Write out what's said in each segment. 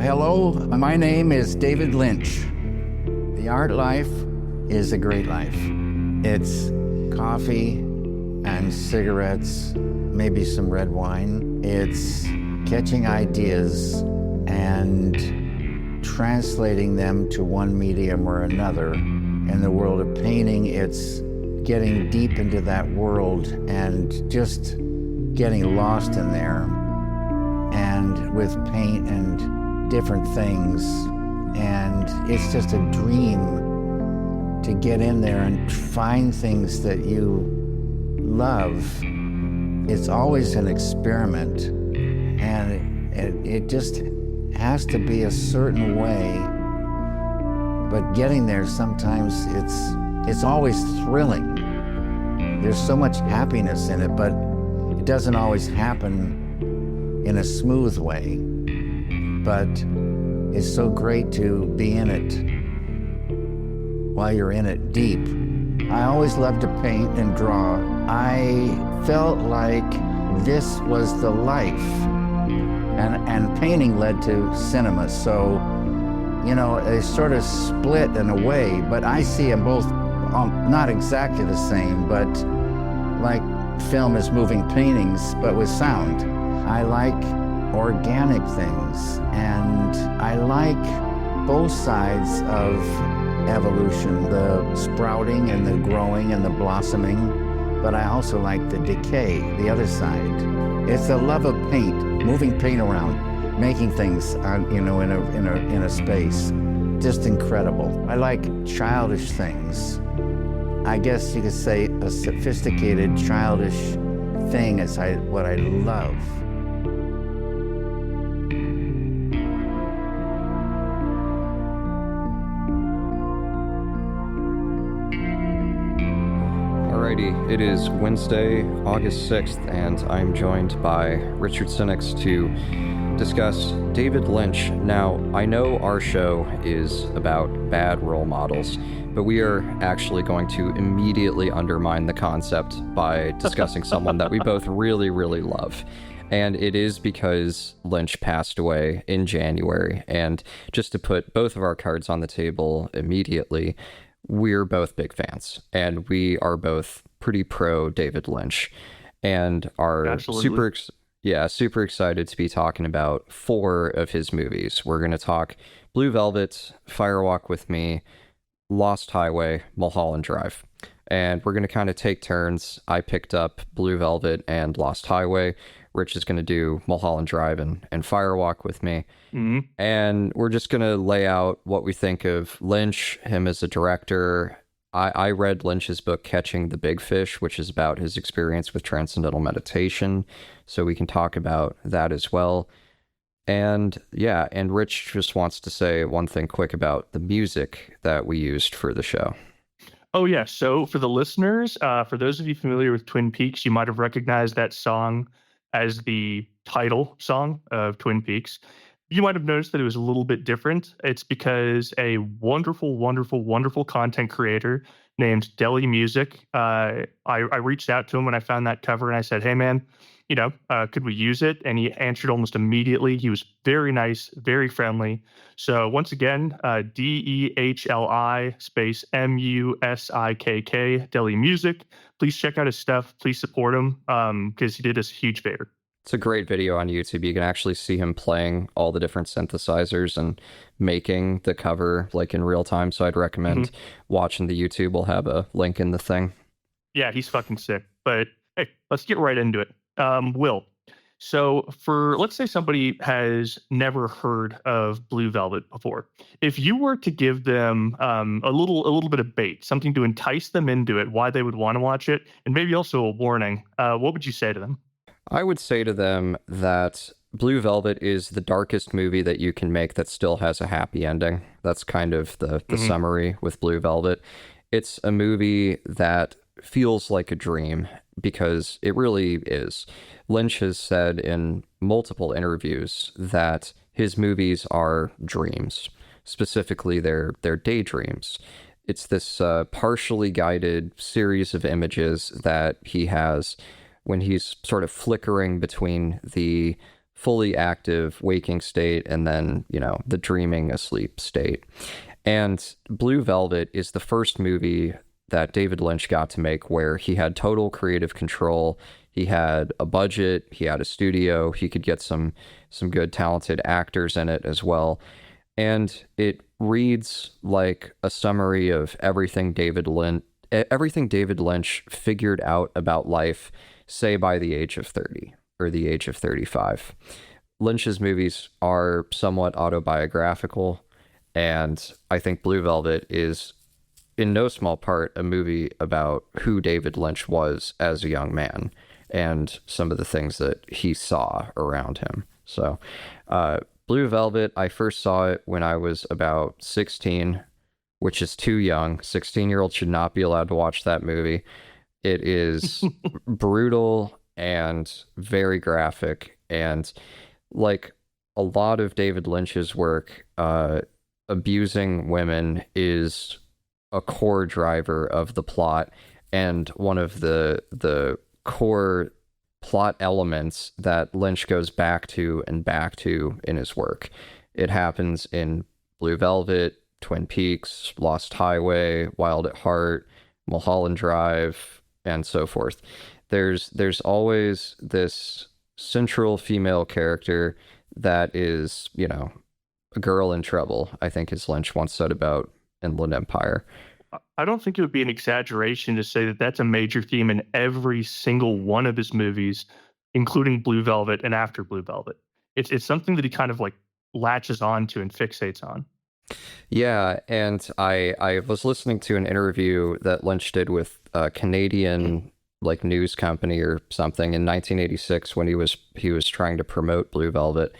Hello, my name is David Lynch. The art life is a great life. It's coffee and cigarettes, maybe some red wine. It's catching ideas and translating them to one medium or another. In the world of painting, it's getting deep into that world and just getting lost in there. And with paint and different things, and it's just a dream to get in there and find things that you love. It's always an experiment, and it just has to be a certain way, but getting there sometimes it's always thrilling. There's so much happiness in it, but it doesn't always happen in a smooth way. But it's so great to be in it while you're in it deep. I always loved to paint and draw. I felt like this was the life. And painting led to cinema. So, you know, they sort of split in a way, but I see them both not exactly the same, but like film is moving paintings, but with sound. I like organic things, and I like both sides of evolution, the sprouting and the growing and the blossoming, but I also like the decay, the other side. It's the love of paint, moving paint around, making things, you know, in a space. Just incredible. I like childish things. I guess you could say a sophisticated, childish thing is what I love. Alrighty, it is Wednesday, August 6th, and I'm joined by Richard Sinnix to discuss David Lynch. Now, I know our show is about bad role models, but we are actually going to immediately undermine the concept by discussing someone that we both really, really love. And it is because Lynch passed away in January. And just to put both of our cards on the table immediately, we're both big fans, and we are both pretty pro David Lynch, and are Absolutely. super excited to be talking about 4 of his movies. We're going to talk Blue Velvet, Fire Walk with Me, Lost Highway, Mulholland Drive. And we're going to kind of take turns. I picked up Blue Velvet and Lost Highway. Rich is going to do Mulholland Drive and Firewalk with me. Hmm. And we're just going to lay out what we think of Lynch, him as a director. I read Lynch's book, Catching the Big Fish, which is about his experience with transcendental meditation. So we can talk about that as well. And yeah, and Rich just wants to say one thing quick about the music that we used for the show. Oh, yeah. So for the listeners, for those of you familiar with Twin Peaks, you might have recognized that song as the title song of Twin Peaks. You might have noticed that it was a little bit different. It's because a wonderful, wonderful, wonderful content creator named Deli Music, I reached out to him when I found that cover, and I said, hey, man, could we use it? And he answered almost immediately. He was very nice, very friendly. So once again, DEHLI space MUSIKK, Deli Music. Please check out his stuff. Please support him because he did us a huge favor. It's a great video on YouTube. You can actually see him playing all the different synthesizers and making the cover like in real time. So I'd recommend watching the YouTube. We'll have a link in the thing. Yeah, he's fucking sick. But hey, let's get right into it. Will, so let's say somebody has never heard of Blue Velvet before. If you were to give them a little bit of bait, something to entice them into it, why they would want to watch it, and maybe also a warning, what would you say to them? I would say to them that Blue Velvet is the darkest movie that you can make that still has a happy ending. That's kind of the summary with Blue Velvet. It's a movie that feels like a dream because it really is. Lynch has said in multiple interviews that his movies are dreams. Specifically, they're daydreams. It's this partially guided series of images that he has when he's sort of flickering between the fully active waking state and then, the dreaming asleep state. And Blue Velvet is the first movie that David Lynch got to make where he had total creative control. He had a budget, he had a studio, he could get some good talented actors in it as well. And it reads like a summary of everything David Lynch figured out about life, say by the age of 30 or the age of 35. Lynch's movies are somewhat autobiographical, and I think Blue Velvet is in no small part a movie about who David Lynch was as a young man and some of the things that he saw around him. So, Blue Velvet, I first saw it when I was about 16, which is too young. 16-year-olds should not be allowed to watch that movie. It is brutal and very graphic, and like a lot of David Lynch's work, abusing women is a core driver of the plot, and one of the core plot elements that Lynch goes back to in his work. It happens in Blue Velvet, Twin Peaks, Lost Highway, Wild at Heart, Mulholland Drive, and so forth. There's always this central female character that is, a girl in trouble, I think, as Lynch once said about Inland Empire. I don't think it would be an exaggeration to say that that's a major theme in every single one of his movies, including Blue Velvet and after Blue Velvet. It's something that he kind of like latches on to and fixates on. Yeah, and I was listening to an interview that Lynch did with a Canadian like news company or something in 1986 when he was trying to promote Blue Velvet,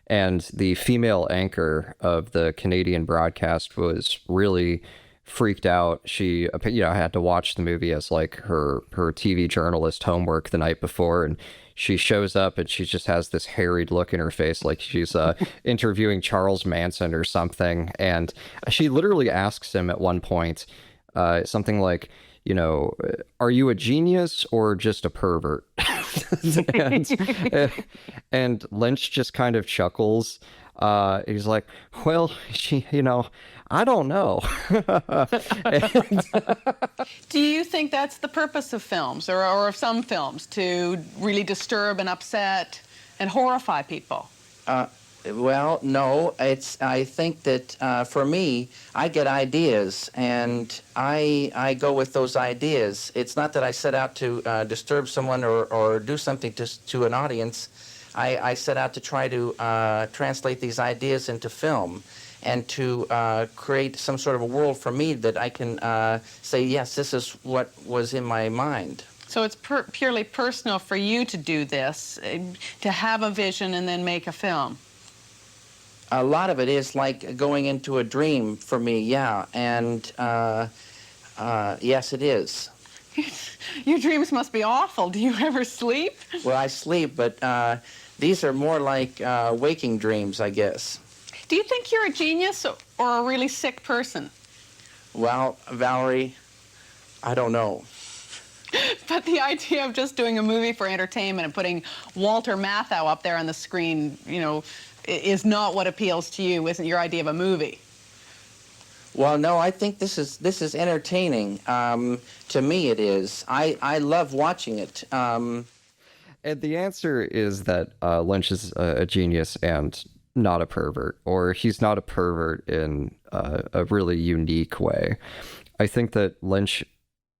and the female anchor of the Canadian broadcast was really freaked out. She had to watch the movie as like her TV journalist homework the night before, and she shows up and she just has this harried look in her face like she's interviewing Charles Manson or something. And she literally asks him at one point something like, are you a genius or just a pervert? and Lynch just kind of chuckles. He's like, well, I don't know. Do you think that's the purpose of films or of some films, to really disturb and upset and horrify people? Well, no. I think that for me, I get ideas, and I go with those ideas. It's not that I set out to disturb someone or do something to an audience. I set out to try to translate these ideas into film and to create some sort of a world for me that I can say, yes, this is what was in my mind. So it's purely personal for you to do this, to have a vision and then make a film. A lot of it is like going into a dream for me, yeah, and yes, it is. Your dreams must be awful. Do you ever sleep? Well, I sleep, but these are more like waking dreams, I guess. Do you think you're a genius or a really sick person? Well, Valerie, I don't know. But the idea of just doing a movie for entertainment and putting Walter Matthau up there on the screen, is not what appeals to you, isn't your idea of a movie? Well, no, I think this is entertaining. To me, it is. I love watching it. And the answer is that Lynch is a genius and not a pervert, or he's not a pervert in a really unique way. I think that Lynch,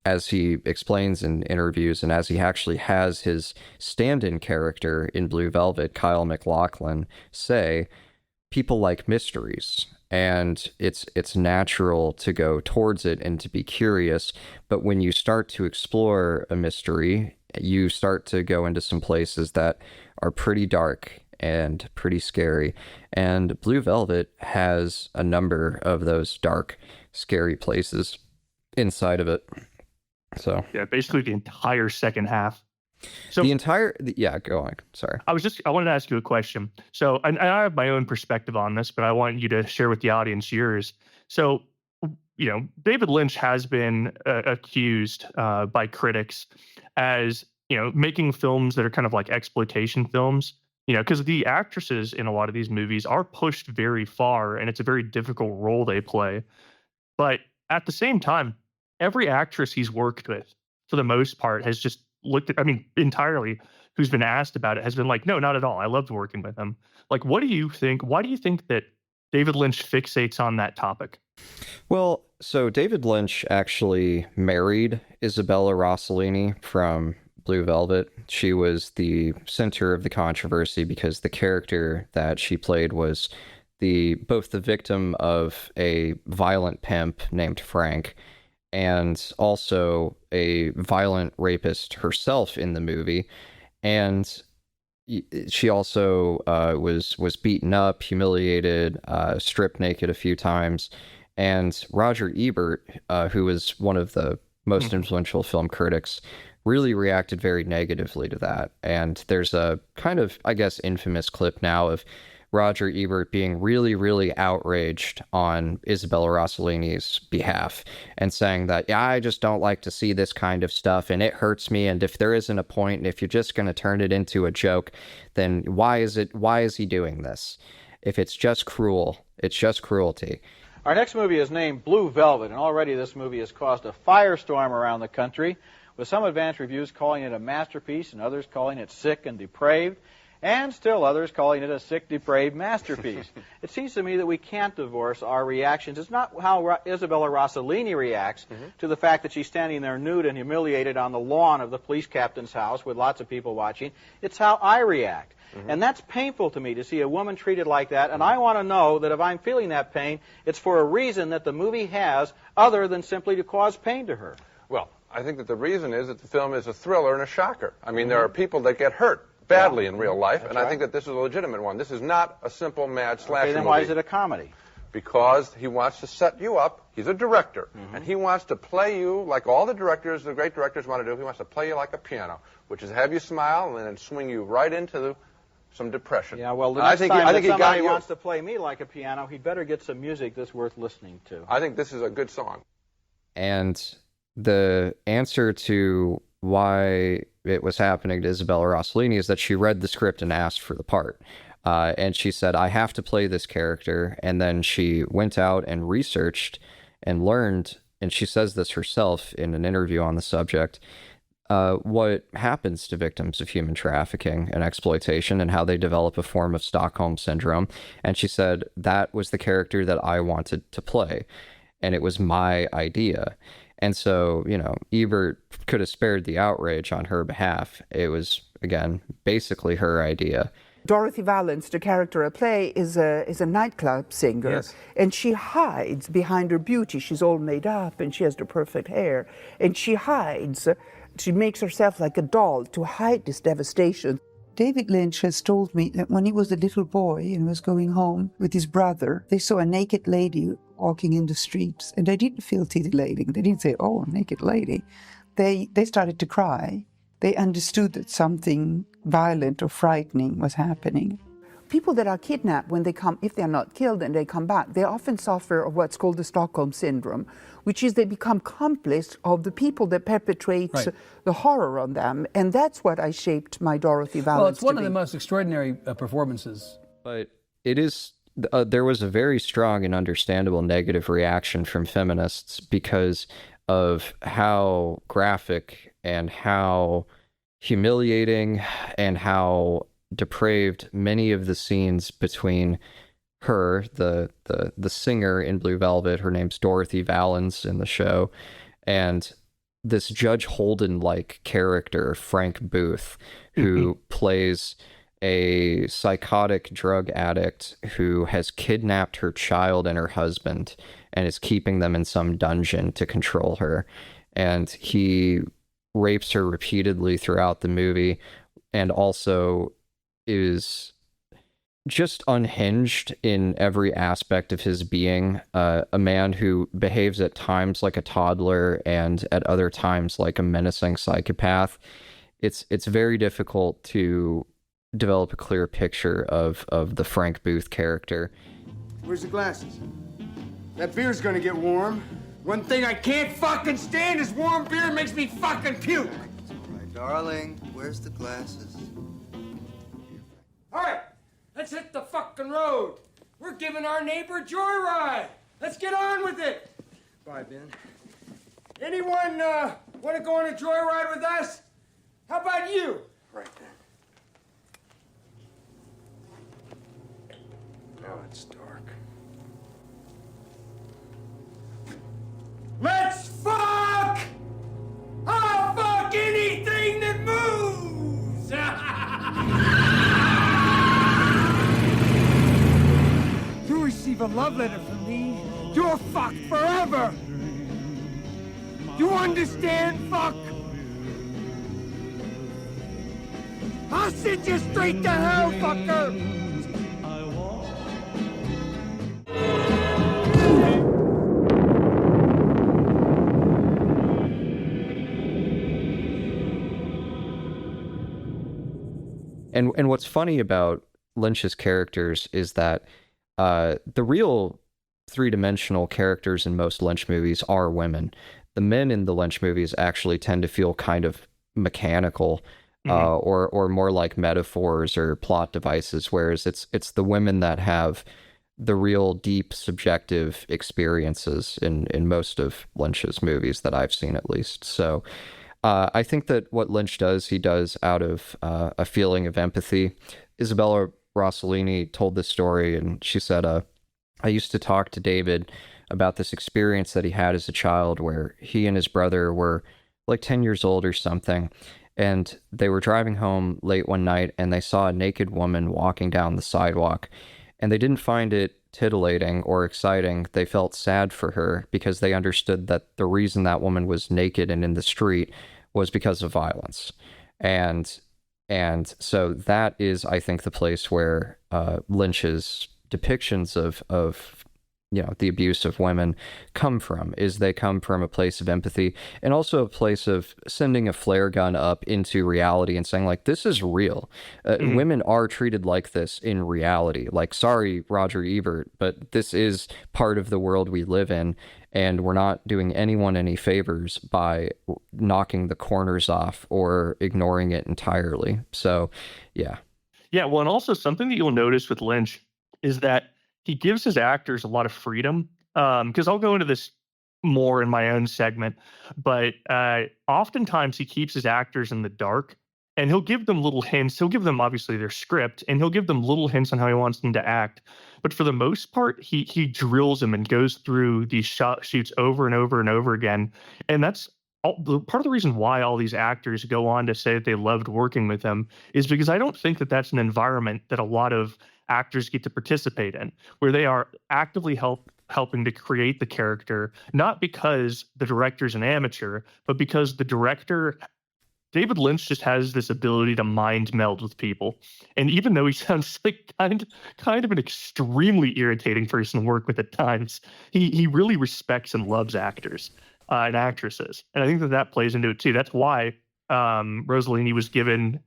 as he explains in interviews and as he actually has his stand-in character in Blue Velvet, Kyle MacLachlan, say, people like mysteries, and it's natural to go towards it and to be curious. But when you start to explore a mystery, you start to go into some places that are pretty dark and pretty scary. And Blue Velvet has a number of those dark, scary places inside of it. So yeah, basically the entire second half. So go on. Sorry. I wanted to ask you a question. So I have my own perspective on this, but I want you to share with the audience yours. So, David Lynch has been accused by critics as, making films that are kind of like exploitation films. because the actresses in a lot of these movies are pushed very far, and it's a very difficult role they play. But at the same time, every actress he's worked with, for the most part, has just looked at, entirely, who's been asked about it, has been like, no, not at all. I loved working with him. Like, what do you think? Why do you think that David Lynch fixates on that topic? Well, so David Lynch actually married Isabella Rossellini from Blue Velvet. She was the center of the controversy because the character that she played was both the victim of a violent pimp named Frank and also a violent rapist herself in the movie. And she also was beaten up, humiliated, stripped naked a few times. And Roger Ebert, who was one of the most influential film critics, really reacted very negatively to that. And there's a kind of, I guess, infamous clip now of Roger Ebert being really, really outraged on Isabella Rossellini's behalf and saying that, yeah, I just don't like to see this kind of stuff and it hurts me. And if there isn't a point, and if you're just going to turn it into a joke, then why is he doing this? If it's just cruel, it's just cruelty. Our next movie is named Blue Velvet, and already this movie has caused a firestorm around the country, with some advanced reviews calling it a masterpiece and others calling it sick and depraved, and still others calling it a sick, depraved masterpiece. It seems to me that we can't divorce our reactions. It's not how Isabella Rossellini reacts to the fact that she's standing there nude and humiliated on the lawn of the police captain's house with lots of people watching. It's how I react. And that's painful to me, to see a woman treated like that, and I want to know that if I'm feeling that pain, it's for a reason that the movie has other than simply to cause pain to her. Well, I think that the reason is that the film is a thriller and a shocker. I mean, there are people that get hurt badly in real life, and I think that this is a legitimate one. This is not a simple mad slasher movie. Then why is it a comedy? Because he wants to set you up. He's a director, and he wants to play you like all the directors, the great directors want to do. He wants to play you like a piano, which is have you smile and then swing you right into some depression. Yeah, well, the next time that somebody wants to play me like a piano, he'd better get some music that's worth listening to. I think this is a good song. And the answer to why it was happening to Isabella Rossellini is that she read the script and asked for the part. And she said, I have to play this character. And then she went out and researched and learned, and she says this herself in an interview on the subject, what happens to victims of human trafficking and exploitation and how they develop a form of Stockholm syndrome. And she said, that was the character that I wanted to play. And it was my idea. And so, Ebert could have spared the outrage on her behalf. It was, again, basically her idea. Dorothy Valance, the character I play, is a nightclub singer. Yes. And she hides behind her beauty. She's all made up and she has the perfect hair. And she hides. She makes herself like a doll to hide this devastation. David Lynch has told me that when he was a little boy and was going home with his brother, they saw a naked lady walking in the streets, and they didn't feel titillating. They didn't say, oh, naked lady. They started to cry. They understood that something violent or frightening was happening. People that are kidnapped, when they come, if they're not killed and they come back, they often suffer of what's called the Stockholm syndrome, which is they become complice of the people that perpetrate the horror on them. And that's what I shaped my Dorothy Valance. Well, it's one of the most extraordinary performances. But it is, there was a very strong and understandable negative reaction from feminists because of how graphic and how humiliating and how depraved many of the scenes between her, the singer in Blue Velvet, her name's Dorothy Valance in the show, and this Judge Holden-like character, Frank Booth, who plays a psychotic drug addict who has kidnapped her child and her husband and is keeping them in some dungeon to control her. And he rapes her repeatedly throughout the movie and also is just unhinged in every aspect of his being, a man who behaves at times like a toddler and at other times like a menacing psychopath. It's very difficult to develop a clear picture of the Frank Booth character. Where's the glasses? That beer's gonna get warm. One thing I can't fucking stand is warm beer. It makes me fucking puke. All right, darling, where's the glasses? All right, let's hit the fucking road. We're giving our neighbor a joyride. Let's get on with it. Bye, Ben. Anyone want to go on a joyride with us? How about you? Right then. Now it's dark. Let's fuck! I'll fuck anything that moves! You receive a love letter from me, you're fucked forever! You understand, fuck? I'll send you straight to hell, fucker! And what's funny about Lynch's characters is that the real three-dimensional characters in most Lynch movies are women. The men in the Lynch movies actually tend to feel kind of mechanical, or more like metaphors or plot devices, whereas it's the women that have the real deep subjective experiences in most of Lynch's movies that I've seen, at least. So I think that what Lynch does, he does out of a feeling of empathy. Isabella Rossellini told this story, and she said, I used to talk to David about this experience that he had as a child where he and his brother were like 10 years old or something, and they were driving home late one night, and they saw a naked woman walking down the sidewalk, and they didn't find it titillating or exciting. They felt sad for her because they understood that the reason that woman was naked and in the street was because of violence. And so that is, I think, the place where Lynch's depictions of the abuse of women come from, is they come from a place of empathy, and also a place of sending a flare gun up into reality and saying, like, this is real. Women are treated like this in reality. Like, sorry, Roger Ebert, but this is part of the world we live in, and we're not doing anyone any favors by knocking the corners off or ignoring it entirely. So, yeah. Yeah, well, and also something that you'll notice with Lynch is that he gives his actors a lot of freedom, because I'll go into this more in my own segment, but oftentimes he keeps his actors in the dark, and he'll give them little hints. He'll give them, obviously, their script, and he'll give them little hints on how he wants them to act. But for the most part, he drills them and goes through these shoots over and over and over again. And that's part of the reason why all these actors go on to say that they loved working with him, is because I don't think that that's an environment that a lot of actors get to participate in, where they are actively helping to create the character, not because the director's an amateur, but because the director, David Lynch, just has this ability to mind meld with people. And even though he sounds like kind of an extremely irritating person to work with at times, he really respects and loves actors and actresses. And I think that plays into it too. That's why Rossellini was given,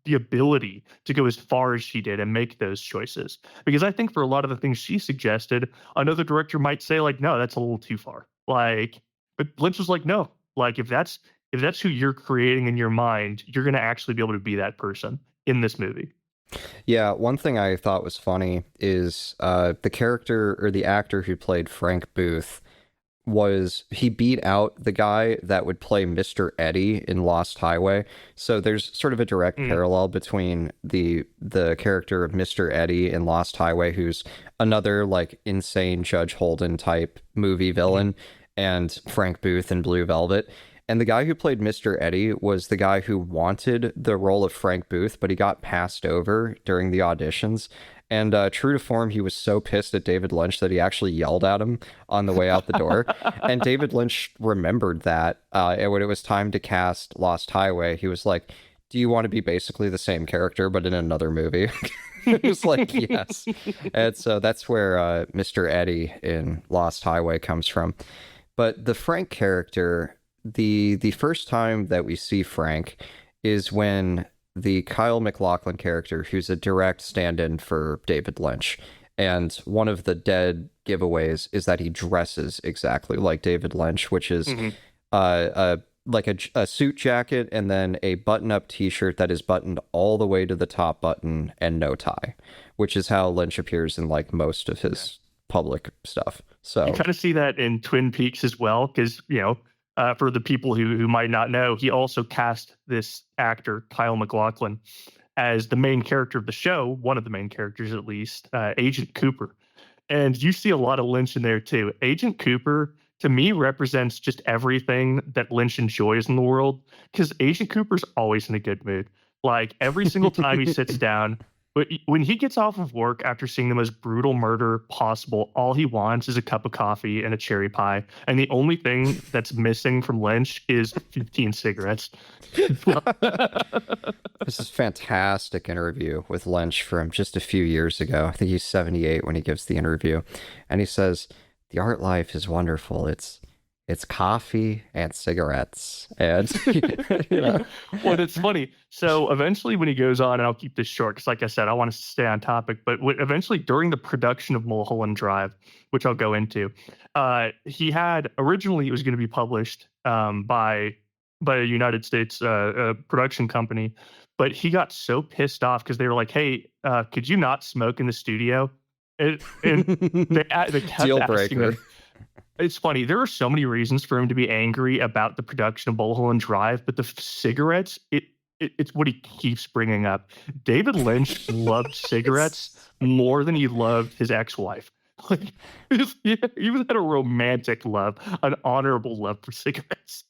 the ability to go as far as she did and make those choices. Because I think for a lot of the things she suggested, another director might say, like, no, that's a little too far. Like, but Lynch was like, no, like, if that's who you're creating in your mind, you're going to actually be able to be that person in this movie. Yeah, one thing I thought was funny is the character, or the actor who played Frank Booth, he beat out the guy that would play Mr. Eddie in Lost Highway. So there's sort of a direct parallel between the character of Mr. Eddie in Lost Highway, who's another like insane Judge Holden type movie villain, and Frank Booth in Blue Velvet. And the guy who played Mr. Eddie was the guy who wanted the role of Frank Booth, but he got passed over during the auditions. And true to form, he was so pissed at David Lynch that he actually yelled at him on the way out the door. And David Lynch remembered that. And when it was time to cast Lost Highway, he was like, do you want to be basically the same character, but in another movie? It was like, yes. And so that's where Mr. Eddie in Lost Highway comes from. But the Frank character, the first time that we see Frank is when the Kyle MacLachlan character, who's a direct stand-in for David Lynch. And one of the dead giveaways is that he dresses exactly like David Lynch, which is a like a suit jacket and then a button-up t-shirt that is buttoned all the way to the top button and no tie, which is how Lynch appears in like most of his public stuff. So you kind of see that in Twin Peaks as well, because for the people who might not know, he also cast this actor Kyle MacLachlan as the main character of the show, one of the main characters at least, Agent Cooper. And you see a lot of Lynch in there too. Agent Cooper, to me, represents just everything that Lynch enjoys in the world, because Agent Cooper's always in a good mood. Like every single time he sits down, but when he gets off of work after seeing the most brutal murder possible, all he wants is a cup of coffee and a cherry pie. And the only thing that's missing from Lynch is 15 cigarettes. This is a fantastic interview with Lynch from just a few years ago. I think he's 78 when he gives the interview. And he says, the art life is wonderful. It's coffee and cigarettes. And, Well, it's funny. So eventually when he goes on, and I'll keep this short because like I said, I want to stay on topic, but eventually during the production of Mulholland Drive, which I'll go into, he had originally, it was going to be published by a United States production company, but he got so pissed off because they were like, hey, could you not smoke in the studio? And they kept Deal asking breaker. him. It's funny. There are so many reasons for him to be angry about the production of Mulholland Drive, but the cigarettes, it's what he keeps bringing up. David Lynch loved cigarettes more than he loved his ex-wife. Like, he had a romantic love, an honorable love for cigarettes.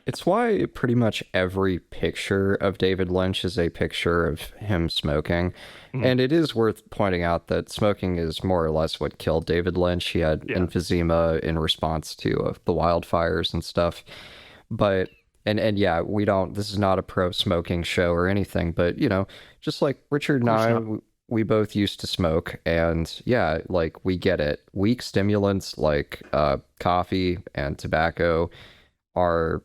It's why pretty much every picture of David Lynch is a picture of him smoking. And it is worth pointing out that smoking is more or less what killed David Lynch. He had emphysema in response to the wildfires and stuff. But, and yeah, this is not a pro-smoking show or anything, but, just like Richard and I, we both used to smoke, and yeah, like, we get it. Weak stimulants like coffee and tobacco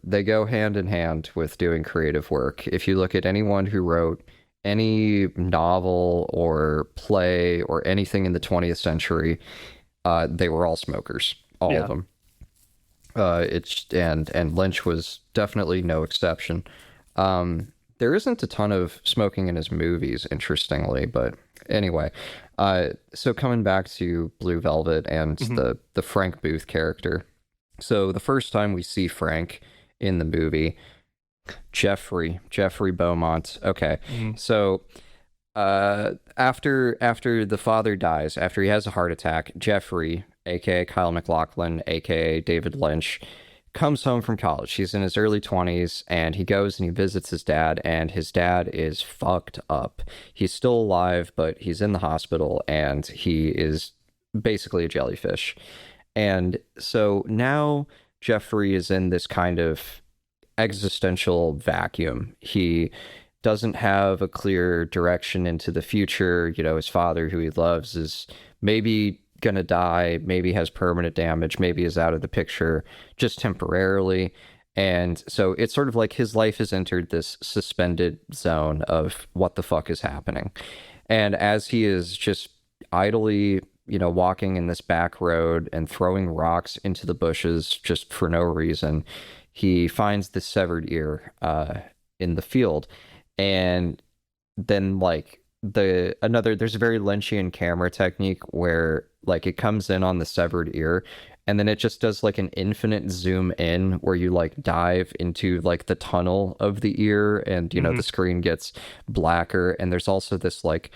they go hand in hand with doing creative work. If you look at anyone who wrote any novel or play or anything in the 20th century, they were all smokers, all of them. And Lynch was definitely no exception. There isn't a ton of smoking in his movies, interestingly, but anyway. So coming back to Blue Velvet and the Frank Booth character. So the first time we see Frank in the movie, Jeffrey Beaumont. Okay. So after the father dies, after he has a heart attack, Jeffrey, aka Kyle MacLachlan, aka David Lynch, comes home from college. He's in his early 20s, and he goes and he visits his dad, and his dad is fucked up. He's still alive, but he's in the hospital, and he is basically a jellyfish. And so now Jeffrey is in this kind of existential vacuum. He doesn't have a clear direction into the future. His father, who he loves, is maybe gonna die, maybe has permanent damage, maybe is out of the picture just temporarily. And so it's sort of like his life has entered this suspended zone of what the fuck is happening. And as he is just idly walking in this back road and throwing rocks into the bushes just for no reason, he finds this severed ear in the field. And then there's a very Lynchian camera technique where like it comes in on the severed ear, and then it just does like an infinite zoom in where you like dive into like the tunnel of the ear, and the screen gets blacker, and there's also this like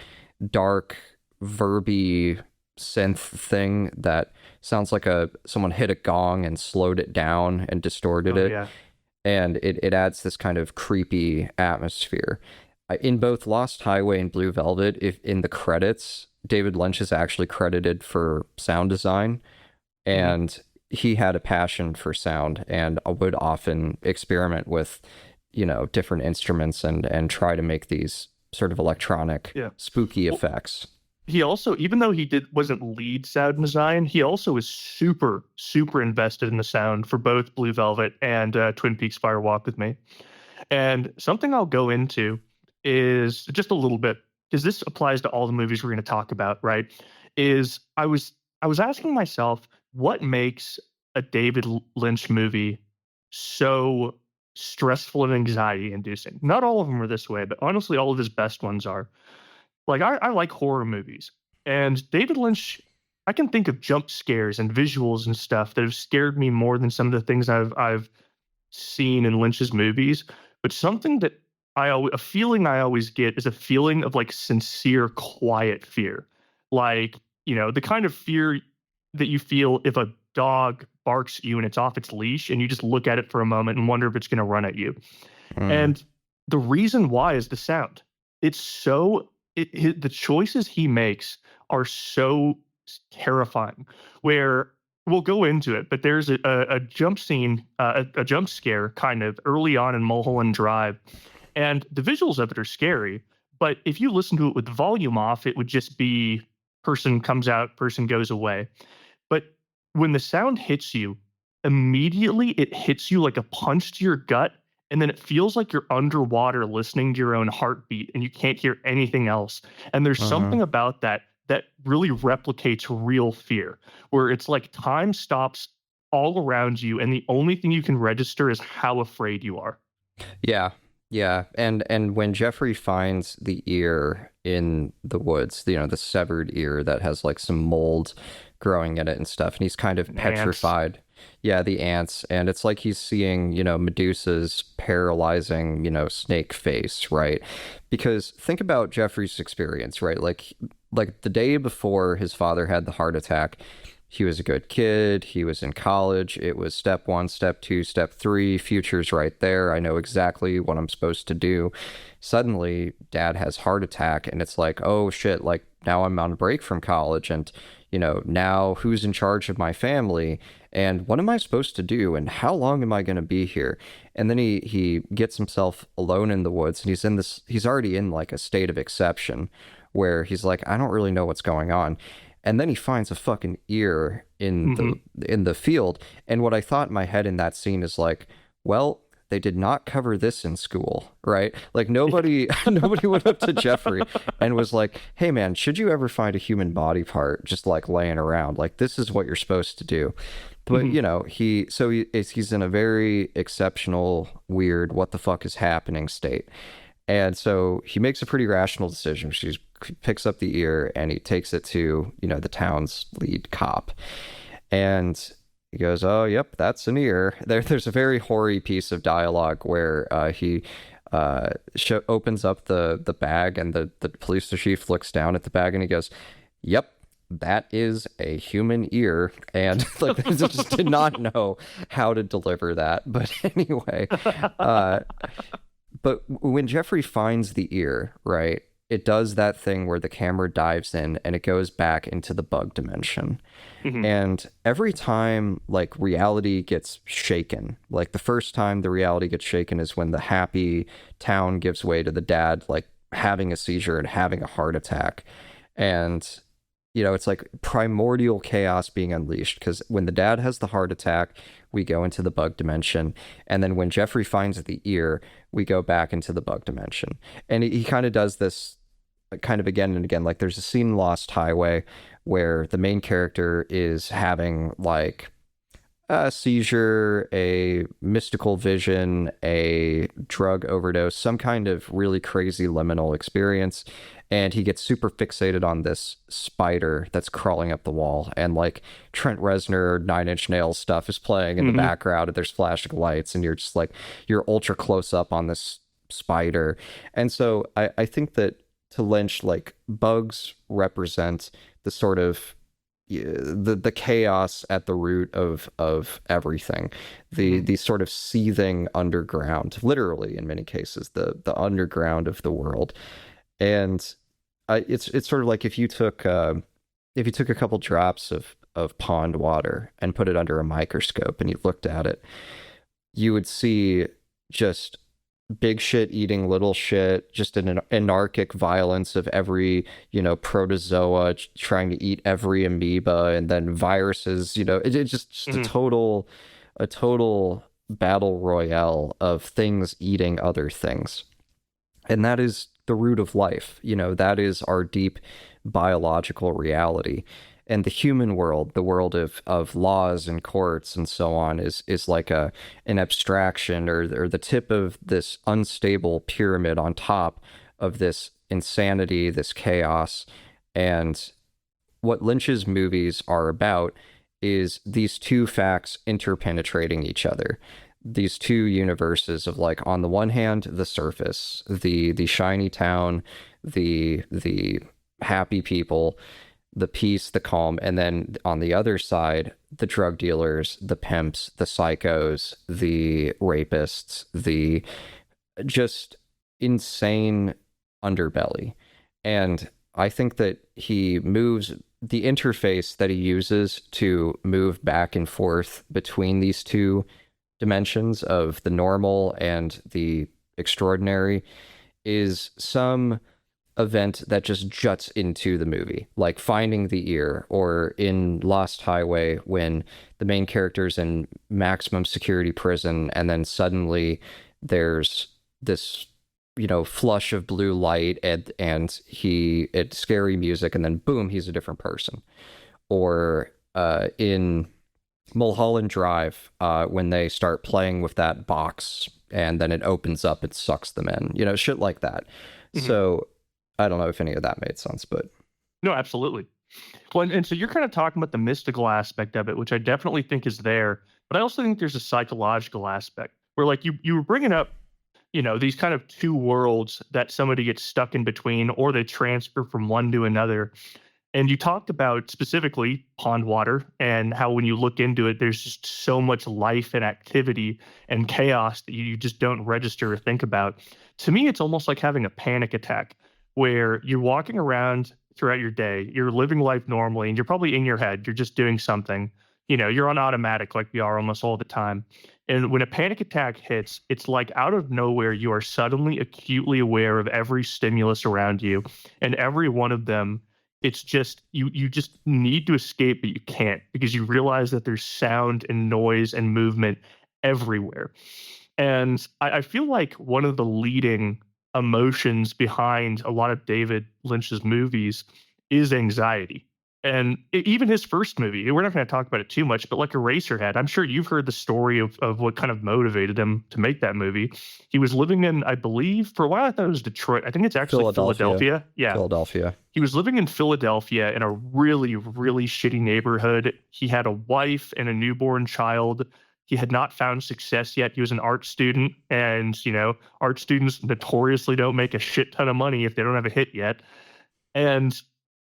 dark verby synth thing that sounds like someone hit a gong and slowed it down and distorted it. Yeah. And it adds this kind of creepy atmosphere. In both Lost Highway and Blue Velvet, in the credits, David Lynch is actually credited for sound design, and he had a passion for sound and would often experiment with different instruments and try to make these sort of electronic spooky effects. He also, even though he wasn't lead sound design, he also was super, super invested in the sound for both Blue Velvet and Twin Peaks Fire Walk with Me. And something I'll go into is just a little bit, because this applies to all the movies we're going to talk about, right? Is I was asking myself, what makes a David Lynch movie so stressful and anxiety inducing. Not all of them are this way, but honestly, all of his best ones are. Like, I like horror movies, and David Lynch, I can think of jump scares and visuals and stuff that have scared me more than some of the things I've seen in Lynch's movies. But something that a feeling I always get is a feeling of like sincere, quiet fear. Like, the kind of fear that you feel if a dog barks at you and it's off its leash and you just look at it for a moment and wonder if it's going to run at you. And the reason why is the sound. It's so, the choices he makes are so terrifying, where we'll go into it, but there's a jump scene, a jump scare kind of early on in Mulholland Drive, and the visuals of it are scary. But if you listen to it with the volume off, it would just be person comes out, person goes away. But when the sound hits you, immediately it hits you like a punch to your gut, and then it feels like you're underwater listening to your own heartbeat and you can't hear anything else. And there's something about that really replicates real fear, where it's like time stops all around you and the only thing you can register is how afraid you are. Yeah. Yeah. And when Jeffrey finds the ear in the woods, the severed ear that has like some mold growing in it and stuff, and he's kind of petrified. Yeah, the ants. And it's like he's seeing, Medusa's paralyzing, snake face, right? Because think about Jeffrey's experience, right? Like the day before his father had the heart attack, he was a good kid. He was in college. It was step 1, step 2, step 3. Future's right there. I know exactly what I'm supposed to do. Suddenly, dad has heart attack, and it's like, oh shit, like now I'm on break from college, and now who's in charge of my family, and what am I supposed to do, and how long am I going to be here? And then he gets himself alone in the woods, and he's already in like a state of exception where he's like, I don't really know what's going on. And then he finds a fucking ear in the field. And what I thought in my head in that scene is like, well, they did not cover this in school, right? Like nobody went up to Jeffrey and was like, hey man, should you ever find a human body part just like laying around? Like, this is what you're supposed to do. But he's in a very exceptional, weird, what the fuck is happening state. And so he makes a pretty rational decision. He picks up the ear and he takes it to, the town's lead cop. And he goes, oh, yep, that's an ear. There's a very hoary piece of dialogue where he opens up the bag, and the police chief looks down at the bag and he goes, yep, that is a human ear. And like, they just did not know how to deliver that. But anyway, but when Jeffrey finds the ear, right, it does that thing where the camera dives in and it goes back into the bug dimension. And every time like reality gets shaken, like the first time the reality gets shaken is when the happy town gives way to the dad like having a seizure and having a heart attack. And it's like primordial chaos being unleashed, because when the dad has the heart attack, we go into the bug dimension. And then when Jeffrey finds the ear, we go back into the bug dimension. And he kind of does this kind of again and again. Like there's a scene in Lost Highway where the main character is having like a seizure, a mystical vision, a drug overdose, some kind of really crazy liminal experience. And he gets super fixated on this spider that's crawling up the wall. And like Trent Reznor, Nine Inch Nails stuff is playing in the background, and there's flashing lights, and you're just like, you're ultra close up on this spider. And so I think that to Lynch, like bugs represent the sort of the chaos at the root of everything, the sort of seething underground, literally in many cases, the underground of the world. And it's sort of like if you took a couple drops of pond water and put it under a microscope and you looked at it, you would see just big shit eating little shit, just an anarchic violence of every, protozoa trying to eat every amoeba, and then viruses, it's just a total battle royale of things eating other things. And that is the root of life. That is our deep biological reality. and the human world, the world of laws and courts and so on, is like an abstraction or the tip of this unstable pyramid on top of this insanity, this chaos. And what Lynch's movies are about is these two facts interpenetrating each other. These two universes of, like, on the one hand, the surface, the shiny town, the happy people, the peace, the calm, and then on the other side, the drug dealers, the pimps, the psychos, the rapists, the just insane underbelly. And I think that he moves the interface that he uses to move back and forth between these two dimensions of the normal and the extraordinary is some event that just juts into the movie, like Finding the Ear, or in Lost Highway when the main character's in maximum security prison and then suddenly there's this, you know, flush of blue light and it's scary music, and then boom, he's a different person. Or in Mulholland Drive, when they start playing with that box and then it opens up, it sucks them in, you know, shit like that. Mm-hmm. So I don't know if any of that made sense, but no, absolutely. Well, and so you're kind of talking about the mystical aspect of it, which I definitely think is there, but I also think there's a psychological aspect where, like, you were bringing up, you know, these kind of two worlds that somebody gets stuck in between, or they transfer from one to another. And you talked about specifically pond water and how when you look into it, there's just so much life and activity and chaos that you just don't register or think about. To me, it's almost like having a panic attack where you're walking around throughout your day, you're living life normally, and you're probably in your head, you're just doing something. You know, you're on automatic like we are almost all the time. And when a panic attack hits, it's like out of nowhere, you are suddenly acutely aware of every stimulus around you, and every one of them, it's just, you just need to escape, but you can't, because you realize that there's sound and noise and movement everywhere. And I feel like one of the leading emotions behind a lot of David Lynch's movies is anxiety. And even his first movie, we're not going to talk about it too much, but like Eraserhead, I'm sure you've heard the story of what kind of motivated him to make that movie. He was living in, I believe, for a while I thought it was Detroit. I think it's actually Philadelphia. Yeah. Philadelphia. He was living in Philadelphia in a really, really shitty neighborhood. He had a wife and a newborn child. He had not found success yet. He was an art student, and, you know, art students notoriously don't make a shit ton of money if they don't have a hit yet. And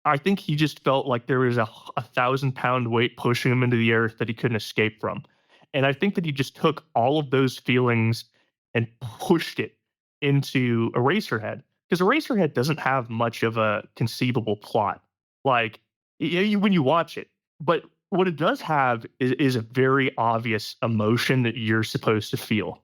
I think he just felt like there was a 1,000-pound weight pushing him into the earth that he couldn't escape from. And I think that he just took all of those feelings and pushed it into Eraserhead, because Eraserhead doesn't have much of a conceivable plot, like, when you watch it. But what it does have is a very obvious emotion that you're supposed to feel.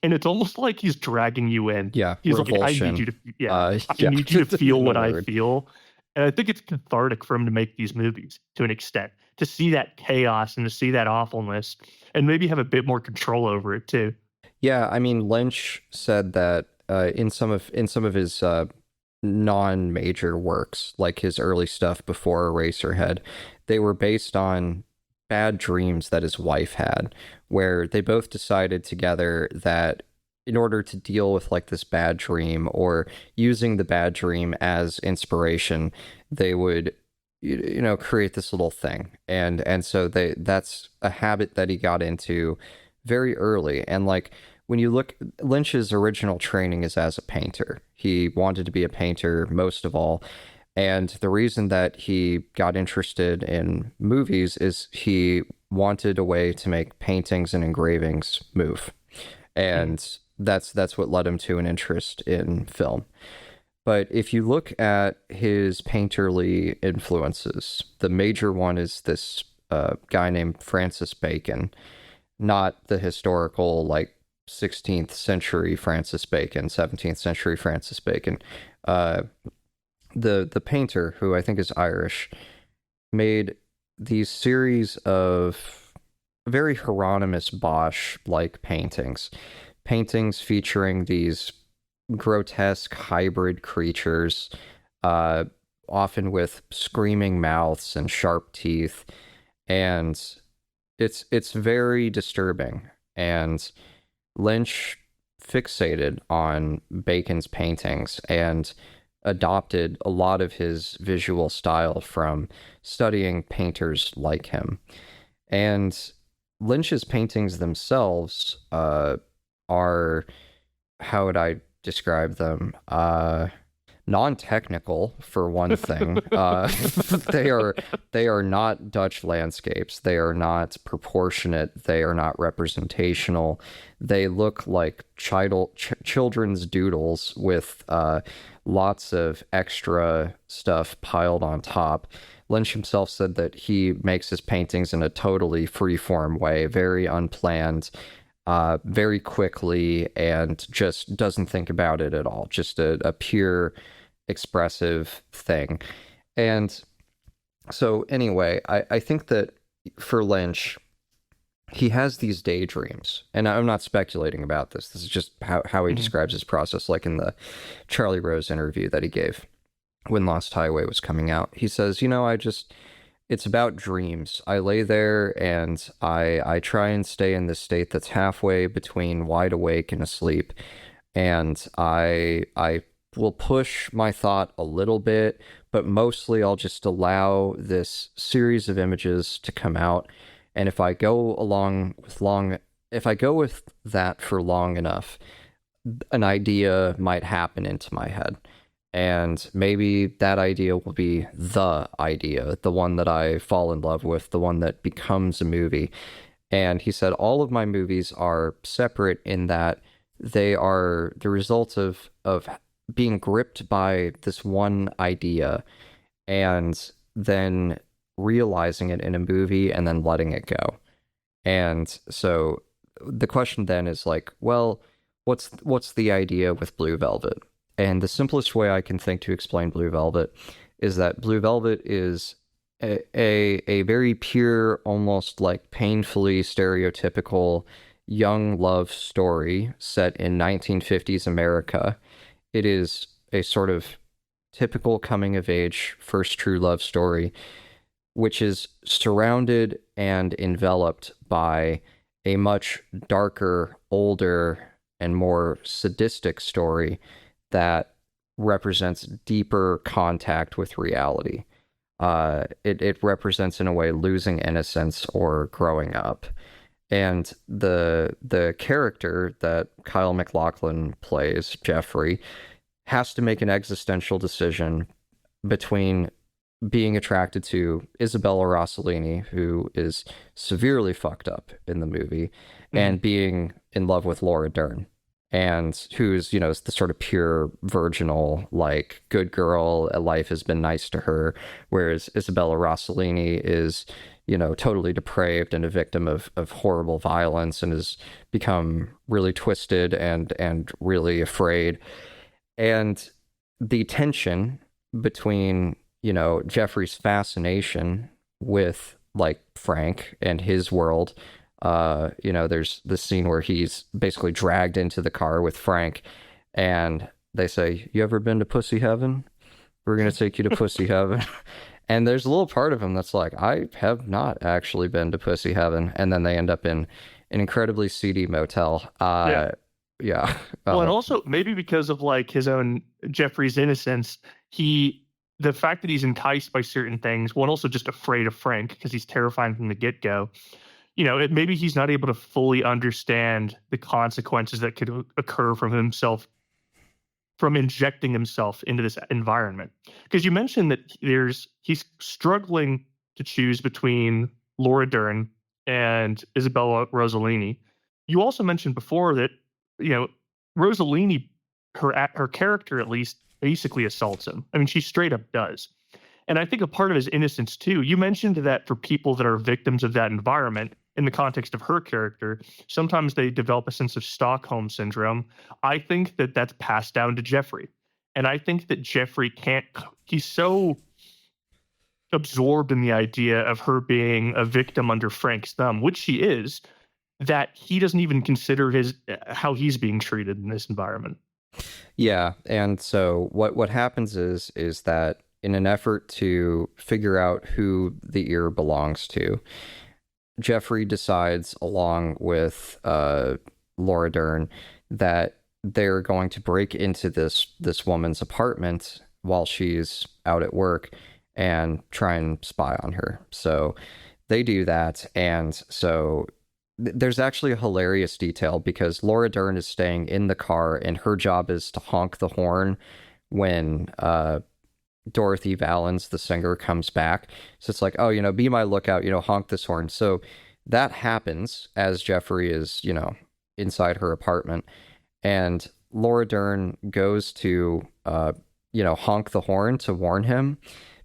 And it's almost like he's dragging you in. Yeah, he's revulsion. Like, I need you to, I need you to feel what I feel. And I think it's cathartic for him to make these movies to an extent, to see that chaos and to see that awfulness and maybe have a bit more control over it too. Yeah, I mean, Lynch said that in some of his non-major works, like his early stuff before Eraserhead, they were based on bad dreams that his wife had, where they both decided together that in order to deal with, like, this bad dream, or using the bad dream as inspiration, they would, you know, create this little thing. And so that's a habit that he got into very early. And, like, when you look, Lynch's original training is as a painter. He wanted to be a painter most of all. And the reason that he got interested in movies is he wanted a way to make paintings and engravings move. And that's what led him to an interest in film. But if you look at his painterly influences, the major one is this guy named Francis Bacon, not the historical, like, 16th century Francis Bacon, 17th century Francis Bacon. The painter, who I think is Irish, made these series of very Hieronymus Bosch-like paintings featuring these grotesque hybrid creatures, often with screaming mouths and sharp teeth, and it's very disturbing. And Lynch fixated on Bacon's paintings and adopted a lot of his visual style from studying painters like him. And Lynch's paintings themselves are, how would I describe them? Non-technical, for one thing. They are not Dutch landscapes. They are not proportionate. They are not representational. They look like children's doodles with lots of extra stuff piled on top. Lynch himself said that he makes his paintings in a totally free-form way, very unplanned, very quickly, and just doesn't think about it at all. Just a pure expressive thing. And so anyway, I think that for Lynch, he has these daydreams, and I'm not speculating about this. This is just how he describes his process, like in the Charlie Rose interview that he gave when Lost Highway was coming out. He says, it's about dreams. I lay there and I try and stay in this state that's halfway between wide awake and asleep. And I will push my thought a little bit, but mostly I'll just allow this series of images to come out. And if I go with that for long enough, an idea might happen into my head. And maybe that idea will be the idea, the one that I fall in love with, the one that becomes a movie. And he said, all of my movies are separate in that they are the result of being gripped by this one idea and then realizing it in a movie and then letting it go. And so the question then is like, well, what's the idea with Blue Velvet? And the simplest way I can think to explain Blue Velvet is that Blue Velvet is a very pure, almost like painfully stereotypical young love story set in 1950s America. It is a sort of typical coming-of-age first true love story, which is surrounded and enveloped by a much darker, older, and more sadistic story that represents deeper contact with reality. It represents, in a way, losing innocence or growing up. And the character that Kyle MacLachlan plays, Jeffrey, has to make an existential decision between being attracted to Isabella Rossellini, who is severely fucked up in the movie, and being in love with Laura Dern, and who's, is the sort of pure, virginal, like, good girl, life has been nice to her, whereas Isabella Rossellini is, totally depraved and a victim of horrible violence and has become really twisted and really afraid. And the tension between, Jeffrey's fascination with, like, Frank and his world. There's this scene where he's basically dragged into the car with Frank, and they say, "You ever been to Pussy Heaven? We're going to take you to Pussy Heaven." And there's a little part of him that's like, "I have not actually been to Pussy Heaven." And then they end up in an incredibly seedy motel. Yeah. Well, and also maybe because of like his own Jeffrey's innocence, the fact that he's enticed by certain things, one, also just afraid of Frank because he's terrifying from the get-go. Maybe he's not able to fully understand the consequences that could occur from injecting himself into this environment. Because you mentioned that he's struggling to choose between Laura Dern and Isabella Rossellini. You also mentioned before that, Rossellini, her character at least, basically assaults him. I mean, she straight up does. And I think a part of his innocence too, you mentioned that for people that are victims of that environment, in the context of her character, sometimes they develop a sense of Stockholm syndrome. I think that that's passed down to Jeffrey. And I think that Jeffrey he's so absorbed in the idea of her being a victim under Frank's thumb, which she is, that he doesn't even consider how he's being treated in this environment. Yeah, and so what happens is that in an effort to figure out who the ear belongs to, Jeffrey decides, along with Laura Dern, that they're going to break into this woman's apartment while she's out at work and try and spy on her. So they do that, and so there's actually a hilarious detail because Laura Dern is staying in the car, and her job is to honk the horn when Dorothy Valens, the singer, comes back. So it's like, oh, be my lookout, honk this horn. So that happens as Jeffrey is, inside her apartment, and Laura Dern goes to, honk the horn to warn him,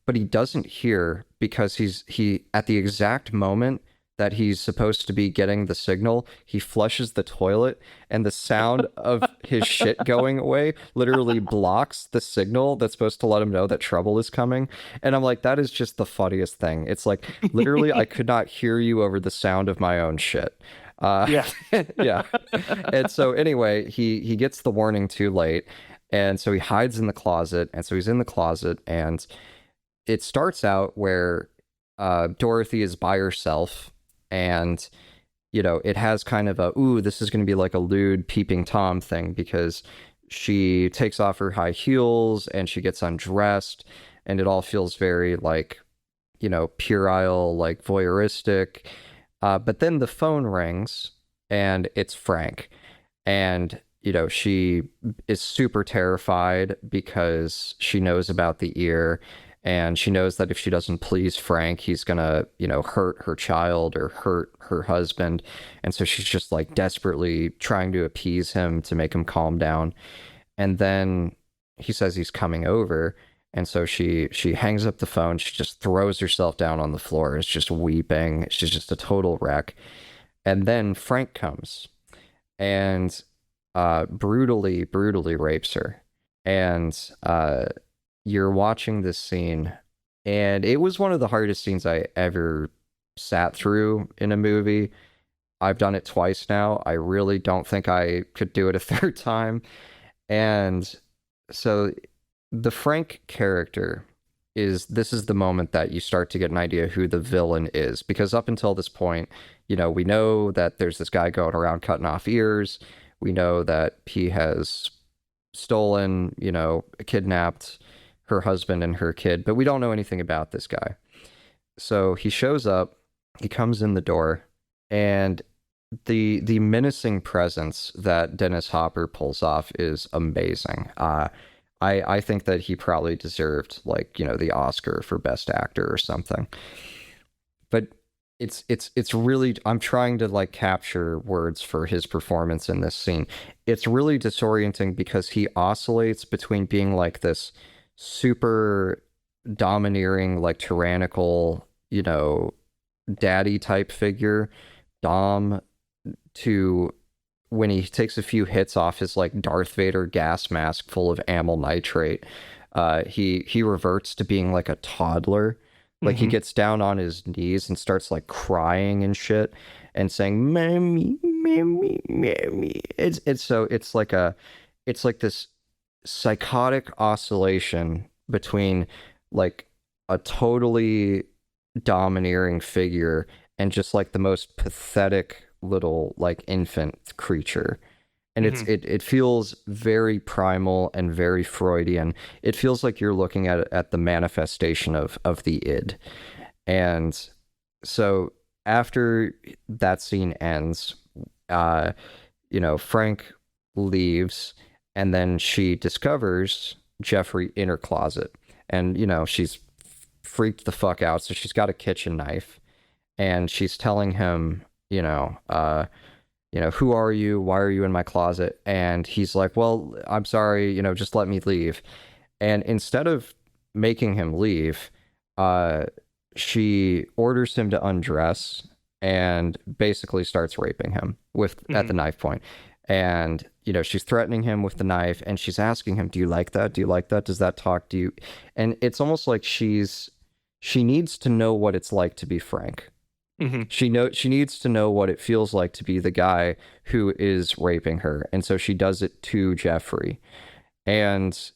but he doesn't hear because he at the exact moment that he's supposed to be getting the signal, he flushes the toilet, and the sound of his shit going away literally blocks the signal that's supposed to let him know that trouble is coming. And I'm like, that is just the funniest thing. It's like, literally, I could not hear you over the sound of my own shit. Yeah. Yeah. And so anyway, he gets the warning too late. And so he hides in the closet. And so he's in the closet, and it starts out where Dorothy is by herself, and it has kind of a, ooh, this is going to be like a lewd peeping Tom thing, because she takes off her high heels and she gets undressed, and it all feels very like, puerile, like voyeuristic. But then the phone rings, and it's Frank, and she is super terrified because she knows about the ear. And she knows that if she doesn't please Frank, he's going to, hurt her child or hurt her husband. And so she's just like desperately trying to appease him to make him calm down. And then he says he's coming over. And so she hangs up the phone. She just throws herself down on the floor. Is just weeping. She's just a total wreck. And then Frank comes and brutally rapes her. And you're watching this scene, and it was one of the hardest scenes I ever sat through in a movie. I've done it twice now. I really don't think I could do it a third time. And so the Frank character this is the moment that you start to get an idea who the villain is, because up until this point, we know that there's this guy going around cutting off ears. We know that he has stolen, kidnapped her husband and her kid, but we don't know anything about this guy. So he shows up, he comes in the door, and the menacing presence that Dennis Hopper pulls off is amazing. I think that he probably deserved the Oscar for Best Actor or something. But it's really, I'm trying to capture words for his performance in this scene. It's really disorienting because he oscillates between being like this super domineering, tyrannical, daddy type figure, Dom, to when he takes a few hits off his Darth Vader gas mask full of amyl nitrate, he reverts to being like a toddler. He gets down on his knees and starts crying and shit and saying, "Mommy, mommy, mommy." It's like this psychotic oscillation between a totally domineering figure and just the most pathetic little infant creature. And it feels very primal and very Freudian. It feels like you're looking at the manifestation of the id. And so after that scene ends, Frank leaves, and then she discovers Jeffrey in her closet. And, she's freaked the fuck out. So she's got a kitchen knife, and she's telling him, who are you? Why are you in my closet? And he's like, well, I'm sorry, just let me leave. And instead of making him leave, she orders him to undress and basically starts raping him at the knife point. And, she's threatening him with the knife, and she's asking him, do you like that? Do you like that? Does that talk? Do you? And it's almost like she needs to know what it's like to be Frank. Mm-hmm. She needs to know what it feels like to be the guy who is raping her. And so she does it to Jeffrey. And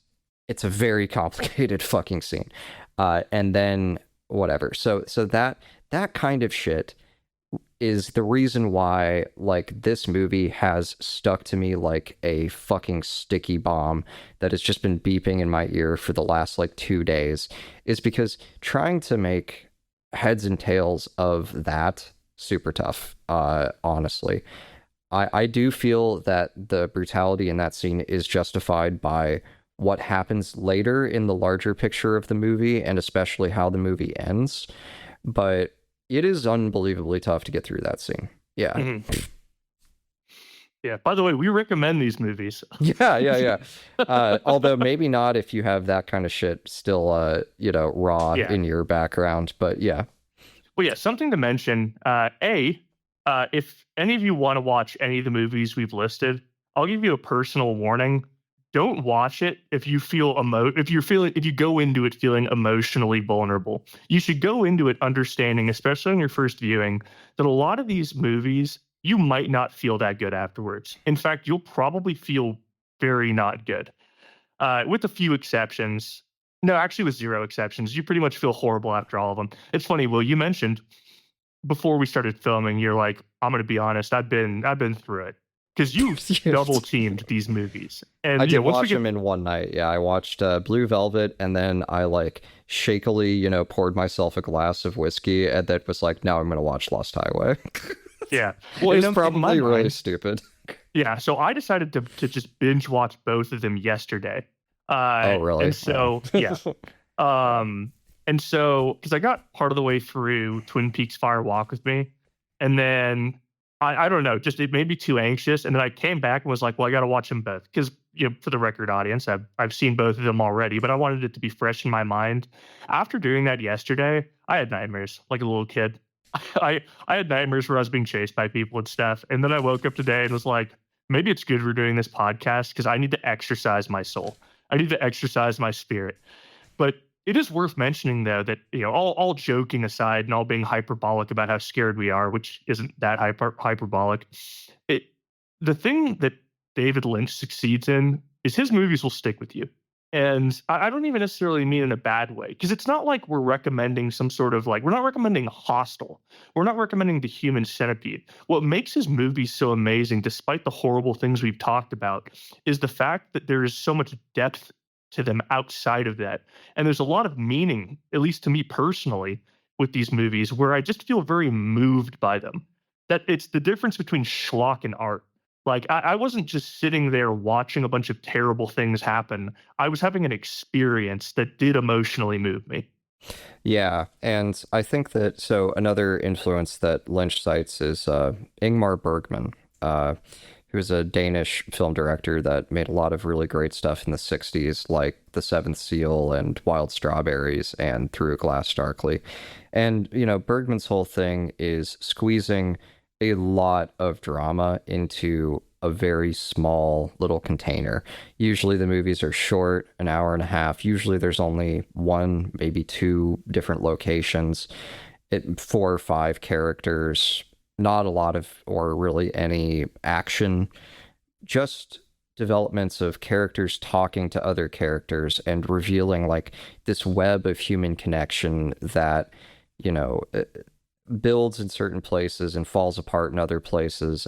it's a very complicated fucking scene. And then whatever. So that kind of shit is the reason why, like, this movie has stuck to me like a fucking sticky bomb that has just been beeping in my ear for the last like 2 days, is because trying to make heads and tails of that super tough, honestly. I do feel that the brutality in that scene is justified by what happens later in the larger picture of the movie, and especially how the movie ends. But it is unbelievably tough to get through that scene. Yeah. Mm-hmm. Yeah. By the way, we recommend these movies. Yeah. Although maybe not if you have that kind of shit still, raw in your background. But yeah. Well, yeah, something to mention. If any of you want to watch any of the movies we've listed, I'll give you a personal warning. Don't watch it if you feel if you go into it feeling emotionally vulnerable. You should go into it understanding, especially on your first viewing, that a lot of these movies you might not feel that good afterwards. In fact, you'll probably feel very not good. With a few exceptions. No, actually with 0 exceptions. You pretty much feel horrible after all of them. It's funny, Will, you mentioned before we started filming, you're like, I'm gonna be honest, I've been through it. Because you double teamed these movies. And I did watch them in one night. Yeah, I watched Blue Velvet, and then I like shakily, poured myself a glass of whiskey, and then was like, now I'm going to watch Lost Highway. Yeah. Well, it's probably really stupid. Yeah, so I decided to just binge watch both of them yesterday. Oh, really? And so, yeah. And so, because I got part of the way through Twin Peaks Fire Walk with Me, and then I don't know, just it made me too anxious. And then I came back and was like, well, I got to watch them both. Because, for the record audience, I've seen both of them already, but I wanted it to be fresh in my mind. After doing that yesterday, I had nightmares like a little kid. I had nightmares where I was being chased by people and stuff. And then I woke up today and was like, maybe it's good we're doing this podcast because I need to exercise my soul. I need to exercise my spirit. But it is worth mentioning, though, that, all joking aside and all being hyperbolic about how scared we are, which isn't that hyperbolic, the thing that David Lynch succeeds in is his movies will stick with you. And I don't even necessarily mean in a bad way, because it's not like we're recommending some sort of we're not recommending Hostel. We're not recommending The Human Centipede. What makes his movies so amazing, despite the horrible things we've talked about, is the fact that there is so much depth to them outside of that. And there's a lot of meaning, at least to me personally, with these movies where I just feel very moved by them. That it's the difference between schlock and art. Like, I wasn't just sitting there watching a bunch of terrible things happen. I was having an experience that did emotionally move me. Yeah, and I think that, so another influence that Lynch cites is Ingmar Bergman, who was a Danish film director that made a lot of really great stuff in the 60s, like The Seventh Seal and Wild Strawberries and Through a Glass Darkly. And, Bergman's whole thing is squeezing a lot of drama into a very small little container. Usually the movies are short, an hour and a half. Usually there's only 1, maybe 2 different locations, 4 or 5 characters, not a lot of, or really any action, just developments of characters talking to other characters and revealing this web of human connection that, builds in certain places and falls apart in other places.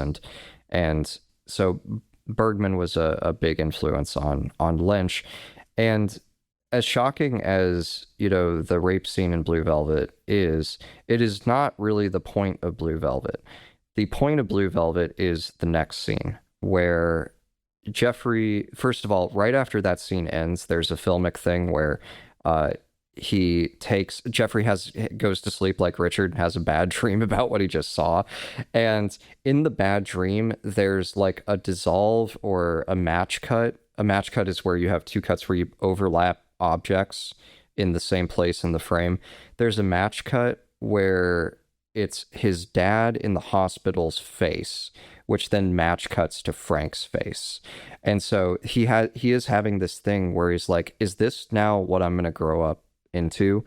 And so Bergman was a big influence on Lynch. And as shocking as, the rape scene in Blue Velvet is, it is not really the point of Blue Velvet. The point of Blue Velvet is the next scene, where Jeffrey, first of all, right after that scene ends, there's a filmic thing where Jeffrey goes to sleep like Richard and has a bad dream about what he just saw. And in the bad dream, there's a dissolve or a match cut. A match cut is where you have 2 cuts where you overlap objects in the same place in the frame. There's a match cut where it's his dad in the hospital's face, which then match cuts to Frank's face. And so he is having this thing where he's like, is this now what I'm going to grow up into?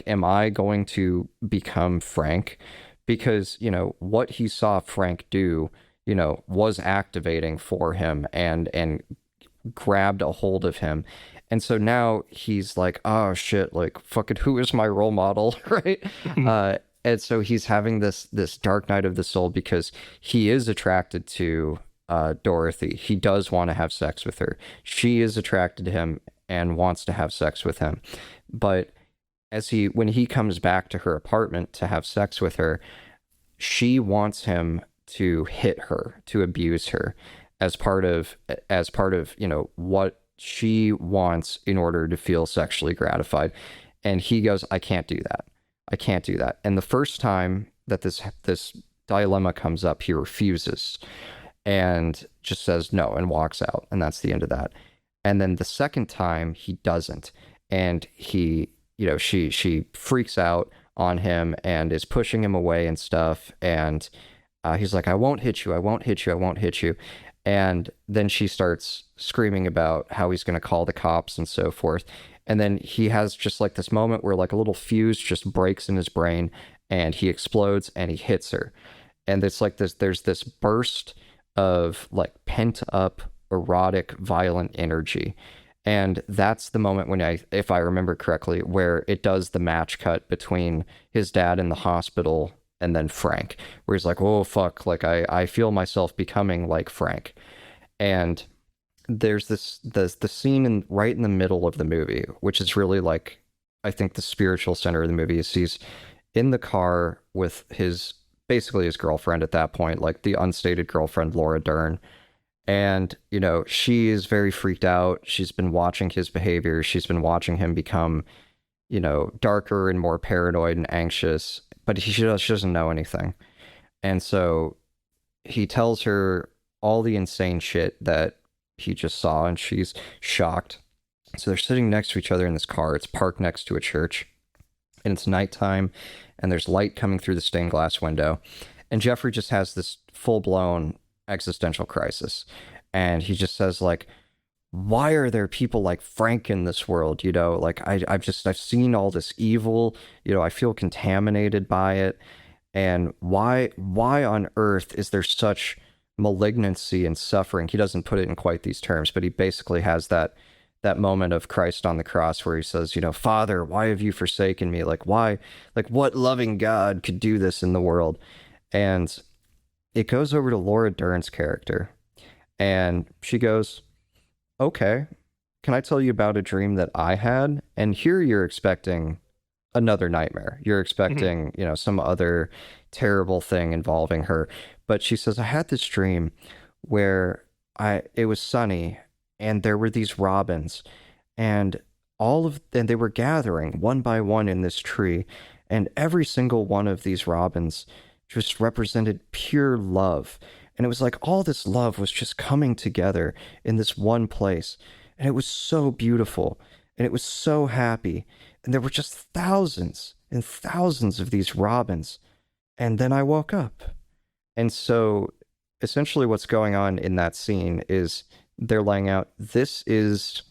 Am I going to become Frank? Because, what he saw Frank do, was activating for him and grabbed a hold of him. And so now he's like, oh shit, like fucking who is my role model, right? And so he's having this dark night of the soul because he is attracted to Dorothy. He does want to have sex with her. She is attracted to him and wants to have sex with him. But when he comes back to her apartment to have sex with her, she wants him to hit her, to abuse her as part of, you know, what she wants in order to feel sexually gratified. And he goes, I can't do that. I can't do that. And the first time that this dilemma comes up, he refuses and just says no and walks out. And that's the end of that. And then the second time he doesn't. And he, you know, she freaks out on him and is pushing him away and stuff. And he's like, I won't hit you. I won't hit you. I won't hit you. And then she starts screaming about how he's going to call the cops and so forth. And then he has just like this moment where like a little fuse just breaks in his brain and he explodes and he hits her. And it's like there's this burst of like pent up, erotic, violent energy. And that's the moment when if I remember correctly, where it does the match cut between his dad in the hospital and then Frank, where he's like, oh, fuck, like I feel myself becoming like Frank. And there's the scene right in the middle of the movie, which is really like, I think the spiritual center of the movie is he's in the car with basically his girlfriend at that point, like the unstated girlfriend, Laura Dern. And, you know, she is very freaked out. She's been watching his behavior. She's been watching him become, you know, darker and more paranoid and anxious, but she doesn't know anything. And so he tells her all the insane shit that he just saw, and she's shocked. So they're sitting next to each other in this car. It's parked next to a church, and it's nighttime, and there's light coming through the stained glass window. And Jeffrey just has this full-blown existential crisis. And he just says, like, why are there people like Frank in this world? You know, like I've seen all this evil, you know, I feel contaminated by it. And why on earth is there such malignancy and suffering? He doesn't put it in quite these terms, but he basically has that moment of Christ on the cross where he says, you know, Father, why have you forsaken me? Like, why, like what loving God could do this in the world? And it goes over to Laura Dern's character, and she goes, okay, can I tell you about a dream that I had? And here you're expecting another nightmare. You're expecting, you know, some other terrible thing involving her. But she says, I had this dream where it was sunny and there were these robins and they were gathering one by one in this tree, and every single one of these robins just represented pure love. And it was like all this love was just coming together in this one place. And it was so beautiful. And it was so happy. And there were just thousands and thousands of these robins. And then I woke up. And so essentially what's going on in that scene is they're laying out, this is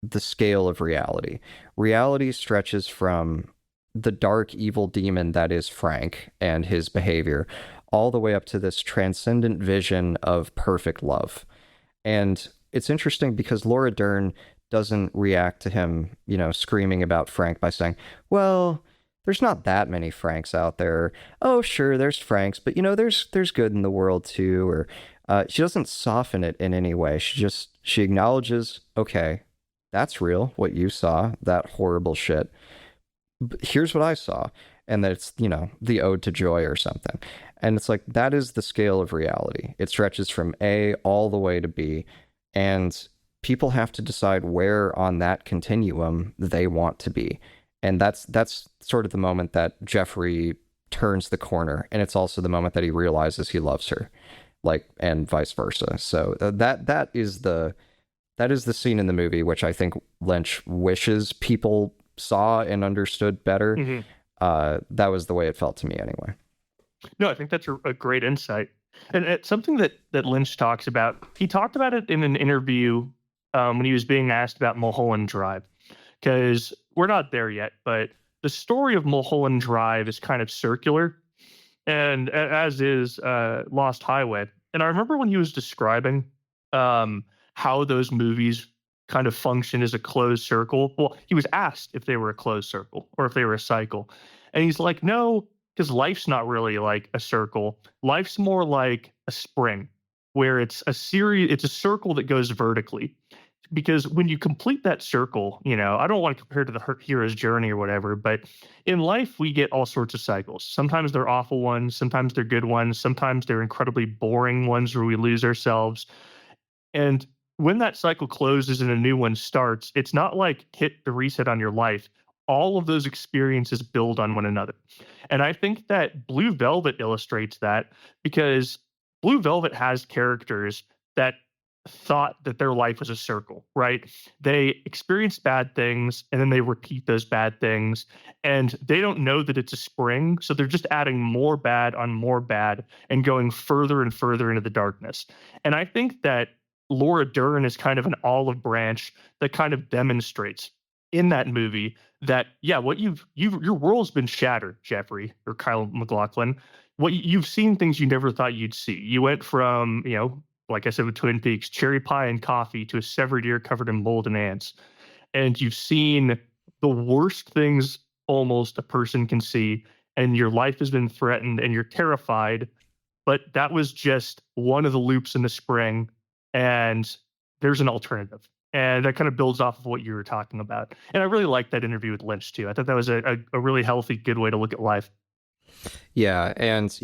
the scale of reality. Reality stretches from the dark evil demon that is Frank and his behavior all the way up to this transcendent vision of perfect love. And it's interesting because Laura Dern doesn't react to him, you know, screaming about Frank by saying, well, there's not that many Franks out there. Oh, sure, there's Franks, but, you know, there's good in the world too. Or she doesn't soften it in any way. She acknowledges, okay, that's real, what you saw, that horrible shit. But here's what I saw. And that it's, you know, the ode to joy or something. And it's like, that is the scale of reality. It stretches from A all the way to B. And people have to decide where on that continuum they want to be. And that's sort of the moment that Jeffrey turns the corner. And it's also the moment that he realizes he loves her, like, and vice versa. So that is the scene in the movie, which I think Lynch wishes people saw and understood better. Mm-hmm. That was the way it felt to me anyway. No, I think that's a great insight. And it's something that Lynch talks about. He talked about it in an interview when he was being asked about Mulholland Drive, because we're not there yet, but the story of Mulholland Drive is kind of circular, and as is Lost Highway. And I remember when he was describing how those movies kind of function as a closed circle. Well, he was asked if they were a closed circle or if they were a cycle. And he's like, no, because life's not really like a circle. Life's more like a spring where it's a circle that goes vertically. Because when you complete that circle, I don't want to compare to the hero's journey or whatever, but in life, we get all sorts of cycles. Sometimes they're awful ones. Sometimes they're good ones. Sometimes they're incredibly boring ones where we lose ourselves. And when that cycle closes and a new one starts, it's not like hit the reset on your life. All of those experiences build on one another. And I think that Blue Velvet illustrates that, because Blue Velvet has characters that thought that their life was a circle, right? They experience bad things and then they repeat those bad things, and they don't know that it's a spring. So they're just adding more bad on more bad and going further and further into the darkness. And I think that Laura Dern is kind of an olive branch that kind of demonstrates in that movie that, yeah, what your world's been shattered, Jeffrey or Kyle MacLachlan. You've seen things you never thought you'd see. You went from, like I said with Twin Peaks, cherry pie and coffee to a severed ear covered in mold and ants. And you've seen the worst things almost a person can see, and your life has been threatened and you're terrified. But that was just one of the loops in the spring, and there's an alternative. And that kind of builds off of what you were talking about. And I really liked that interview with Lynch, too. I thought that was a really healthy, good way to look at life. Yeah, and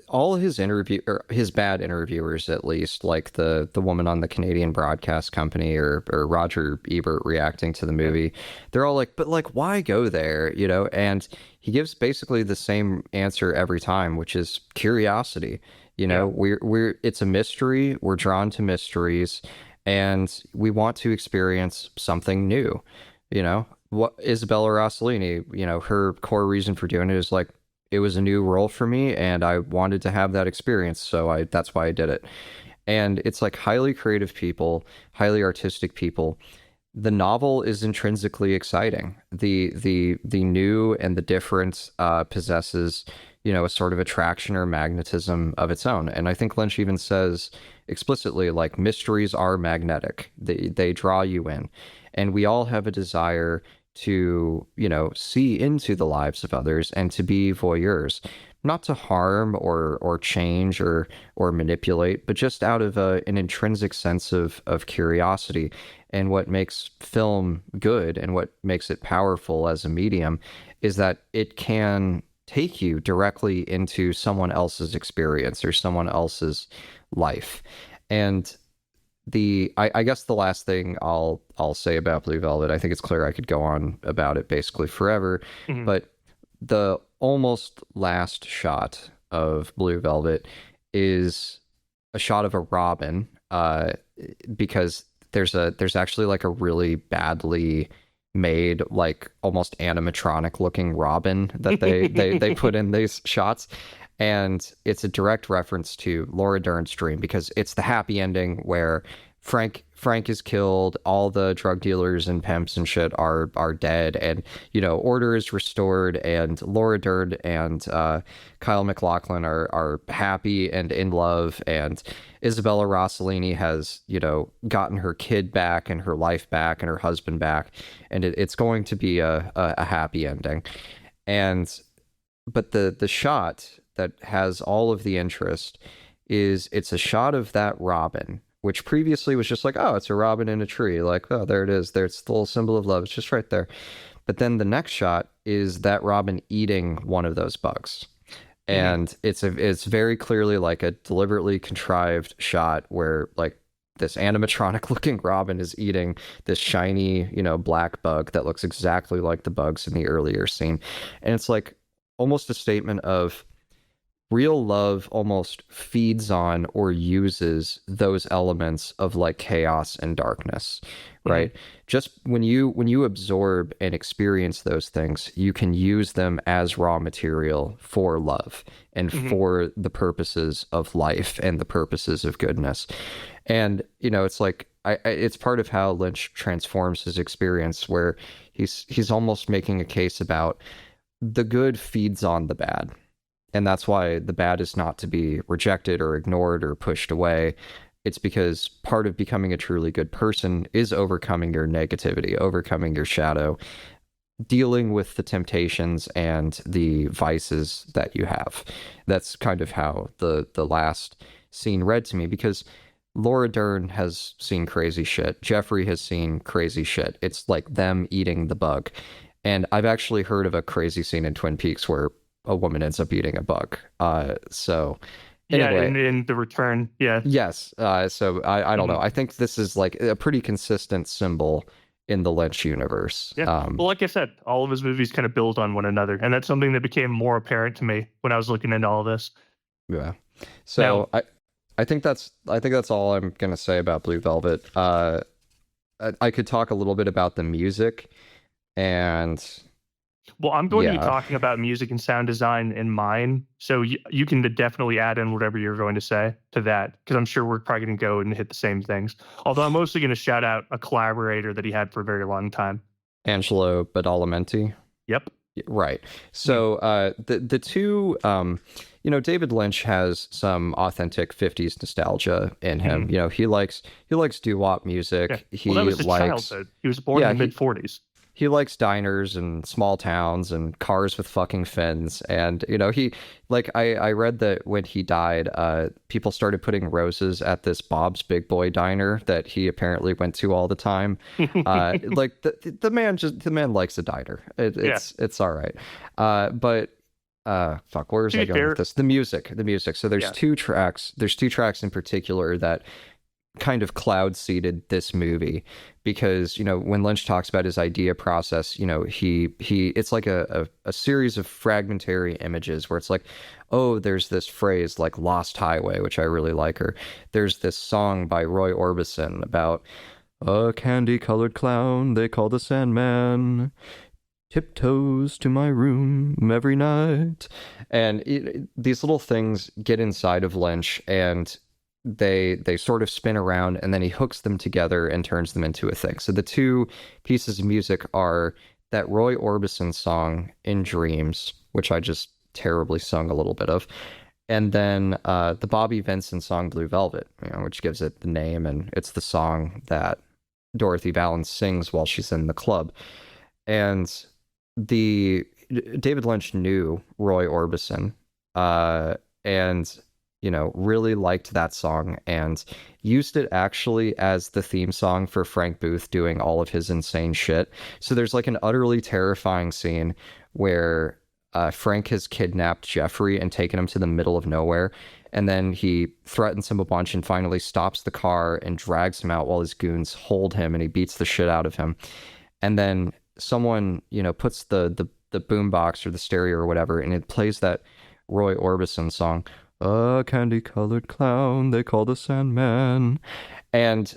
all his his bad interviewers, at least, like the woman on the Canadian Broadcast Company or Roger Ebert reacting to the movie, they're all like, but like, why go there? And he gives basically the same answer every time, which is curiosity. It's a mystery. We're drawn to mysteries, and we want to experience something new. What Isabella Rossellini, her core reason for doing it is like, it was a new role for me and I wanted to have that experience. So that's why I did it. And it's like highly creative people, highly artistic people. The novel is intrinsically exciting. The new and the different possesses, a sort of attraction or magnetism of its own. And I think Lynch even says explicitly, like, mysteries are magnetic. They draw you in. And we all have a desire to, see into the lives of others and to be voyeurs, not to harm or change or manipulate, but just out of an intrinsic sense of curiosity. And what makes film good and what makes it powerful as a medium is that it can take you directly into someone else's experience or someone else's life. And I guess the last thing I'll say about Blue Velvet, I think it's clear I could go on about it basically forever, but the almost last shot of Blue Velvet is a shot of a robin, because there's actually like a really badly made, like almost animatronic looking robin that they put in these shots. And it's a direct reference to Laura Dern's dream, because it's the happy ending where Frank is killed, all the drug dealers and pimps and shit are dead, and order is restored, and Laura Dern and Kyle MacLachlan are happy and in love, and Isabella Rossellini has gotten her kid back and her life back and her husband back, and it's going to be a happy ending. But the shot that has all of the interest it's a shot of that robin, which previously was just like, oh, it's a robin in a tree. Like, oh, there it is. There's the little symbol of love. It's just right there. But then the next shot is that robin eating one of those bugs. And it's very clearly like a deliberately contrived shot where like this animatronic looking robin is eating this shiny, black bug that looks exactly like the bugs in the earlier scene. And it's like almost a statement of real love almost feeds on or uses those elements of like chaos and darkness, right? Just when you absorb and experience those things, you can use them as raw material for love and for the purposes of life and the purposes of goodness. And it's like it's part of how Lynch transforms his experience, where he's almost making a case about the good feeds on the bad. And that's why the bad is not to be rejected or ignored or pushed away. it's because part of becoming a truly good person is overcoming your negativity, overcoming your shadow, dealing with the temptations and the vices that you have. That's kind of how the last scene read to me, because Laura Dern has seen crazy shit. Jeffrey has seen crazy shit. It's like them eating the bug. And I've actually heard of a crazy scene in Twin Peaks where a woman ends up eating a bug. So anyway, yeah, in The Return, yeah. Yes. So I don't know. I think this is like a pretty consistent symbol in the Lynch universe. Yeah. Well, like I said, all of his movies kind of build on one another, and that's something that became more apparent to me when I was looking into all this. Yeah. So now, I think that's all I'm gonna say about Blue Velvet. I could talk a little bit about the music, and well, I'm going to be talking about music and sound design in mine, so you can definitely add in whatever you're going to say to that, because I'm sure we're probably going to go and hit the same things. Although I'm mostly going to shout out a collaborator that he had for a very long time. Angelo Badalamenti. Yep. Right. So the two, David Lynch has some authentic 50s nostalgia in him. He likes doo-wop music. Yeah. Well, that was his childhood. He was born in the mid-40s. He likes diners and small towns and cars with fucking fins. And, I read that when he died, people started putting roses at this Bob's Big Boy diner that he apparently went to all the time. The man likes a diner. It's all right. But where is I going with this? The music. So there's two tracks. There's two tracks in particular that kind of cloud seeded this movie, because when Lynch talks about his idea process, he it's like a series of fragmentary images where it's like, oh, there's this phrase like Lost Highway, which I really like, or there's this song by Roy Orbison about a candy colored clown they call the Sandman tiptoes to my room every night, and these little things get inside of Lynch, and they sort of spin around, and then he hooks them together and turns them into a thing. So the two pieces of music are that Roy Orbison song In Dreams, which I just terribly sung a little bit of, and then the Bobby Vinson song Blue Velvet, which gives it the name, and it's the song that Dorothy Valens sings while she's in the club. And David Lynch knew Roy Orbison, and really liked that song and used it actually as the theme song for Frank Booth doing all of his insane shit. So there's like an utterly terrifying scene where Frank has kidnapped Jeffrey and taken him to the middle of nowhere, and then he threatens him a bunch and finally stops the car and drags him out while his goons hold him, and he beats the shit out of him. And then someone, puts the boombox or the stereo or whatever, and it plays that Roy Orbison song, a candy-colored clown they call the Sandman. And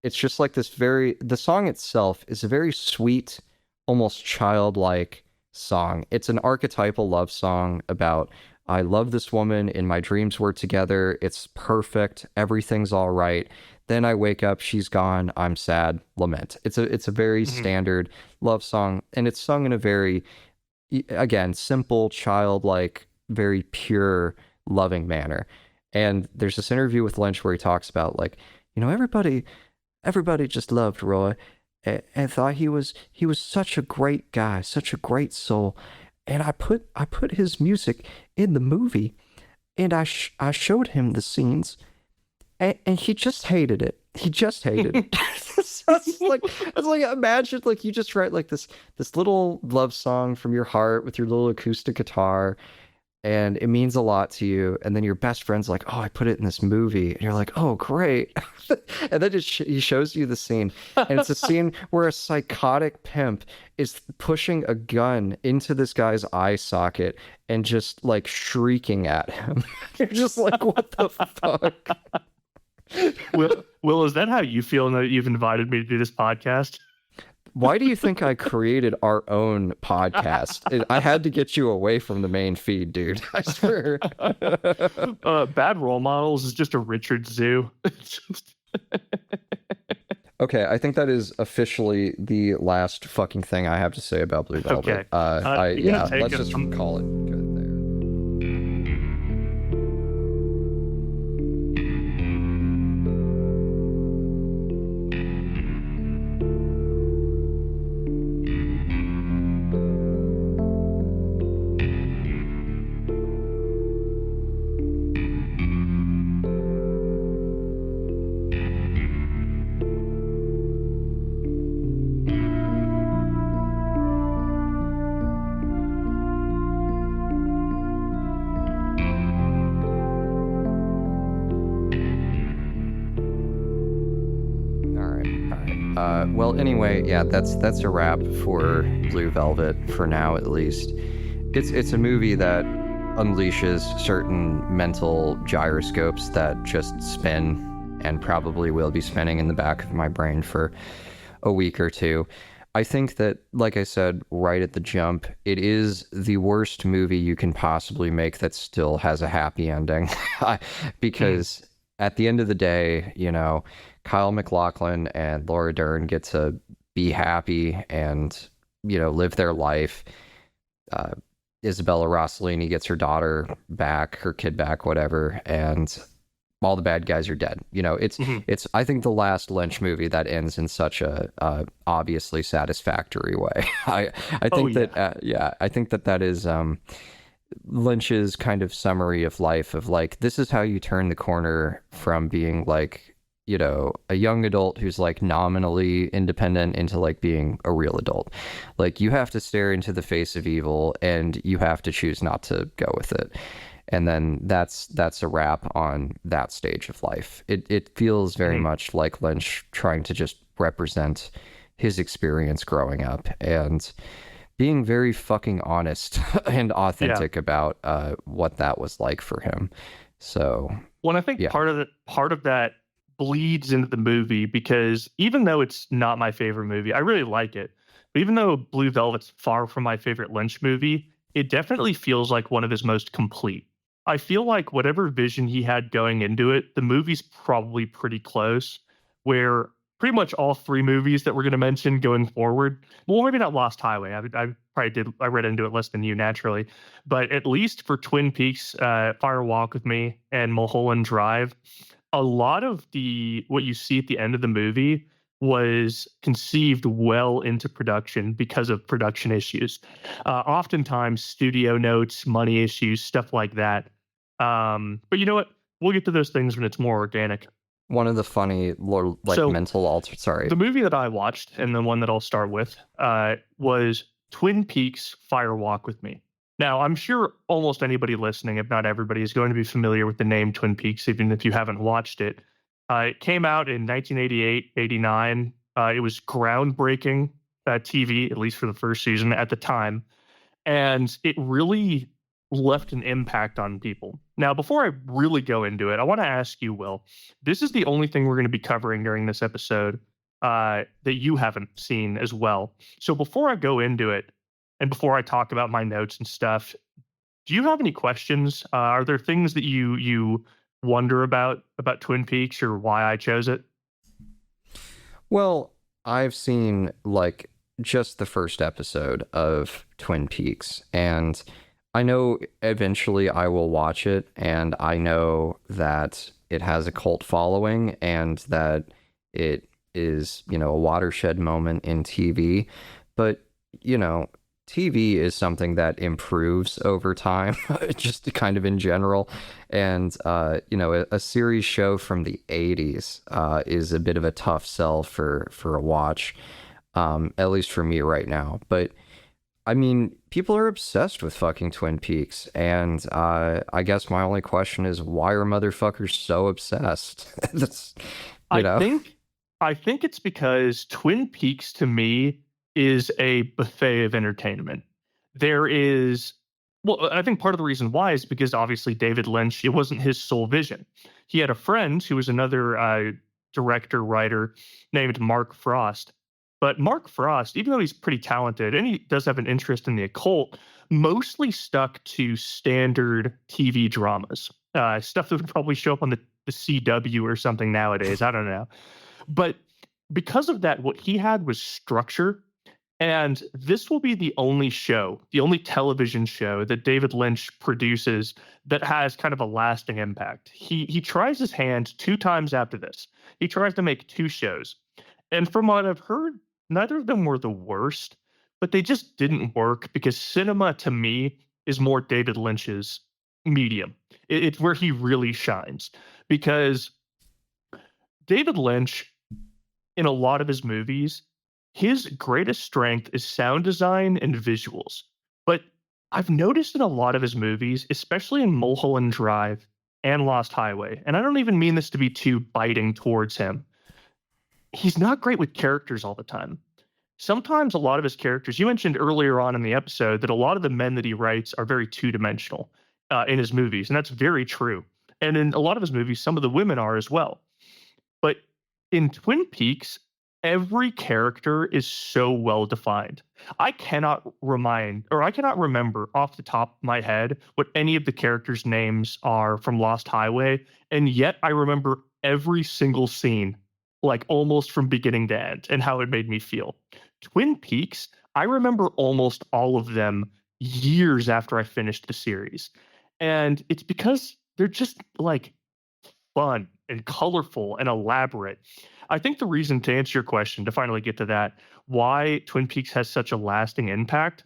it's just like the song itself is a very sweet, almost childlike song. It's an archetypal love song about, I love this woman, in my dreams we're together, it's perfect, everything's all right. Then I wake up, she's gone, I'm sad, lament. It's a very standard love song, and it's sung in a very, again, simple, childlike, very pure, loving manner. And there's this interview with Lynch where he talks about, like, everybody just loved Roy and thought he was such a great guy, such a great soul. And I put his music in the movie, and I showed him the scenes, and he just hated it. He just hated it. It's like imagine like you just write like this little love song from your heart with your little acoustic guitar, and it means a lot to you, and then your best friend's like, oh, I put it in this movie, and you're like, oh, great. And then he shows you the scene, and it's a scene where a psychotic pimp is pushing a gun into this guy's eye socket and just like shrieking at him. You're just like, what the fuck? Will, is that how you feel now that you've invited me to do this podcast? Why do you think I created our own podcast? I had to get you away from the main feed, dude. I swear. Bad Role Models is just a Richard Zoo. Okay, I think that is officially the last fucking thing I have to say about Blue Velvet. Okay. Let's just call it good there. Well, anyway, yeah, that's a wrap for Blue Velvet for now, at least. It's a movie that unleashes certain mental gyroscopes that just spin and probably will be spinning in the back of my brain for a week or two. I think that, like I said, right at the jump, it is the worst movie you can possibly make that still has a happy ending. Because at the end of the day, you know, Kyle MacLachlan and Laura Dern get to be happy and, you know, live their life. Isabella Rossellini gets her daughter back, her kid back, whatever, and all the bad guys are dead. You know, it's I think the last Lynch movie that ends in such a obviously satisfactory way. I think I think that is Lynch's kind of summary of life, of like, this is how you turn the corner from being like, you know, a young adult who's like nominally independent into like being a real adult. Like, you have to stare into the face of evil and you have to choose not to go with it. And then that's a wrap on that stage of life. It feels very much like Lynch trying to just represent his experience growing up and being very fucking honest and authentic about what that was like for him. So, well, I think part of that bleeds into the movie, because even though it's not my favorite movie, I really like it. But even though Blue Velvet's far from my favorite Lynch movie, it definitely feels like one of his most complete. I feel like whatever vision he had going into it, the movie's probably pretty close, where pretty much all three movies that we're going to mention going forward, well, maybe not Lost Highway. I read into it less than you, naturally. But at least for Twin Peaks, Fire Walk with Me, and Mulholland Drive, a lot of what you see at the end of the movie was conceived well into production because of production issues. Oftentimes studio notes, money issues, stuff like that. But you know what? We'll get to those things when it's more organic. One of the funny, The movie that I watched, and the one that I'll start with, was Twin Peaks Fire Walk with Me. Now, I'm sure almost anybody listening, if not everybody, is going to be familiar with the name Twin Peaks, even if you haven't watched it. It came out in 1988, 89. It was groundbreaking TV, at least for the first season at the time. And it really left an impact on people. Now, before I really go into it, I want to ask you, Will, this is the only thing we're going to be covering during this episode that you haven't seen as well. So before I go into it, and before I talk about my notes and stuff, do you have any questions? Are there things that you wonder about Twin Peaks, or why I chose it? Well, I've seen like just the first episode of Twin Peaks, and I know eventually I will watch it, and I know that it has a cult following and that it is, you know, a watershed moment in TV. But, you know, TV is something that improves over time, just kind of in general. And, you know, a series show from the 80s is a bit of a tough sell for a watch, at least for me right now. But, I mean, people are obsessed with fucking Twin Peaks. And I guess my only question is, why are motherfuckers so obsessed? I think it's because Twin Peaks, to me, is a buffet of entertainment. I think part of the reason why is because obviously David Lynch, it wasn't his sole vision. He had a friend who was another director, writer named Mark Frost. But Mark Frost, even though he's pretty talented and he does have an interest in the occult, mostly stuck to standard TV dramas, stuff that would probably show up on the CW or something nowadays. I don't know. But because of that, what he had was structure. And this will be the only television show that David Lynch produces that has kind of a lasting impact. He tries his hand 2 times after this. He tries to make 2 shows. And from what I've heard, neither of them were the worst, but they just didn't work because cinema, to me, is more David Lynch's medium. It's where he really shines. Because David Lynch, in a lot of his movies, his greatest strength is sound design and visuals. But I've noticed in a lot of his movies, especially in Mulholland Drive and Lost Highway, and I don't even mean this to be too biting towards him, he's not great with characters all the time. Sometimes a lot of his characters, you mentioned earlier on in the episode that a lot of the men that he writes are very two-dimensional in his movies, and that's very true. And in a lot of his movies, some of the women are as well. But in Twin Peaks, every character is so well defined. I cannot remember off the top of my head what any of the characters' names are from Lost Highway, and yet I remember every single scene, like almost from beginning to end, and how it made me feel. Twin Peaks, I remember almost all of them years after I finished the series. And it's because they're just like fun and colorful and elaborate. I think the reason, to answer your question, to finally get to that, why Twin Peaks has such a lasting impact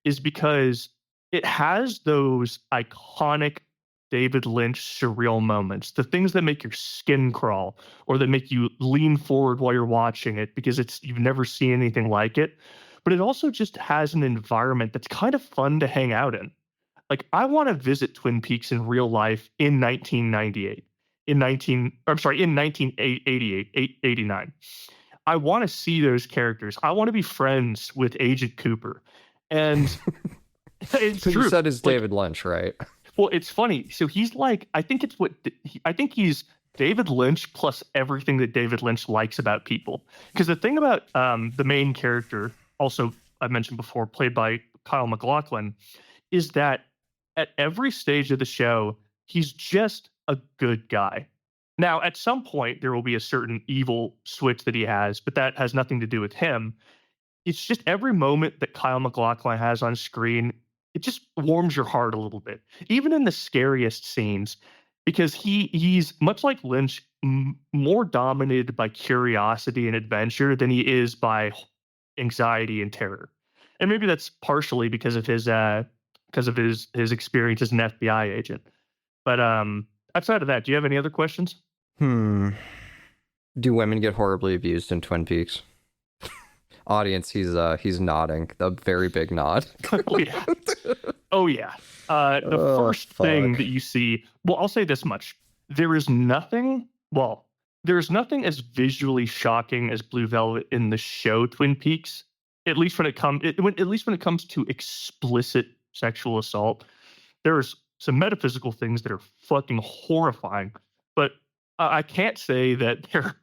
is because it has those iconic David Lynch surreal moments, the things that make your skin crawl or that make you lean forward while you're watching it because you've never seen anything like it. But it also just has an environment that's kind of fun to hang out in. Like, I want to visit Twin Peaks in real life in 1998, in 1988, 89. I want to see those characters. I want to be friends with Agent Cooper. And it's true. You said it's David Lynch, right? Well, it's funny. So he's like, I think he's David Lynch plus everything that David Lynch likes about people. Because the thing about the main character, also I mentioned before, played by Kyle MacLachlan, is that at every stage of the show, he's just a good guy. Now, at some point, there will be a certain evil switch that he has, but that has nothing to do with him. It's just every moment that Kyle MacLachlan has on screen, it just warms your heart a little bit, even in the scariest scenes, because he's much like Lynch, more dominated by curiosity and adventure than he is by anxiety and terror. And maybe that's partially because of his experience as an FBI agent. But outside of that, do you have any other questions? Do women get horribly abused in Twin Peaks? Audience, he's nodding. A very big nod. Oh yeah. Oh yeah. The first thing that you see, well, I'll say this much. There's nothing as visually shocking as Blue Velvet in the show Twin Peaks. At least when it comes to explicit sexual assault. There's some metaphysical things that are fucking horrifying, but I can't say that there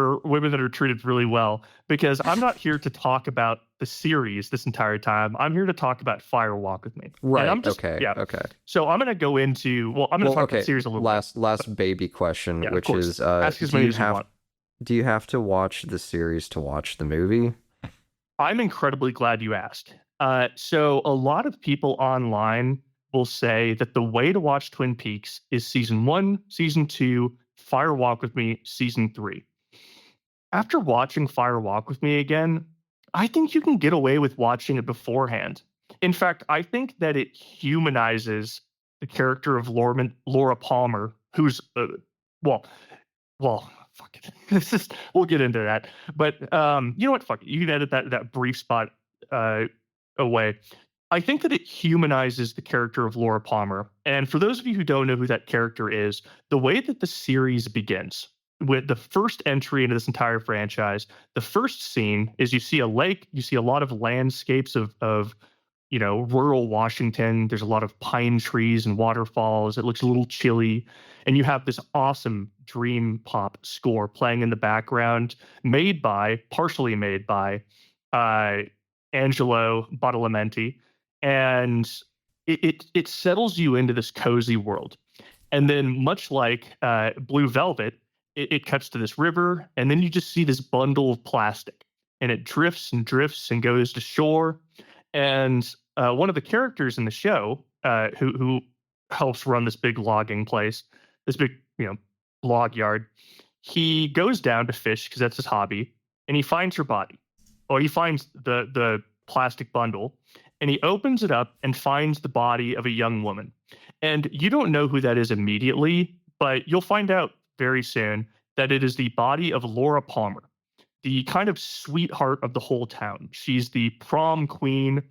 are women that are treated really well, because I'm not here to talk about the series this entire time. I'm here to talk about Fire Walk with Me. Right. Okay. So I'm going to go into talk about the series a little bit. Last baby question, which is ask as many as you want. Do you have to watch the series to watch the movie? I'm incredibly glad you asked. So a lot of people online will say that the way to watch Twin Peaks is season 1, season 2, Fire Walk with Me, season 3. After watching Fire Walk with Me again, I think you can get away with watching it beforehand. In fact, I think that it humanizes the character of Laura Palmer, who's fuck it. We'll get into that. But you know what? Fuck it. You can edit that brief spot away. I think that it humanizes the character of Laura Palmer. And for those of you who don't know who that character is, the way that the series begins with the first entry into this entire franchise, the first scene is you see a lake, you see a lot of landscapes of rural Washington. There's a lot of pine trees and waterfalls. It looks a little chilly. And you have this awesome dream pop score playing in the background, partially made by Angelo Badalamenti. And it settles you into this cozy world. And then much like Blue Velvet, it cuts to this river, and then you just see this bundle of plastic, and it drifts and drifts and goes to shore. And one of the characters in the show, who helps run this big logging place, this big log yard, he goes down to fish because that's his hobby, and he finds her body. Or he finds the plastic bundle, and he opens it up and finds the body of a young woman. And you don't know who that is immediately, but you'll find out very soon that it is the body of Laura Palmer, the kind of sweetheart of the whole town. She's the prom queen.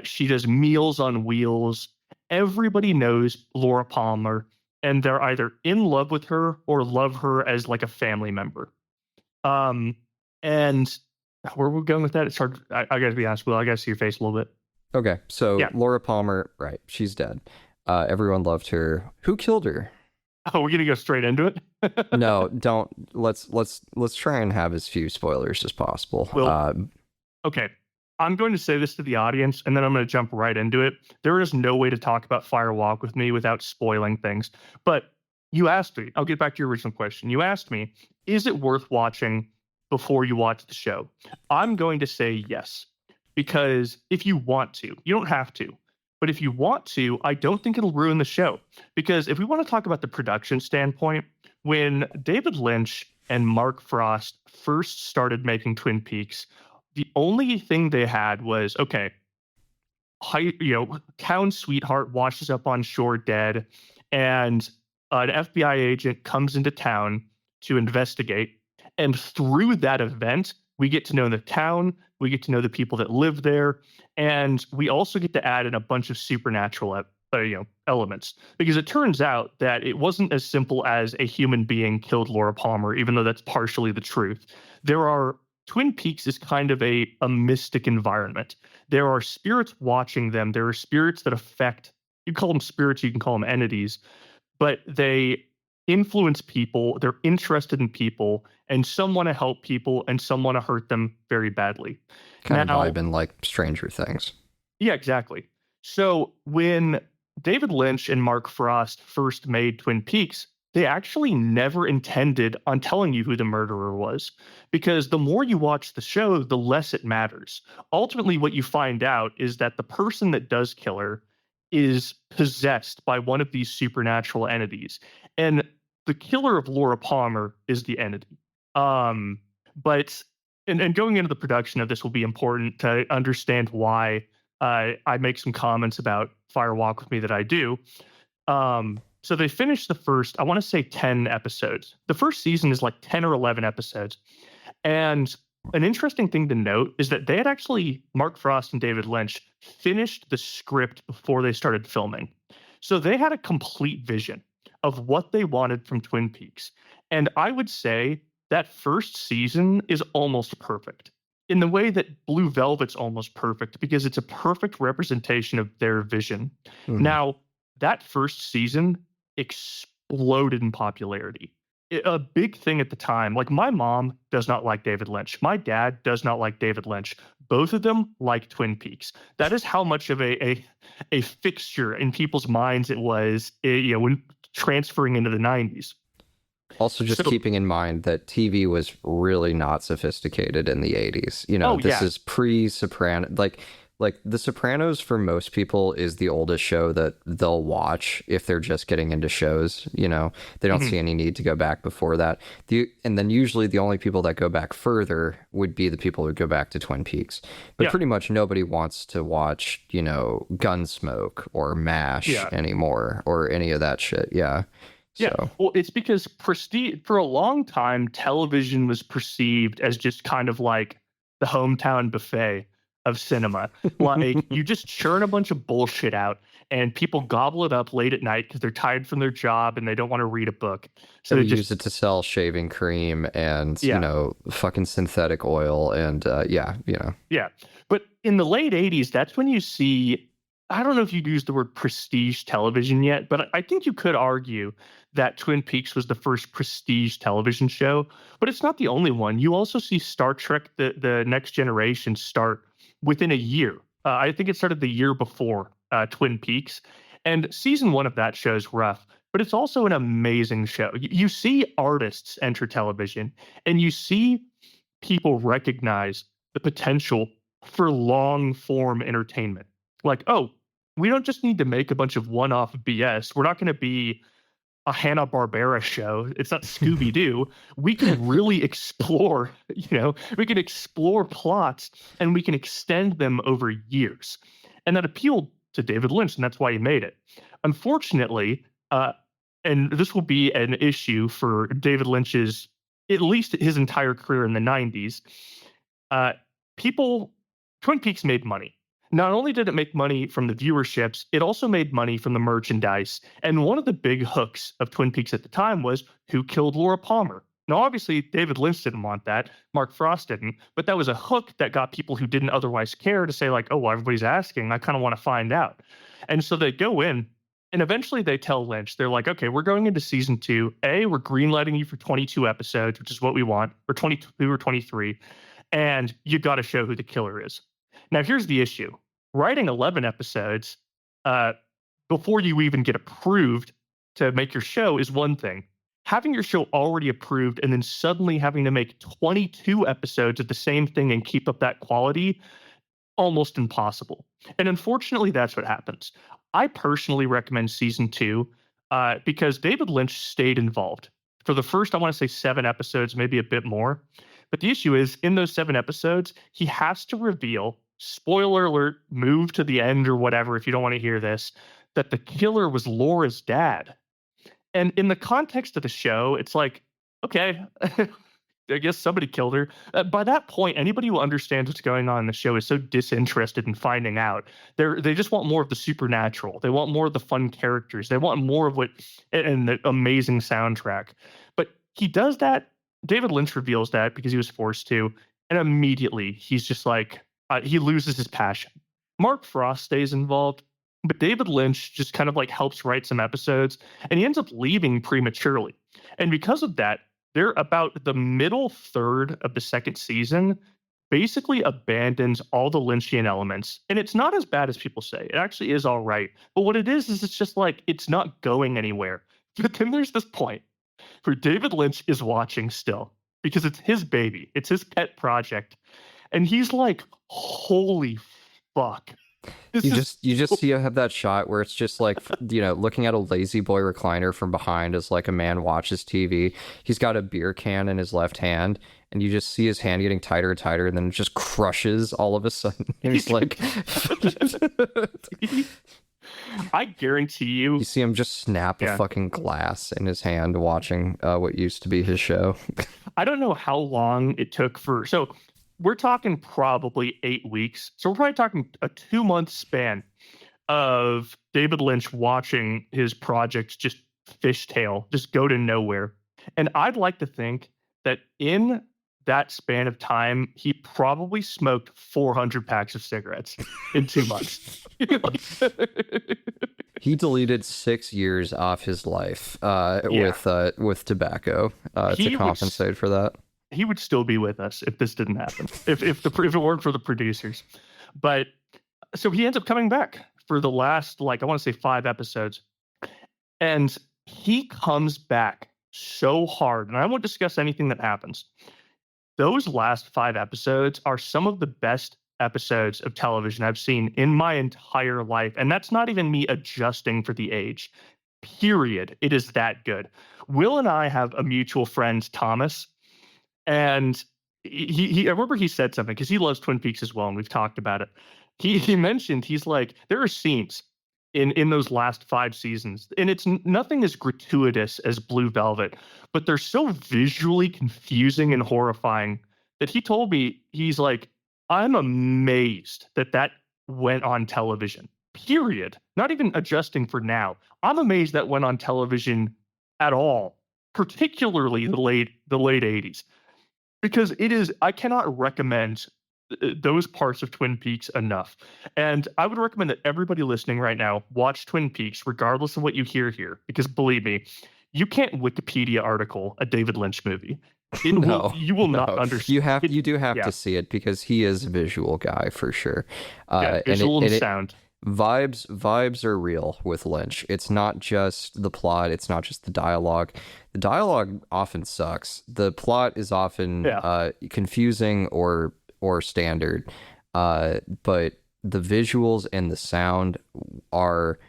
She does Meals on Wheels. Everybody knows Laura Palmer, and they're either in love with her or love her as like a family member. And where are we going with that? It's hard. I got to be honest, Will. I got to see your face a little bit. Okay, so Yeah. Laura Palmer, right? She's dead. Everyone loved her. Who killed her? Oh, we're gonna go straight into it. No, don't. Let's try and have as few spoilers as possible. Well, okay. I'm going to say this to the audience, and then I'm going to jump right into it. There is no way to talk about Fire Walk with Me without spoiling things. But you asked me, I'll get back to your original question. You asked me, is it worth watching before you watch the show? I'm going to say yes, because if you want to, you don't have to. But if you want to, I don't think it'll ruin the show. Because if we want to talk about the production standpoint, when David Lynch and Mark Frost first started making Twin Peaks, the only thing they had was, okay, town sweetheart washes up on shore dead, and an FBI agent comes into town to investigate. And through that event, we get to know the town, we get to know the people that live there, and we also get to add in a bunch of supernatural elements. Because it turns out that it wasn't as simple as a human being killed Laura Palmer, even though that's partially the truth. Twin Peaks is kind of a mystic environment. There are spirits watching them. There are spirits that affect, you call them spirits, you can call them entities, but they influence people. They're interested in people, and some want to help people, and some want to hurt them very badly. Kind of vibing like Stranger Things. Yeah, exactly. So when David Lynch and Mark Frost first made Twin Peaks, they actually never intended on telling you who the murderer was, because the more you watch the show, the less it matters. Ultimately, what you find out is that the person that does kill her is possessed by one of these supernatural entities, and the killer of Laura Palmer is the entity. But going into the production of this will be important to understand why I make some comments about Fire Walk with Me that I do. So they finished the first, I want to say 10 episodes. The first season is like 10 or 11 episodes. And an interesting thing to note is that they had actually, Mark Frost and David Lynch, finished the script before they started filming. So they had a complete vision of what they wanted from Twin Peaks. And I would say that first season is almost perfect, in the way that Blue Velvet's almost perfect, because it's a perfect representation of their vision. Mm-hmm. Now, that first season exploded in popularity. A big thing at the time, like my mom does not like David Lynch. My dad does not like David Lynch. Both of them like Twin Peaks. That is how much of a fixture in people's minds it was, when transferring into the 90s. Also, just keeping in mind that TV was really not sophisticated in the 80s. This is pre-Soprano. Like The Sopranos for most people is the oldest show that they'll watch if they're just getting into shows. They don't see any need to go back before that. And then usually the only people that go back further would be the people who go back to Twin Peaks. But pretty much nobody wants to watch, Gunsmoke or MASH anymore, or any of that shit. Yeah. Yeah, well, it's because for a long time, television was perceived as just kind of like the hometown buffet of cinema. Like, you just churn a bunch of bullshit out, and people gobble it up late at night because they're tired from their job and they don't want to read a book. So they use it to sell shaving cream and, fucking synthetic oil and, Yeah. But in the late 80s, that's when you see, I don't know if you'd use the word prestige television yet, but I think you could argue that Twin Peaks was the first prestige television show, but it's not the only one. You also see Star Trek, the Next Generation, start within a year. I think it started the year before Twin Peaks, and season 1 of that show is rough, but it's also an amazing show. You see artists enter television, and you see people recognize the potential for long-form entertainment. Like, oh, we don't just need to make a bunch of one-off BS. We're not going to be a Hanna-Barbera show. It's not Scooby-Doo. We can really explore, we can explore plots, and we can extend them over years. And that appealed to David Lynch, and that's why he made it. Unfortunately, and this will be an issue for David Lynch's, at least his entire career in the 90s, Twin Peaks made money. Not only did it make money from the viewerships, it also made money from the merchandise. And one of the big hooks of Twin Peaks at the time was, who killed Laura Palmer? Now, obviously, David Lynch didn't want that. Mark Frost didn't. But that was a hook that got people who didn't otherwise care to say, like, oh, well, everybody's asking. I kind of want to find out. And so they go in, and eventually they tell Lynch, they're like, okay, we're going into season 2. We're greenlighting you for 22 episodes, which is what we want, or 22 or 23. And you got to show who the killer is. Now, here's the issue. Writing 11 episodes before you even get approved to make your show is one thing. Having your show already approved and then suddenly having to make 22 episodes of the same thing and keep up that quality, almost impossible. And unfortunately, that's what happens. I personally recommend season 2 because David Lynch stayed involved. For the first, I want to say 7 episodes, maybe a bit more. But the issue is, in those 7 episodes, he has to reveal, spoiler alert, move to the end or whatever if you don't want to hear this, that the killer was Laura's dad. And in the context of the show, it's like, okay, I guess somebody killed her. By that point, anybody who understands what's going on in the show is so disinterested in finding out. They just want more of the supernatural. They want more of the fun characters. They want more of what, and the amazing soundtrack. But he does that. David Lynch reveals that because he was forced to. And immediately he's just like, he loses his passion. Mark Frost stays involved. But David Lynch just kind of like helps write some episodes, and he ends up leaving prematurely. And because of that, they're about the middle third of the second season basically abandons all the Lynchian elements. And it's not as bad as people say. It actually is all right. But what it is it's just like, it's not going anywhere. But then there's this point where David Lynch is watching still because it's his baby. It's his pet project. And he's like, holy fuck. You just see I have that shot where it's just like, looking at a lazy boy recliner from behind as like a man watches TV. He's got a beer can in his left hand, and you just see his hand getting tighter and tighter, and then it just crushes all of a sudden. And he's like, I guarantee you. You see him just snap a fucking glass in his hand watching what used to be his show. I don't know how long it took so we're talking probably 8 weeks. So we're probably talking a 2-month span of David Lynch watching his projects just fishtail, just go to nowhere. And I'd like to think that in that span of time, he probably smoked 400 packs of cigarettes in 2 months. He deleted 6 years off his life with tobacco to compensate for that. He would still be with us if this didn't happen, if it weren't for the producers. But so he ends up coming back for the last, I want to say 5 episodes. And he comes back so hard. And I won't discuss anything that happens. Those last 5 episodes are some of the best episodes of television I've seen in my entire life. And that's not even me adjusting for the age. Period. It is that good. Will and I have a mutual friend, Thomas. And I remember he said something because he loves Twin Peaks as well, and we've talked about it. He mentioned, he's like, there are scenes in those last 5 seasons, and it's nothing as gratuitous as Blue Velvet, but they're so visually confusing and horrifying that he told me, he's like, I'm amazed that went on television. Period. Not even adjusting for now. I'm amazed that went on television at all, particularly the late 80s. Because I cannot recommend those parts of Twin Peaks enough. And I would recommend that everybody listening right now watch Twin Peaks, regardless of what you hear here. Because believe me, you can't Wikipedia article a David Lynch movie. You will not understand. You do have to see it because he is a visual guy for sure. Visual and sound. Vibes are real with Lynch. It's not just the plot. It's not just the dialogue. The dialogue often sucks. The plot is often confusing or standard. But the visuals and the sound are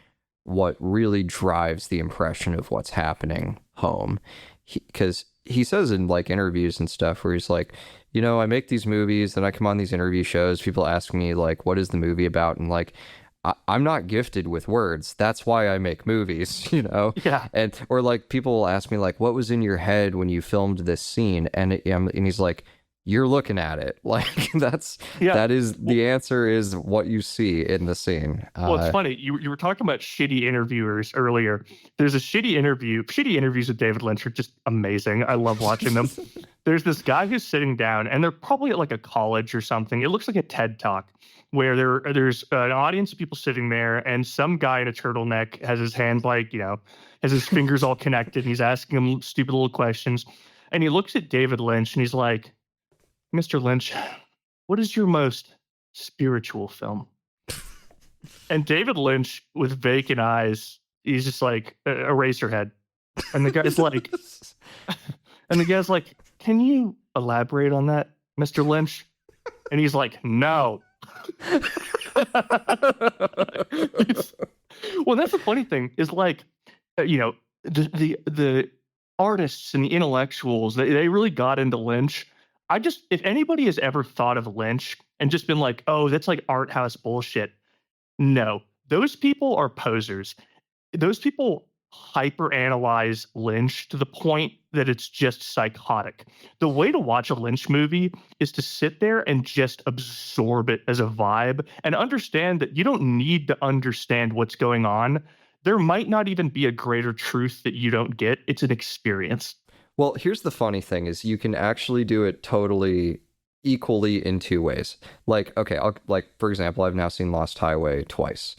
what really drives the impression of what's happening home. Because he says in interviews and stuff where he's like, I make these movies, then I come on these interview shows. People ask me what is the movie about? And I'm not gifted with words. That's why I make movies, Yeah. And or people will ask me what was in your head when you filmed this scene, and he's like, you're looking at it. Like the answer is what you see in the scene. Well, it's funny. You were talking about shitty interviewers earlier. There's a shitty interview. Shitty interviews with David Lynch are just amazing. I love watching them. There's this guy who's sitting down, and they're probably at like a college or something. It looks like a TED Talk where there's an audience of people sitting there, and some guy in a turtleneck has his hands like, has his fingers all connected, and he's asking him stupid little questions. And he looks at David Lynch, and he's like, Mr. Lynch, what is your most spiritual film? And David Lynch, with vacant eyes, he's just like, Eraserhead. And the guy's like, can you elaborate on that, Mr. Lynch? And he's like, no. Well, that's the funny thing is like, the artists and the intellectuals, they really got into Lynch. If anybody has ever thought of Lynch and just been like, oh, that's like art house bullshit. No, those people are posers. Those people hyper-analyze Lynch to the point that it's just psychotic. The way to watch a Lynch movie is to sit there and just absorb it as a vibe and understand that you don't need to understand what's going on. There might not even be a greater truth that you don't get. It's an experience. Well, here's the funny thing is you can actually do it totally equally in two ways. Like, okay, for example, I've now seen Lost Highway twice.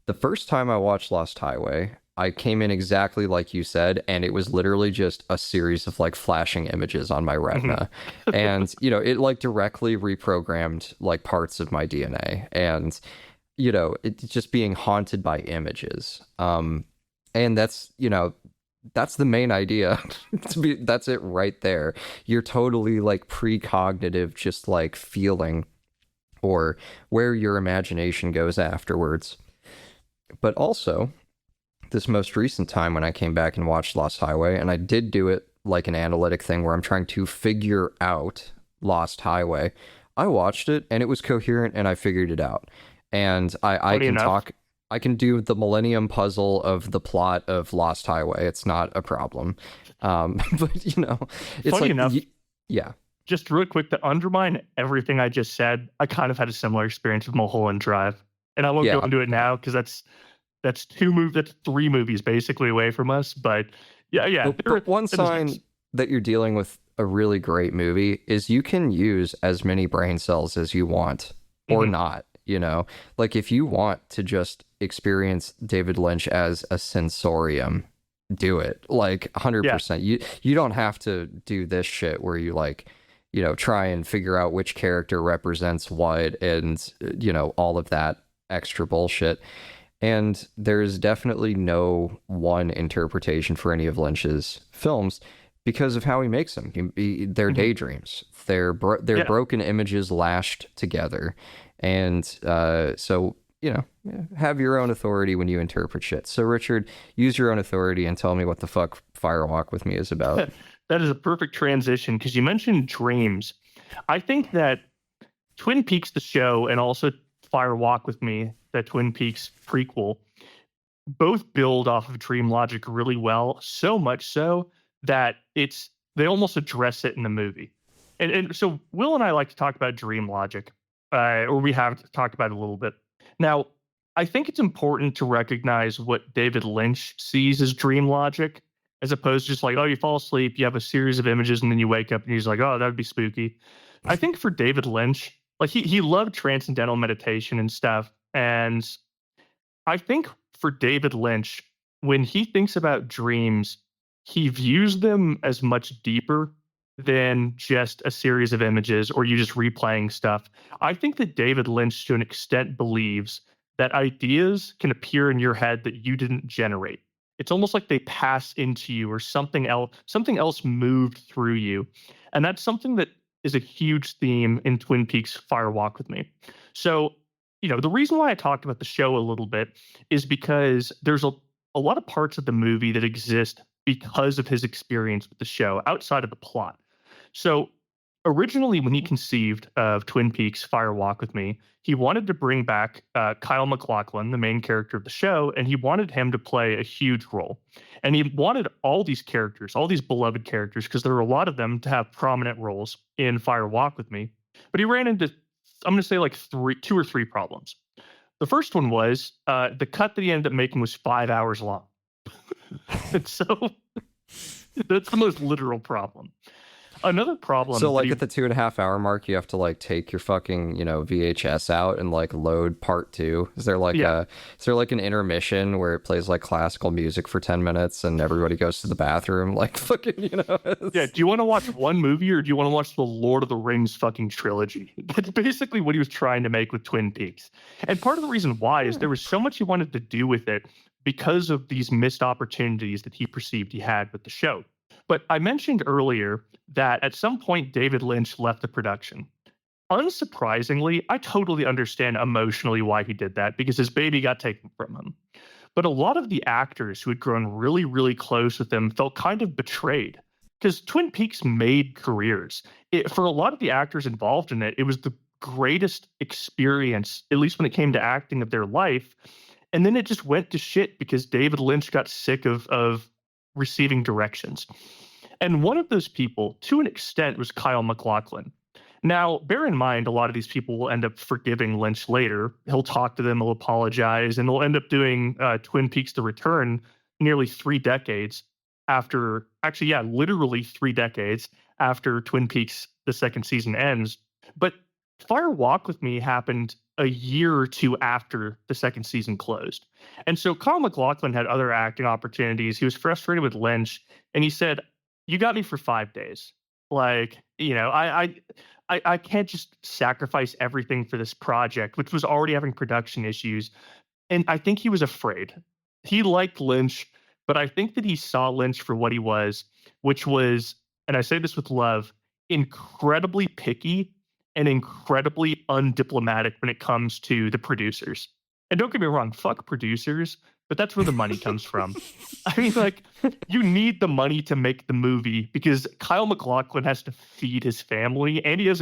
The first time I watched Lost Highway, I came in exactly like you said, and it was literally just a series of like flashing images on my retina. And, it like directly reprogrammed like parts of my DNA. And, it's just being haunted by images. And that's the main idea. That's it right there. You're totally like precognitive, just like feeling or where your imagination goes afterwards. But also, this most recent time when I came back and watched Lost Highway, and I did do it like an analytic thing where I'm trying to figure out Lost Highway, I watched it and it was coherent and I figured it out. And I can do the Millennium Puzzle of the plot of Lost Highway. It's not a problem. But, it's funny enough, yeah. Just real quick, to undermine everything I just said, I kind of had a similar experience with Mulholland Drive. And I won't go into it now because that's 3 movies basically away from us. But yeah. But one sign that you're dealing with a really great movie is you can use as many brain cells as you want or not. Like if you want to just experience David Lynch as a sensorium, do it like 100%. You don't have to do this shit where you like, try and figure out which character represents what and, all of that extra bullshit. And there's definitely no one interpretation for any of Lynch's films because of how he makes them. They're daydreams. They're broken images lashed together. And so, have your own authority when you interpret shit. So, Richard, use your own authority and tell me what the fuck Fire Walk with Me is about. That is a perfect transition because you mentioned dreams. I think that Twin Peaks, the show, and also Fire Walk with Me, that Twin Peaks prequel, both build off of dream logic really well, so much so that they almost address it in the movie. And so Will and I like to talk about dream logic, or we have talked about it a little bit. Now, I think it's important to recognize what David Lynch sees as dream logic, as opposed to just like, oh, you fall asleep, you have a series of images, and then you wake up and he's like, oh, that'd be spooky. I think for David Lynch, like he loved transcendental meditation and stuff. And I think for David Lynch, when he thinks about dreams, he views them as much deeper than just a series of images or you just replaying stuff. I think that David Lynch, to an extent, believes that ideas can appear in your head that you didn't generate. It's almost like they pass into you or something else moved through you. And that's something that is a huge theme in Twin Peaks Fire Walk with Me. So, the reason why I talked about the show a little bit is because there's a lot of parts of the movie that exist because of his experience with the show outside of the plot. So Originally, when he conceived of Twin Peaks Fire Walk with Me, he wanted to bring back Kyle MacLachlan, the main character of the show, and he wanted him to play a huge role. And he wanted all these characters, all these beloved characters, because there were a lot of them, to have prominent roles in Fire Walk with Me. But he ran into, I'm going to say like two or three problems. The first one was the cut that he ended up making was 5 hours long. And so that's the most literal problem. Another problem. So like at the 2.5 hour mark, you have to like take your fucking, VHS out and like load part 2. Is there like an intermission where it plays like classical music for 10 minutes and everybody goes to the bathroom? Like fucking, Yeah. Do you want to watch one movie or do you want to watch the Lord of the Rings fucking trilogy? That's basically what he was trying to make with Twin Peaks. And part of the reason why is there was so much he wanted to do with it because of these missed opportunities that he perceived he had with the show. But I mentioned earlier that at some point David Lynch left the production. Unsurprisingly, I totally understand emotionally why he did that because his baby got taken from him. But a lot of the actors who had grown really, really close with him felt kind of betrayed because Twin Peaks made careers. For a lot of the actors involved in it, it was the greatest experience, at least when it came to acting, of their life. And then it just went to shit because David Lynch got sick of receiving directions. And one of those people, to an extent, was Kyle MacLachlan. Now, bear in mind, a lot of these people will end up forgiving Lynch later. He'll talk to them, he'll apologize, and they'll end up doing Twin Peaks: The Return nearly 3 decades after, literally 3 decades after Twin Peaks, the second season ends. But Fire Walk with Me happened a year or two after the second season closed. And so Kyle MacLachlan had other acting opportunities. He was frustrated with Lynch, and he said, "You got me for 5 days. Like, I can't just sacrifice everything for this project," which was already having production issues. And I think he was afraid. He liked Lynch, but I think that he saw Lynch for what he was, which was, and I say this with love, incredibly picky and incredibly undiplomatic when it comes to the producers. And don't get me wrong, fuck producers, but that's where the money comes from. I mean, like, you need the money to make the movie because Kyle MacLachlan has to feed his family and he has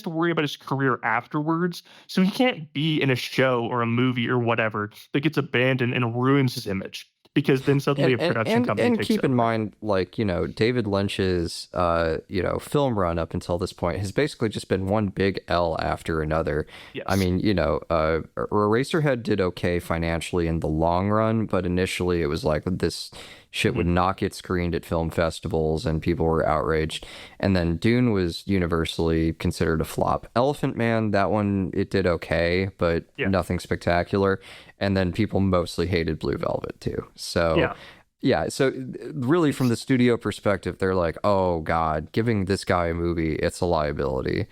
to worry about his career afterwards. So he can't be in a show or a movie or whatever that gets abandoned and ruins his image. Because then suddenly a production company takes keep over. in mind, like, David Lynch's, film run up until this point has basically just been one big L after another. Yes. I mean, Eraserhead did okay financially in the long run, but initially it was like this shit would not get screened at film festivals and people were outraged. And then Dune was universally considered a flop. Elephant Man, that one, it did okay, but nothing spectacular. And then people mostly hated Blue Velvet too. So so really from the studio perspective, they're like, oh God, giving this guy a movie, it's a liability.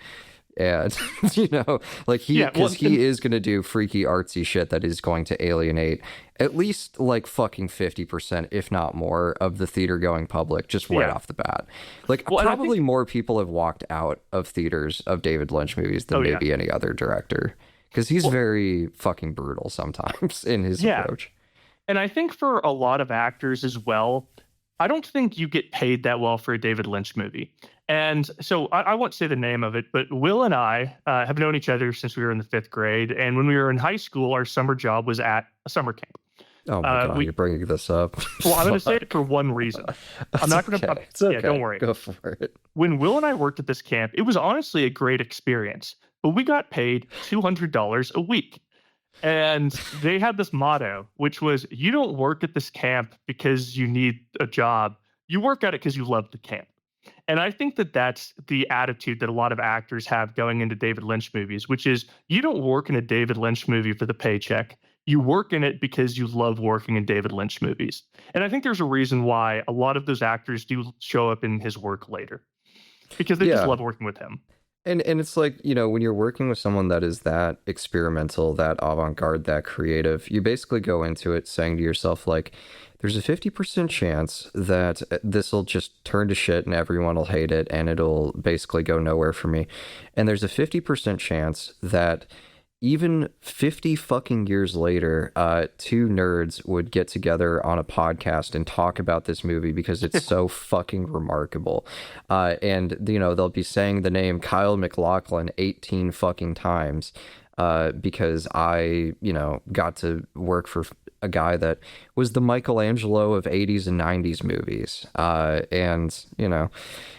And he is going to do freaky artsy shit that is going to alienate at least like fucking 50%, if not more, of the theater going public just right off the bat. Like probably more people have walked out of theaters of David Lynch movies than maybe any other director. Because he's very fucking brutal sometimes in his approach. And I think for a lot of actors as well, I don't think you get paid that well for a David Lynch movie. And so I won't say the name of it, but Will and I have known each other since we were in the 5th grade. And when we were in high school, our summer job was at a summer camp. Oh my God, you're bringing this up. Well, I'm going to say it for one reason. I'm not going to. It's okay. Yeah, don't worry. Go for it. When Will and I worked at this camp, it was honestly a great experience. But we got paid $200 a week. And they had this motto, which was, you don't work at this camp because you need a job. You work at it because you love the camp. And I think that that's the attitude that a lot of actors have going into David Lynch movies, which is you don't work in a David Lynch movie for the paycheck. You work in it because you love working in David Lynch movies. And I think there's a reason why a lot of those actors do show up in his work later, because they just love working with him. And it's like, when you're working with someone that is that experimental, that avant-garde, that creative, you basically go into it saying to yourself, like, there's a 50% chance that this will just turn to shit and everyone will hate it and it'll basically go nowhere for me. And there's a 50% chance that, even 50 fucking years later, two nerds would get together on a podcast and talk about this movie because it's so fucking remarkable. And, you know, they'll be saying the name Kyle MacLachlan 18 fucking times because I, you know, got to work for a guy that was the Michelangelo of 80s and 90s movies. And, you know,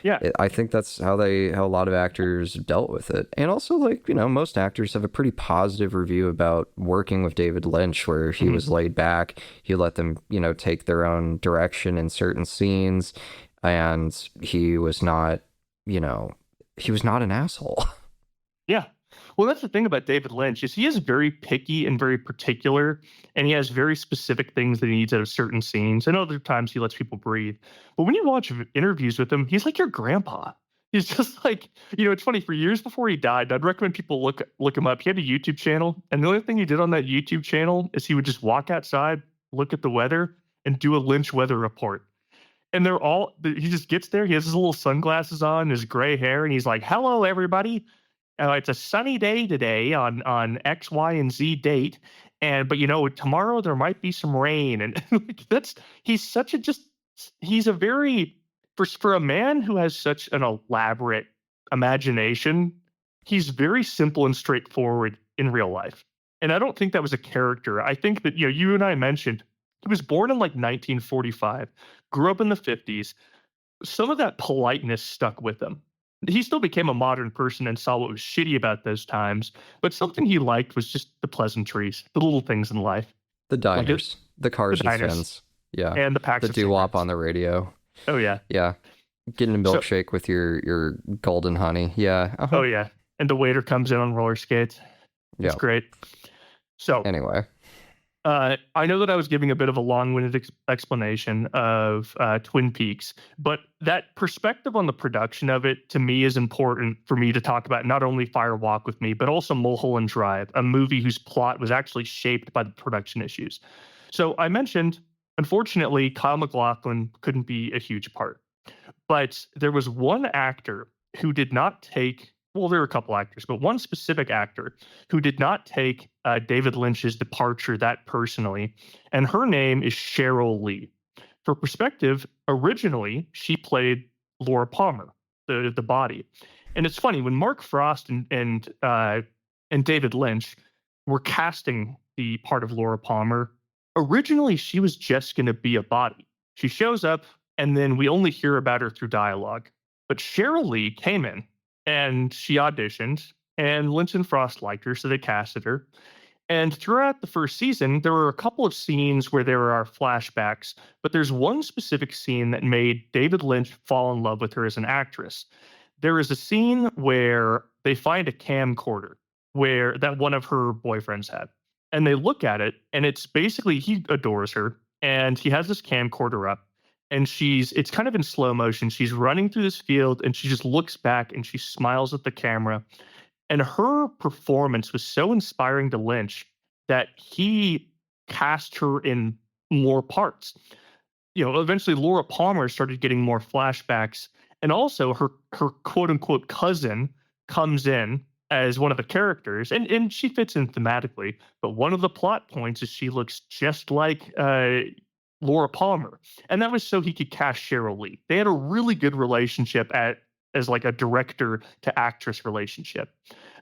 Yeah. I think that's how a lot of actors dealt with it. And also, like, you know, most actors have a pretty positive review about working with David Lynch, where he was laid back. He let them, you know, take their own direction in certain scenes. And he was not, you know, he was not an asshole. Yeah. Well, that's the thing about David Lynch is he is very picky and very particular, and he has very specific things that he needs out of certain scenes. And other times he lets people breathe. But when you watch interviews with him, he's like your grandpa. He's just like, you know, it's funny. For years before he died, I'd recommend people look him up. He had a YouTube channel, and the only thing he did on that YouTube channel is he would just walk outside, look at the weather, and do a Lynch weather report. And he just gets there. He has his little sunglasses on, his gray hair, and he's like, "Hello, everybody. It's a sunny day today on X, Y, and Z date, but you know tomorrow there might be some rain." And he's a very for a man who has such an elaborate imagination. He's very simple and straightforward in real life, and I don't think that was a character. I think that, you know, you and I mentioned he was born in like 1945, grew up in the 50s. Some of that politeness stuck with him. He still became a modern person and saw what was shitty about those times, but something he liked was just the pleasantries, the little things in life. The diners, the cars the with diners. fins. Yeah. And the packs The of doo-wop cigarettes. on the radio. Oh, yeah. Yeah. Getting a milkshake with your golden honey. Yeah. Oh, yeah. And the waiter comes in on roller skates. Yeah. It's great. So Anyway. I know that I was giving a bit of a long-winded explanation of Twin Peaks, but that perspective on the production of it, to me, is important for me to talk about not only Fire Walk with Me, but also Mulholland Drive, a movie whose plot was actually shaped by the production issues. So I mentioned, unfortunately, Kyle MacLachlan couldn't be a huge part, but there was one actor who did not take, well, there were a couple actors, but one specific actor who did not take David Lynch's departure that personally, and her name is Cheryl Lee. For perspective, originally she played Laura Palmer, the body, and it's funny when Mark Frost and David Lynch were casting the part of Laura Palmer. Originally, she was just going to be a body. She shows up, and then we only hear about her through dialogue. But Cheryl Lee came in, and she auditioned, and Lynch and Frost liked her, so they casted her. And throughout the first season, there were a couple of scenes where there are flashbacks, but there's one specific scene that made David Lynch fall in love with her as an actress. There is a scene where they find a camcorder that one of her boyfriends had. And they look at it, and it's basically, he adores her, and he has this camcorder up, and it's kind of in slow motion. She's running through this field, and she just looks back, and she smiles at the camera. And her performance was so inspiring to Lynch that he cast her in more parts. You know, eventually Laura Palmer started getting more flashbacks, and also her quote unquote cousin comes in as one of the characters, and she fits in thematically. But one of the plot points is she looks just like Laura Palmer, and that was so he could cast Cheryl Lee. They had a really good relationship as like a director to actress relationship.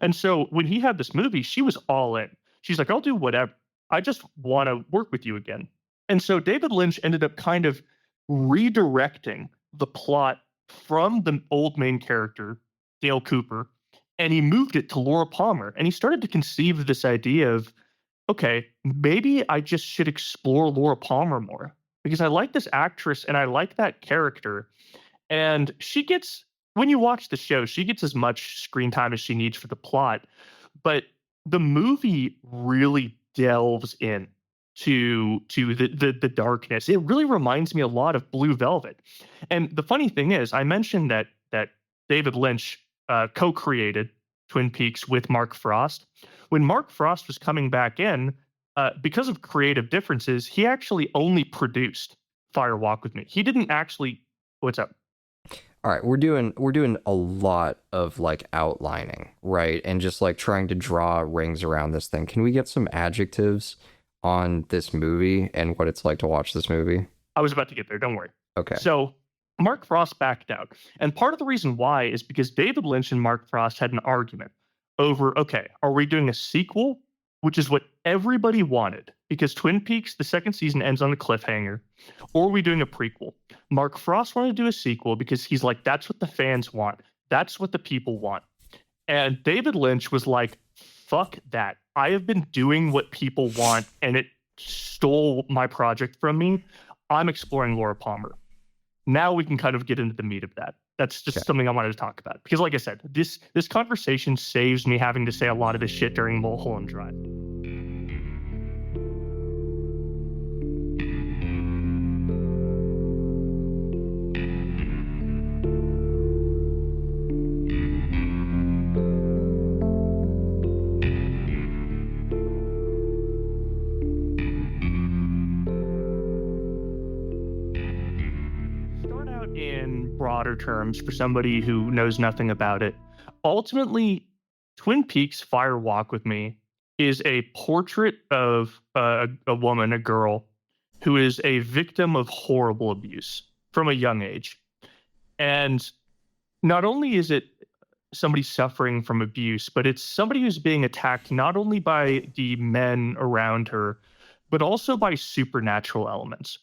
And so when he had this movie, she was all in. She's like, I'll do whatever. I just want to work with you again. And so David Lynch ended up kind of redirecting the plot from the old main character, Dale Cooper, and he moved it to Laura Palmer. And he started to conceive this idea of, okay, maybe I just should explore Laura Palmer more because I like this actress and I like that character. And when you watch the show, she gets as much screen time as she needs for the plot. But the movie really delves in to the darkness. It really reminds me a lot of Blue Velvet. And the funny thing is, I mentioned that David Lynch co-created Twin Peaks with Mark Frost. When Mark Frost was coming back in, because of creative differences, he actually only produced Fire Walk with Me. He didn't actually. What's up? All right, we're doing a lot of like outlining, right? And just like trying to draw rings around this thing. Can we get some adjectives on this movie and what it's like to watch this movie? I was about to get there, don't worry. Okay. So Mark Frost backed out. And part of the reason why is because David Lynch and Mark Frost had an argument over, okay, are we doing a sequel, which is what everybody wanted, because Twin Peaks, the second season ends on a cliffhanger, or are we doing a prequel? Mark Frost wanted to do a sequel because he's like, that's what the fans want. That's what the people want. And David Lynch was like, fuck that. I have been doing what people want, and it stole my project from me. I'm exploring Laura Palmer. Now we can kind of get into the meat of that. That's just something I wanted to talk about. Because like I said, this conversation saves me having to say a lot of this shit during Mulholland Drive. Broader terms for somebody who knows nothing about it. Ultimately, Twin Peaks Fire Walk with Me is a portrait of a woman, a girl, who is a victim of horrible abuse from a young age. And not only is it somebody suffering from abuse, but it's somebody who's being attacked not only by the men around her, but also by supernatural elements.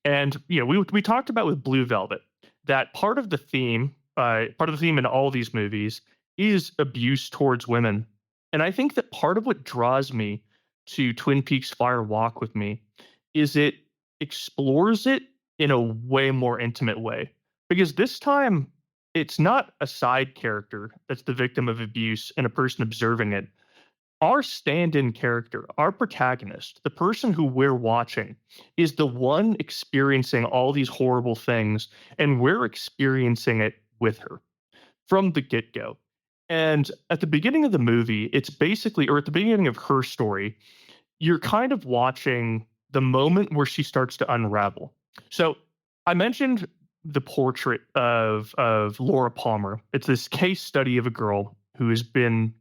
And, you know, we talked about with Blue Velvet that part of the theme in all these movies is abuse towards women. And I think that part of what draws me to Twin Peaks Fire Walk with Me is it explores it in a way more intimate way. Because this time, it's not a side character that's the victim of abuse and a person observing it. Our stand-in character, our protagonist, the person who we're watching, is the one experiencing all these horrible things, and we're experiencing it with her from the get-go. And at the beginning of the movie, it's basically, or at the beginning of her story, you're kind of watching the moment where she starts to unravel. So I mentioned the portrait of Laura Palmer. It's this case study of a girl who has been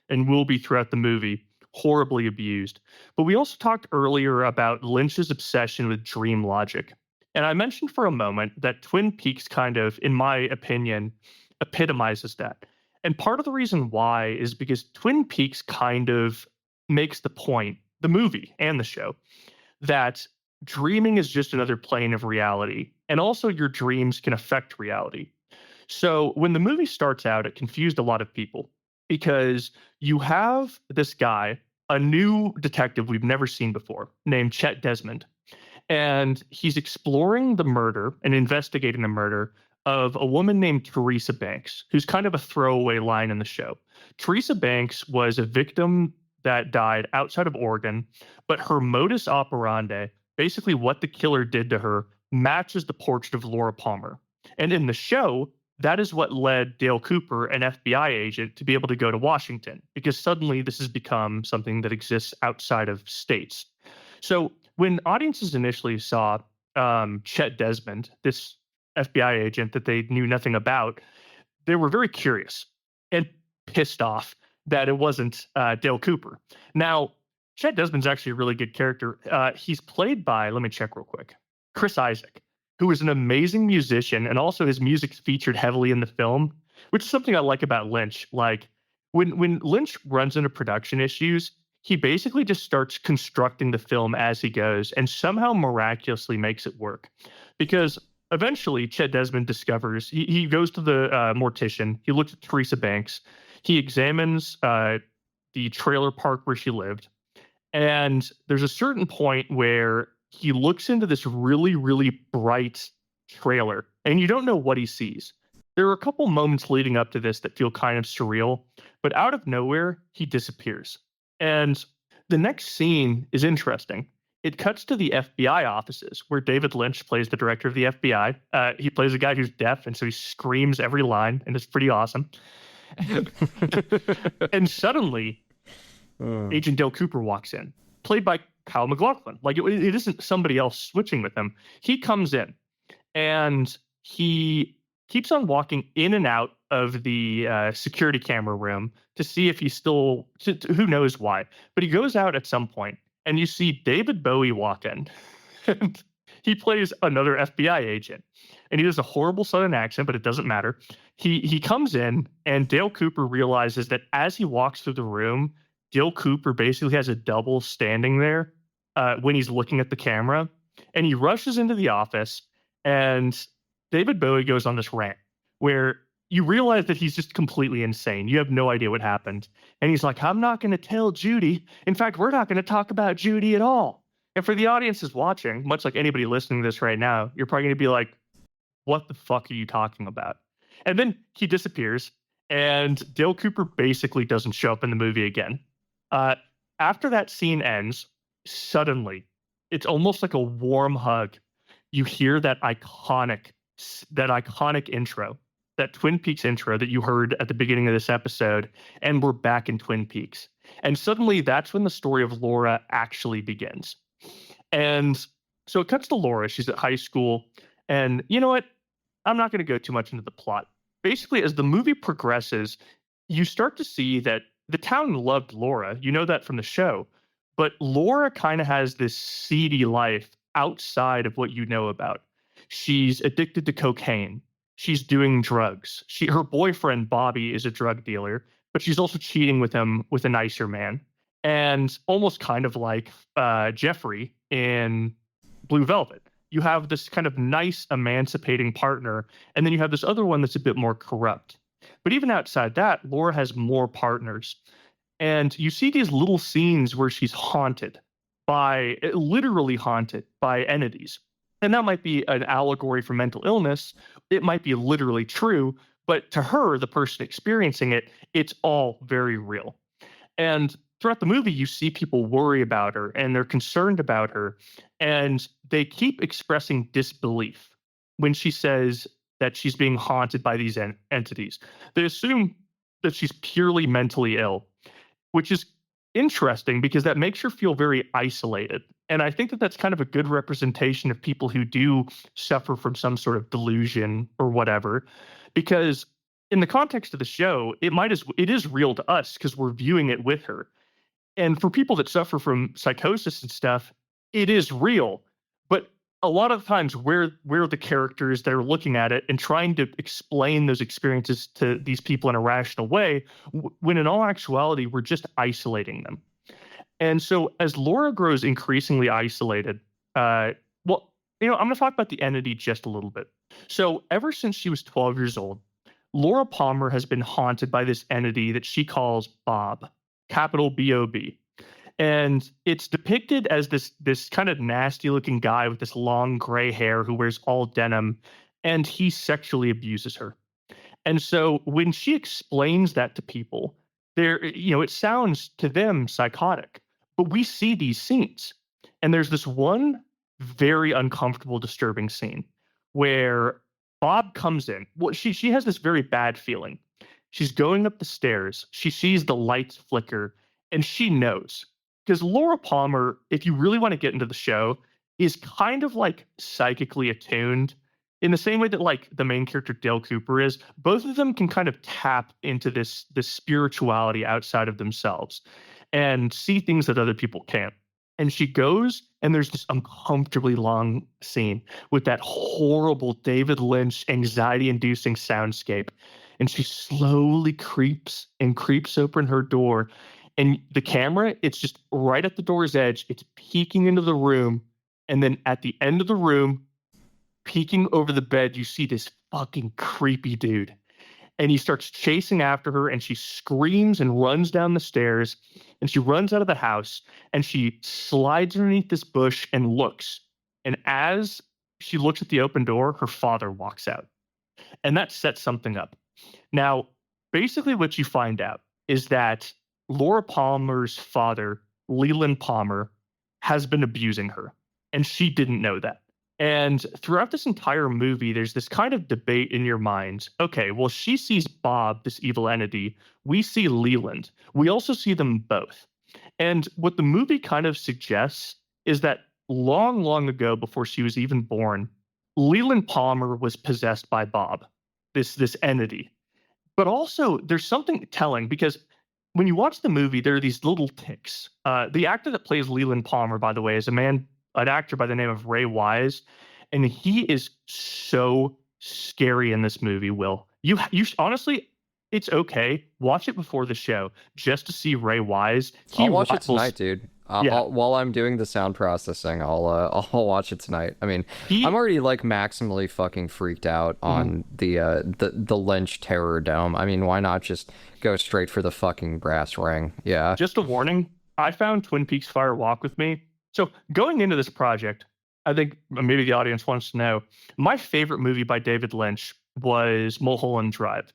and will be throughout the movie, horribly abused. But we also talked earlier about Lynch's obsession with dream logic. And I mentioned for a moment that Twin Peaks kind of, in my opinion, epitomizes that. And part of the reason why is because Twin Peaks kind of makes the point, the movie and the show, that dreaming is just another plane of reality. And also your dreams can affect reality. So when the movie starts out, it confused a lot of people. Because you have this guy, a new detective we've never seen before, named Chet Desmond. And he's exploring the murder and investigating the murder of a woman named Teresa Banks, who's kind of a throwaway line in the show. Teresa Banks was a victim that died outside of Oregon, but her modus operandi, basically what the killer did to her, matches the portrait of Laura Palmer. And in the show, that is what led Dale Cooper, an FBI agent, to be able to go to Washington, because suddenly this has become something that exists outside of states. So when audiences initially saw Chet Desmond, this FBI agent that they knew nothing about, they were very curious and pissed off that it wasn't Dale Cooper. Now, Chet Desmond's actually a really good character. He's played by, let me check real quick, Chris Isaac, who is an amazing musician, and also his music's featured heavily in the film, which is something I like about Lynch. Like, when Lynch runs into production issues, he basically just starts constructing the film as he goes and somehow miraculously makes it work. Because eventually, Chet Desmond discovers, he goes to the mortician, he looks at Teresa Banks, he examines the trailer park where she lived, and there's a certain point where he looks into this really, really bright trailer, and you don't know what he sees. There are a couple moments leading up to this that feel kind of surreal, but out of nowhere, he disappears. And the next scene is interesting. It cuts to the FBI offices where David Lynch plays the director of the FBI. He plays a guy who's deaf, and so he screams every line, and it's pretty awesome. And suddenly, Agent Dale Cooper walks in, played by Kyle MacLachlan. Like, it isn't somebody else switching with him. He comes in, and he keeps on walking in and out of the security camera room to see if he's still, who knows why. But he goes out at some point, and you see David Bowie walk in. And he plays another FBI agent. And he has a horrible Southern accent, but it doesn't matter. He comes in, and Dale Cooper realizes that as he walks through the room, Dale Cooper basically has a double standing there when he's looking at the camera. And he rushes into the office, and David Bowie goes on this rant where you realize that he's just completely insane. You have no idea what happened. And he's like, I'm not going to tell Judy. In fact, we're not going to talk about Judy at all. And for the audiences watching, much like anybody listening to this right now, you're probably going to be like, what the fuck are you talking about? And then he disappears, and Dale Cooper basically doesn't show up in the movie again. After that scene ends, suddenly, it's almost like a warm hug. You hear that iconic intro, that Twin Peaks intro that you heard at the beginning of this episode, and we're back in Twin Peaks. And suddenly, that's when the story of Laura actually begins. And so it cuts to Laura. She's at high school. And you know what? I'm not going to go too much into the plot. Basically, as the movie progresses, you start to see that the town loved Laura. You know that from the show. But Laura kind of has this seedy life outside of what you know about. She's addicted to cocaine. She's doing drugs. Her boyfriend, Bobby, is a drug dealer, but she's also cheating with him with a nicer man. And almost kind of like Jeffrey in Blue Velvet. You have this kind of nice, emancipating partner, and then you have this other one that's a bit more corrupt. But even outside that, Laura has more partners. And you see these little scenes where she's literally haunted by entities. And that might be an allegory for mental illness. It might be literally true. But to her, the person experiencing it, it's all very real. And throughout the movie, you see people worry about her, and they're concerned about her. And they keep expressing disbelief when she says that she's being haunted by these entities. They assume that she's purely mentally ill, which is interesting because that makes her feel very isolated. And I think that that's kind of a good representation of people who do suffer from some sort of delusion or whatever, because in the context of the show, it is real to us because we're viewing it with her. And for people that suffer from psychosis and stuff, it is real. But a lot of times we're the characters that are looking at it and trying to explain those experiences to these people in a rational way, when in all actuality, we're just isolating them. And so as Laura grows increasingly isolated, I'm going to talk about the entity just a little bit. So ever since she was 12 years old, Laura Palmer has been haunted by this entity that she calls Bob, capital B-O-B. And it's depicted as this kind of nasty looking guy with this long gray hair who wears all denim, and he sexually abuses her. And so when she explains that to people, it sounds to them psychotic, but we see these scenes. And there's this one very uncomfortable, disturbing scene where Bob comes in. Well, she has this very bad feeling. She's going up the stairs. She sees the lights flicker, and she knows. Because Laura Palmer, if you really want to get into the show, is kind of like psychically attuned in the same way that like the main character Dale Cooper is. Both of them can kind of tap into this spirituality outside of themselves and see things that other people can't. And she goes, and there's this uncomfortably long scene with that horrible David Lynch anxiety-inducing soundscape. And she slowly creeps open her door. And the camera, it's just right at the door's edge. It's peeking into the room. And then at the end of the room, peeking over the bed, you see this fucking creepy dude. And he starts chasing after her, and she screams and runs down the stairs. And she runs out of the house, and she slides underneath this bush and looks. And as she looks at the open door, her father walks out. And that sets something up. Now, basically what you find out is that Laura Palmer's father, Leland Palmer, has been abusing her, and she didn't know that. And throughout this entire movie, there's this kind of debate in your mind. Okay, well, she sees Bob, this evil entity. We see Leland. We also see them both. And what the movie kind of suggests is that long, long ago, before she was even born, Leland Palmer was possessed by Bob. this entity. But also, there's something telling because when you watch the movie, there are these little ticks. The actor that plays Leland Palmer, by the way, is an actor by the name of Ray Wise, and he is so scary in this movie. Will you honestly? It's okay. Watch it before the show just to see Ray Wise. I'll watch it tonight, dude. While I'm doing the sound processing, I'll watch it tonight. I mean, I'm already like maximally fucking freaked out on the Lynch Terror Dome. I mean, why not just go straight for the fucking brass ring? Yeah. Just a warning. I found Twin Peaks Fire Walk with Me. So going into this project, I think maybe the audience wants to know, my favorite movie by David Lynch was Mulholland Drive.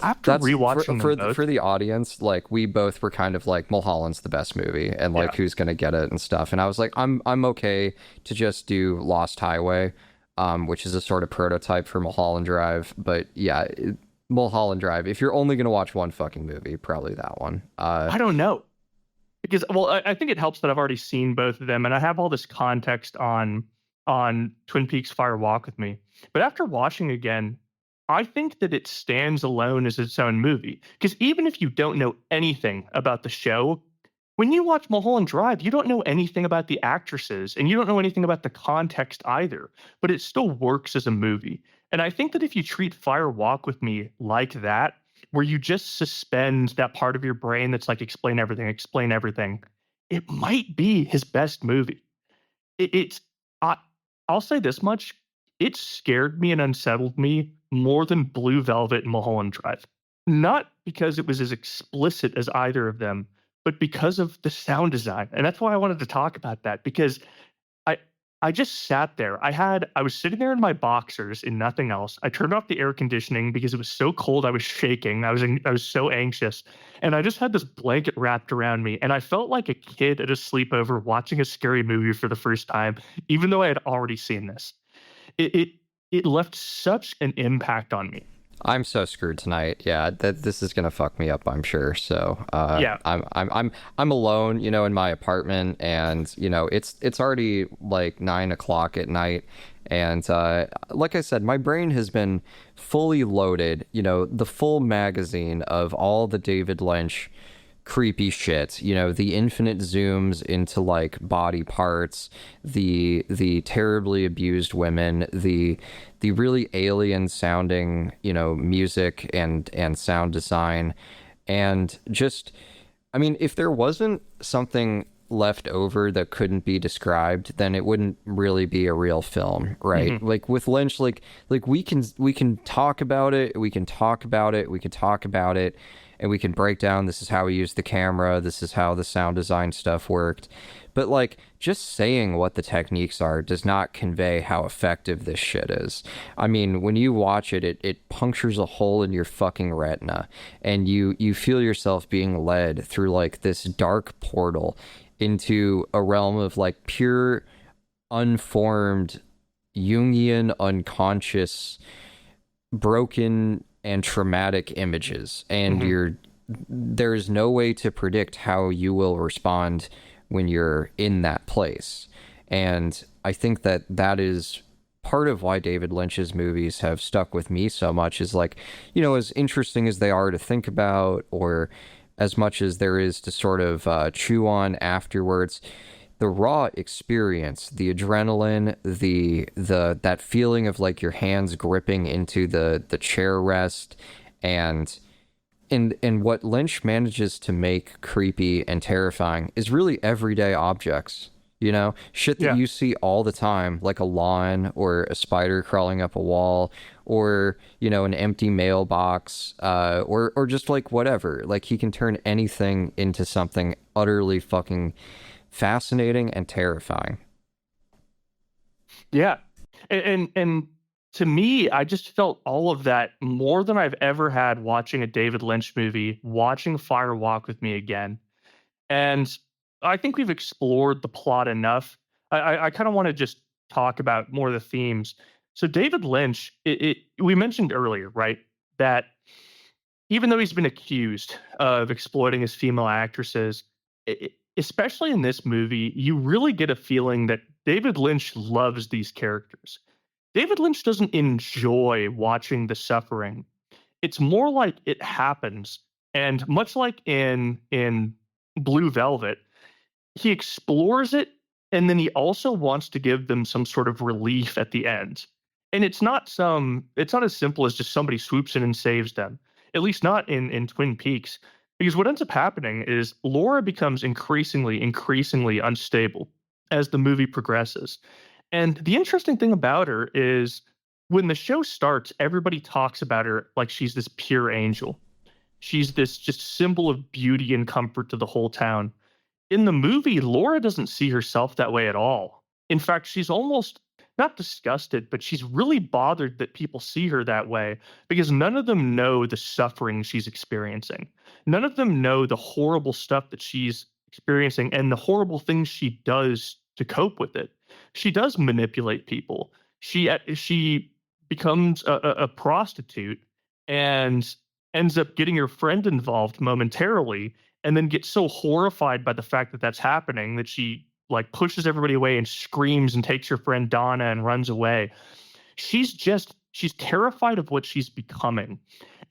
After rewatching for the audience, like we both were kind of like Mulholland's the best movie, and like who's gonna get it and stuff. And I was like, I'm okay to just do Lost Highway, which is a sort of prototype for Mulholland Drive. But yeah, Mulholland Drive. If you're only gonna watch one fucking movie, probably that one. I don't know, because I think it helps that I've already seen both of them, and I have all this context on Twin Peaks Fire Walk with Me. But after watching again, I think that it stands alone as its own movie. Because even if you don't know anything about the show, when you watch Mulholland Drive, you don't know anything about the actresses and you don't know anything about the context either. But it still works as a movie. And I think that if you treat Fire Walk with Me like that, where you just suspend that part of your brain that's like, explain everything, it might be his best movie. I'll say this much. It scared me and unsettled me more than Blue Velvet and Mulholland Drive. Not because it was as explicit as either of them, but because of the sound design. And that's why I wanted to talk about that, because I just sat there. I was sitting there in my boxers in nothing else. I turned off the air conditioning because it was so cold. I was shaking. I was so anxious. And I just had this blanket wrapped around me. And I felt like a kid at a sleepover watching a scary movie for the first time, even though I had already seen this. It left such an impact on me. I'm so screwed tonight. Yeah, this is gonna fuck me up, I'm sure. So yeah, I'm alone, you know, in my apartment, and you know, it's already like 9 o'clock at night, and like I said, my brain has been fully loaded. You know, the full magazine of all the David Lynch creepy shit, you know, the infinite zooms into like body parts, the terribly abused women, the really alien sounding, you know, music and sound design, and just, I mean, if there wasn't something left over that couldn't be described, then it wouldn't really be a real film, right? Mm-hmm. Like with Lynch, like we can talk about it, and we can break down, this is how he used the camera, this is how the sound design stuff worked. But like, just saying what the techniques are does not convey how effective this shit is. I mean, when you watch it, it punctures a hole in your fucking retina, and you feel yourself being led through like this dark portal into a realm of like pure, unformed, Jungian, unconscious, broken and traumatic images, and there's no way to predict how you will respond when you're in that place. And I think that is part of why David Lynch's movies have stuck with me so much, is like, you know, as interesting as they are to think about, or as much as there is to sort of chew on afterwards, the raw experience, the adrenaline, that feeling of like your hands gripping into the chair rest, and what Lynch manages to make creepy and terrifying is really everyday objects, you know, shit that you see all the time, like a lawn or a spider crawling up a wall, or, you know, an empty mailbox, or just like whatever. Like, he can turn anything into something utterly fucking fascinating and terrifying. Yeah. And to me, I just felt all of that more than I've ever had watching a David Lynch movie, watching Fire Walk with Me again. And I think we've explored the plot enough. I kind of want to just talk about more of the themes. So David Lynch, we mentioned earlier, right, that even though he's been accused of exploiting his female actresses, especially in this movie, you really get a feeling that David Lynch loves these characters. David Lynch doesn't enjoy watching the suffering. It's more like it happens. And much like in Blue Velvet, he explores it, and then he also wants to give them some sort of relief at the end. And it's not as simple as just somebody swoops in and saves them. At least not in Twin Peaks. Because what ends up happening is Laura becomes increasingly unstable as the movie progresses. And the interesting thing about her is when the show starts, everybody talks about her like she's this pure angel. She's this just symbol of beauty and comfort to the whole town. In the movie, Laura doesn't see herself that way at all. In fact, she's almost not disgusted, but she's really bothered that people see her that way because none of them know the suffering she's experiencing. None of them know the horrible stuff that she's experiencing and the horrible things she does to cope with it. She does manipulate people. She becomes a prostitute and ends up getting her friend involved momentarily, and then gets so horrified by the fact that that's happening that she like pushes everybody away and screams and takes her friend Donna and runs away. She's terrified of what she's becoming.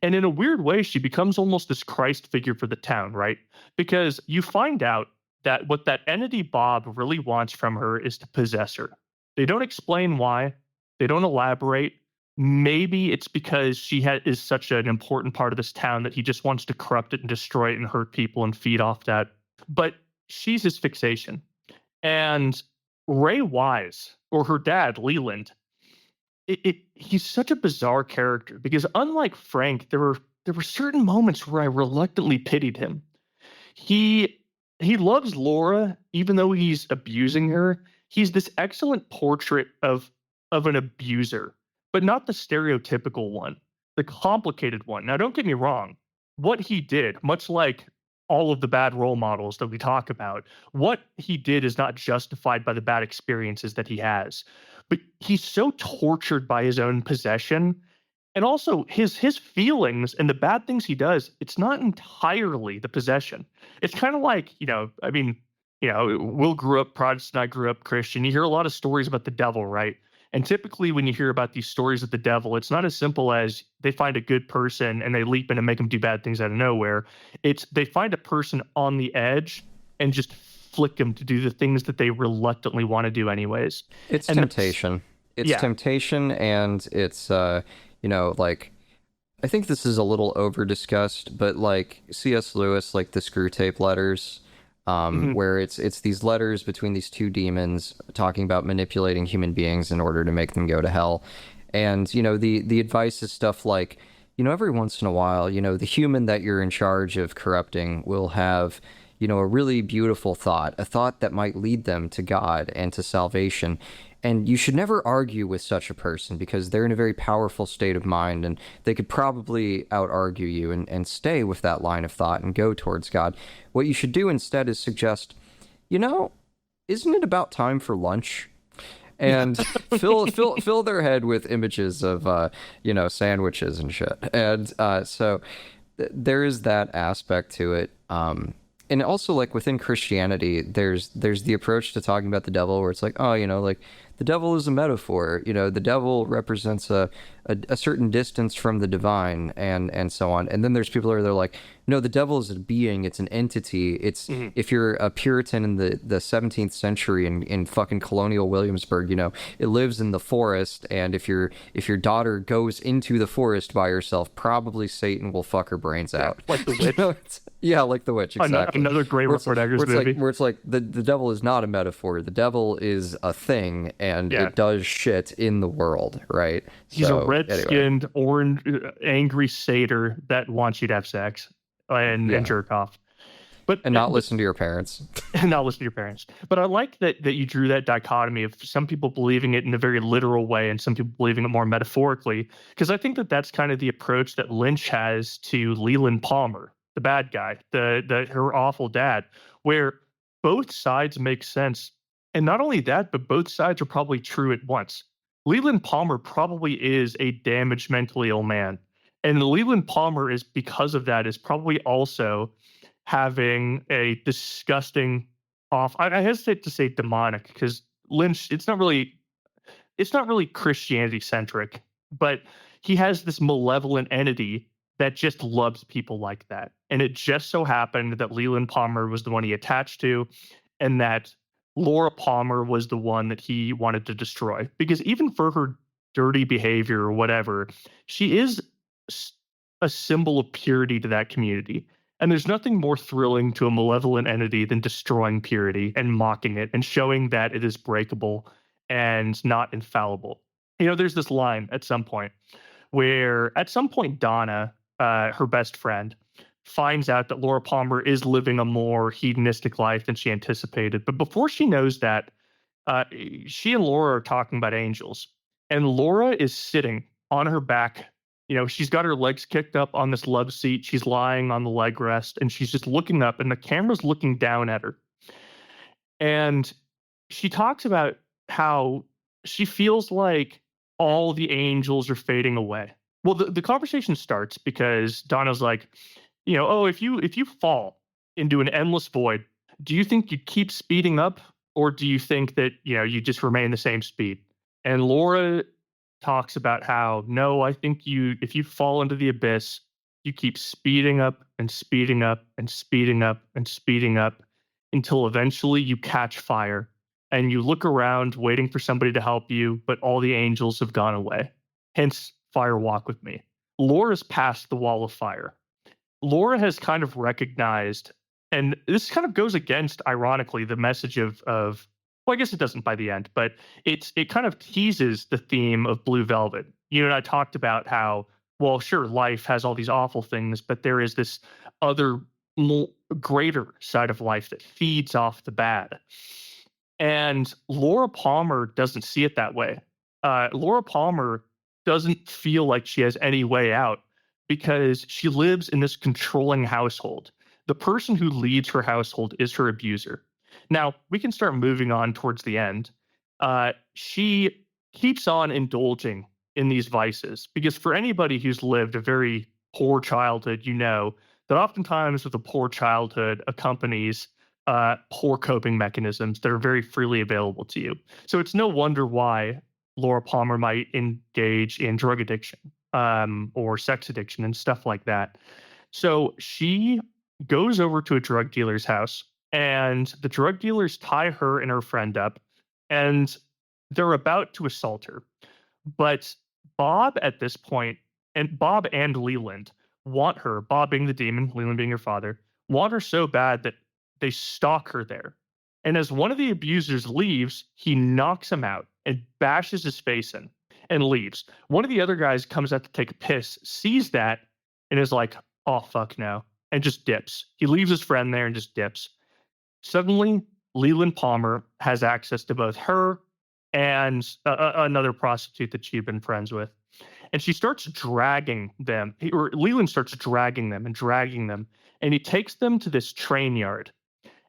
And in a weird way, she becomes almost this Christ figure for the town, right? Because you find out that what that entity Bob really wants from her is to possess her. They don't explain why. They don't elaborate. Maybe it's because she is such an important part of this town that he just wants to corrupt it and destroy it and hurt people and feed off that. But she's his fixation. And Ray Wise, or her dad, Leland, he's such a bizarre character because unlike Frank, there were certain moments where I reluctantly pitied him. He loves Laura, even though he's abusing her. He's this excellent portrait of an abuser, but not the stereotypical one, the complicated one. Now, don't get me wrong. What he did, much like all of the bad role models that we talk about, what he did is not justified by the bad experiences that he has. But he's so tortured by his own possession, and also his feelings and the bad things he does. It's not entirely the possession. It's kind of like, Will grew up Protestant, I grew up Christian. You hear a lot of stories about the devil, right? And typically when you hear about these stories of the devil, it's not as simple as they find a good person and they leap in and make them do bad things out of nowhere. It's they find a person on the edge and just flick them to do the things that they reluctantly want to do anyways. It's temptation. It's temptation, and it's, I think this is a little over-discussed, but like C.S. Lewis, like the Screw Tape letters, where it's these letters between these two demons talking about manipulating human beings in order to make them go to hell. And, the advice is stuff like, every once in a while, the human that you're in charge of corrupting will have, a really beautiful thought, a thought that might lead them to God and to salvation. And you should never argue with such a person because they're in a very powerful state of mind and they could probably out-argue you and stay with that line of thought and go towards God. What you should do instead is suggest, isn't it about time for lunch? And fill their head with images of, sandwiches and shit. And so there is that aspect to it. And also, like, within Christianity, there's the approach to talking about the devil where it's like, the devil is a metaphor. The devil represents a certain distance from the divine and so on. And then there's people who are like, no, the devil is a being. It's an entity. It's if you're a Puritan in the 17th century in fucking colonial Williamsburg, it lives in the forest. And if your daughter goes into the forest by herself, probably Satan will fuck her brains out. Like the witch. Yeah, like the witch. Exactly. Another great Robert Eggers movie. Where it's like the devil is not a metaphor. The devil is a thing, and it does shit in the world, right? He's a red-skinned, orange, angry satyr that wants you to have sex and jerk off. And not listen to your parents. And not listen to your parents. But I like that you drew that dichotomy of some people believing it in a very literal way and some people believing it more metaphorically, because I think that's kind of the approach that Lynch has to Leland Palmer, the bad guy, her awful dad, where both sides make sense. And not only that, but both sides are probably true at once. Leland Palmer probably is a damaged, mentally ill man. And Leland Palmer is, because of that, is probably also having a disgusting I hesitate to say demonic, because Lynch, it's not really it's not really Christianity centric, but he has this malevolent entity that just loves people like that. And it just so happened that Leland Palmer was the one he attached to, and that Laura Palmer was the one that he wanted to destroy. Because even for her dirty behavior or whatever, she is a symbol of purity to that community. And there's nothing more thrilling to a malevolent entity than destroying purity and mocking it and showing that it is breakable and not infallible. There's this line at some point where Donna, her best friend, finds out that Laura Palmer is living a more hedonistic life than she anticipated. But before she knows that, she and Laura are talking about angels. And Laura is sitting on her back. She's got her legs kicked up on this love seat. She's lying on the leg rest, and she's just looking up, and the camera's looking down at her. And she talks about how she feels like all the angels are fading away. Well, the conversation starts because Donna's like, if you fall into an endless void, do you think you'd keep speeding up, or do you think that you just remain the same speed? And Laura talks about how, no, I think if you fall into the abyss, you keep speeding up and speeding up and speeding up and speeding up until eventually you catch fire and you look around waiting for somebody to help you, but all the angels have gone away. Hence, fire walk with me. Laura's past the wall of fire. Laura has kind of recognized, and this kind of goes against, ironically, the message of well, I guess it doesn't by the end, but it kind of teases the theme of Blue Velvet. You and I talked about how, well, sure, life has all these awful things, but there is this other greater side of life that feeds off the bad. And Laura Palmer doesn't see it that way. Laura Palmer doesn't feel like she has any way out because she lives in this controlling household. The person who leads her household is her abuser. Now, we can start moving on towards the end. She keeps on indulging in these vices because for anybody who's lived a very poor childhood, that oftentimes with a poor childhood accompanies poor coping mechanisms that are very freely available to you. So it's no wonder why Laura Palmer might engage in drug addiction or sex addiction and stuff like that. So she goes over to a drug dealer's house, and the drug dealers tie her and her friend up, and they're about to assault her. But Bob at this point, and Bob and Leland want her, Bob being the demon, Leland being her father, want her so bad that they stalk her there. And as one of the abusers leaves, he knocks him out and bashes his face in and leaves. One of the other guys comes out to take a piss, sees that, and is like, oh, fuck no, and just dips. He leaves his friend there and just dips. Suddenly, Leland Palmer has access to both her and another prostitute that she'd been friends with. And she starts dragging them, or Leland starts dragging them, and he takes them to this train yard.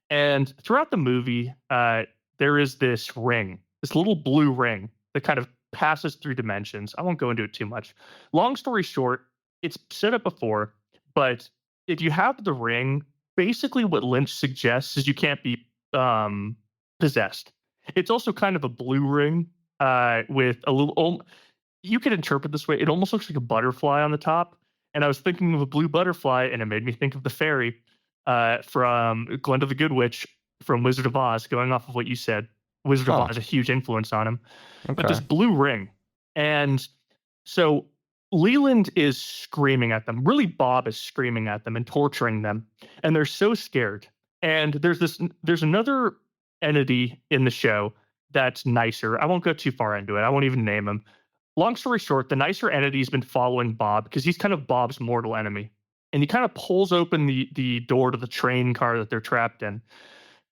And throughout the movie, there is this ring, this little blue ring that kind of passes through dimensions. I won't go into it too much. Long story short, it's set up before, but if you have the ring, basically what Lynch suggests is you can't be possessed. It's also kind of a blue ring with a little, you could interpret this way, it almost looks like a butterfly on the top. And I was thinking of a blue butterfly, and it made me think of the fairy from Glenda the Good Witch from Wizard of Oz, going off of what you said. Wizard of Oz has a huge influence on him. Okay. But this blue ring. And so Leland is screaming at them. Really, Bob is screaming at them and torturing them. And they're so scared. And there's another entity in the show that's nicer. I won't go too far into it. I won't even name him. Long story short, the nicer entity has been following Bob because he's kind of Bob's mortal enemy. And he kind of pulls open the door to the train car that they're trapped in.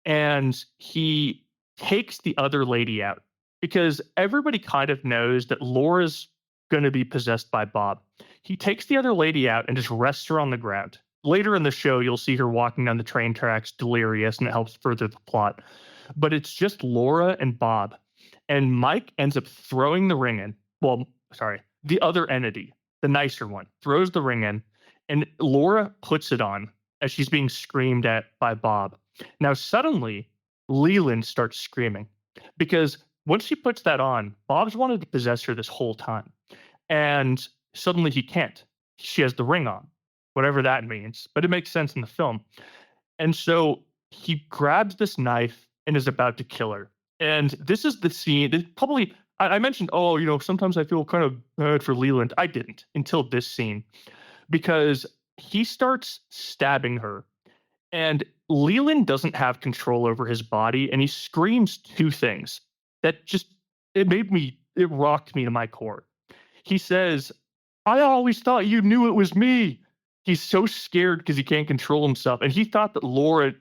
And he takes the other lady out because everybody kind of knows that Laura's going to be possessed by Bob. He takes the other lady out and just rests her on the ground. Later in the show, you'll see her walking down the train tracks delirious, and it helps further the plot. But it's just Laura and Bob. And Mike ends up throwing the ring in. Well, sorry, the other entity, the nicer one, throws the ring in, and Laura puts it on as she's being screamed at by Bob. Now, suddenly, Leland starts screaming because once she puts that on, Bob's wanted to possess her this whole time. And suddenly he can't. She has the ring on, whatever that means, but it makes sense in the film. And so he grabs this knife and is about to kill her. And this is the scene that probably I mentioned, oh, sometimes I feel kind of bad for Leland. I didn't until this scene, because he starts stabbing her and Leland doesn't have control over his body, and he screams two things that just it rocked me to my core. He says, "I always thought you knew it was me." He's so scared because he can't control himself, and he thought that Laura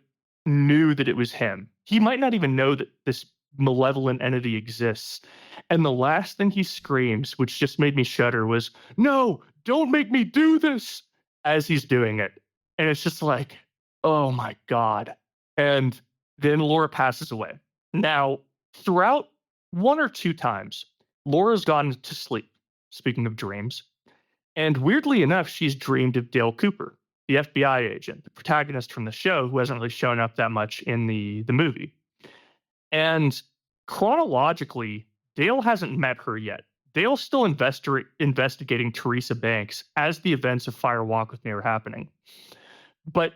knew that it was him. He might not even know that this malevolent entity exists. And the last thing he screams, which just made me shudder, was, "No, don't make me do this," as he's doing it. And it's just like, oh my God. And then Laura passes away. Now, throughout one or two times, Laura's gone to sleep, speaking of dreams. And weirdly enough, she's dreamed of Dale Cooper, the FBI agent, the protagonist from the show, who hasn't really shown up that much in the movie. And chronologically, Dale hasn't met her yet. Dale's still investigating Teresa Banks as the events of Fire Walk with Me are happening. But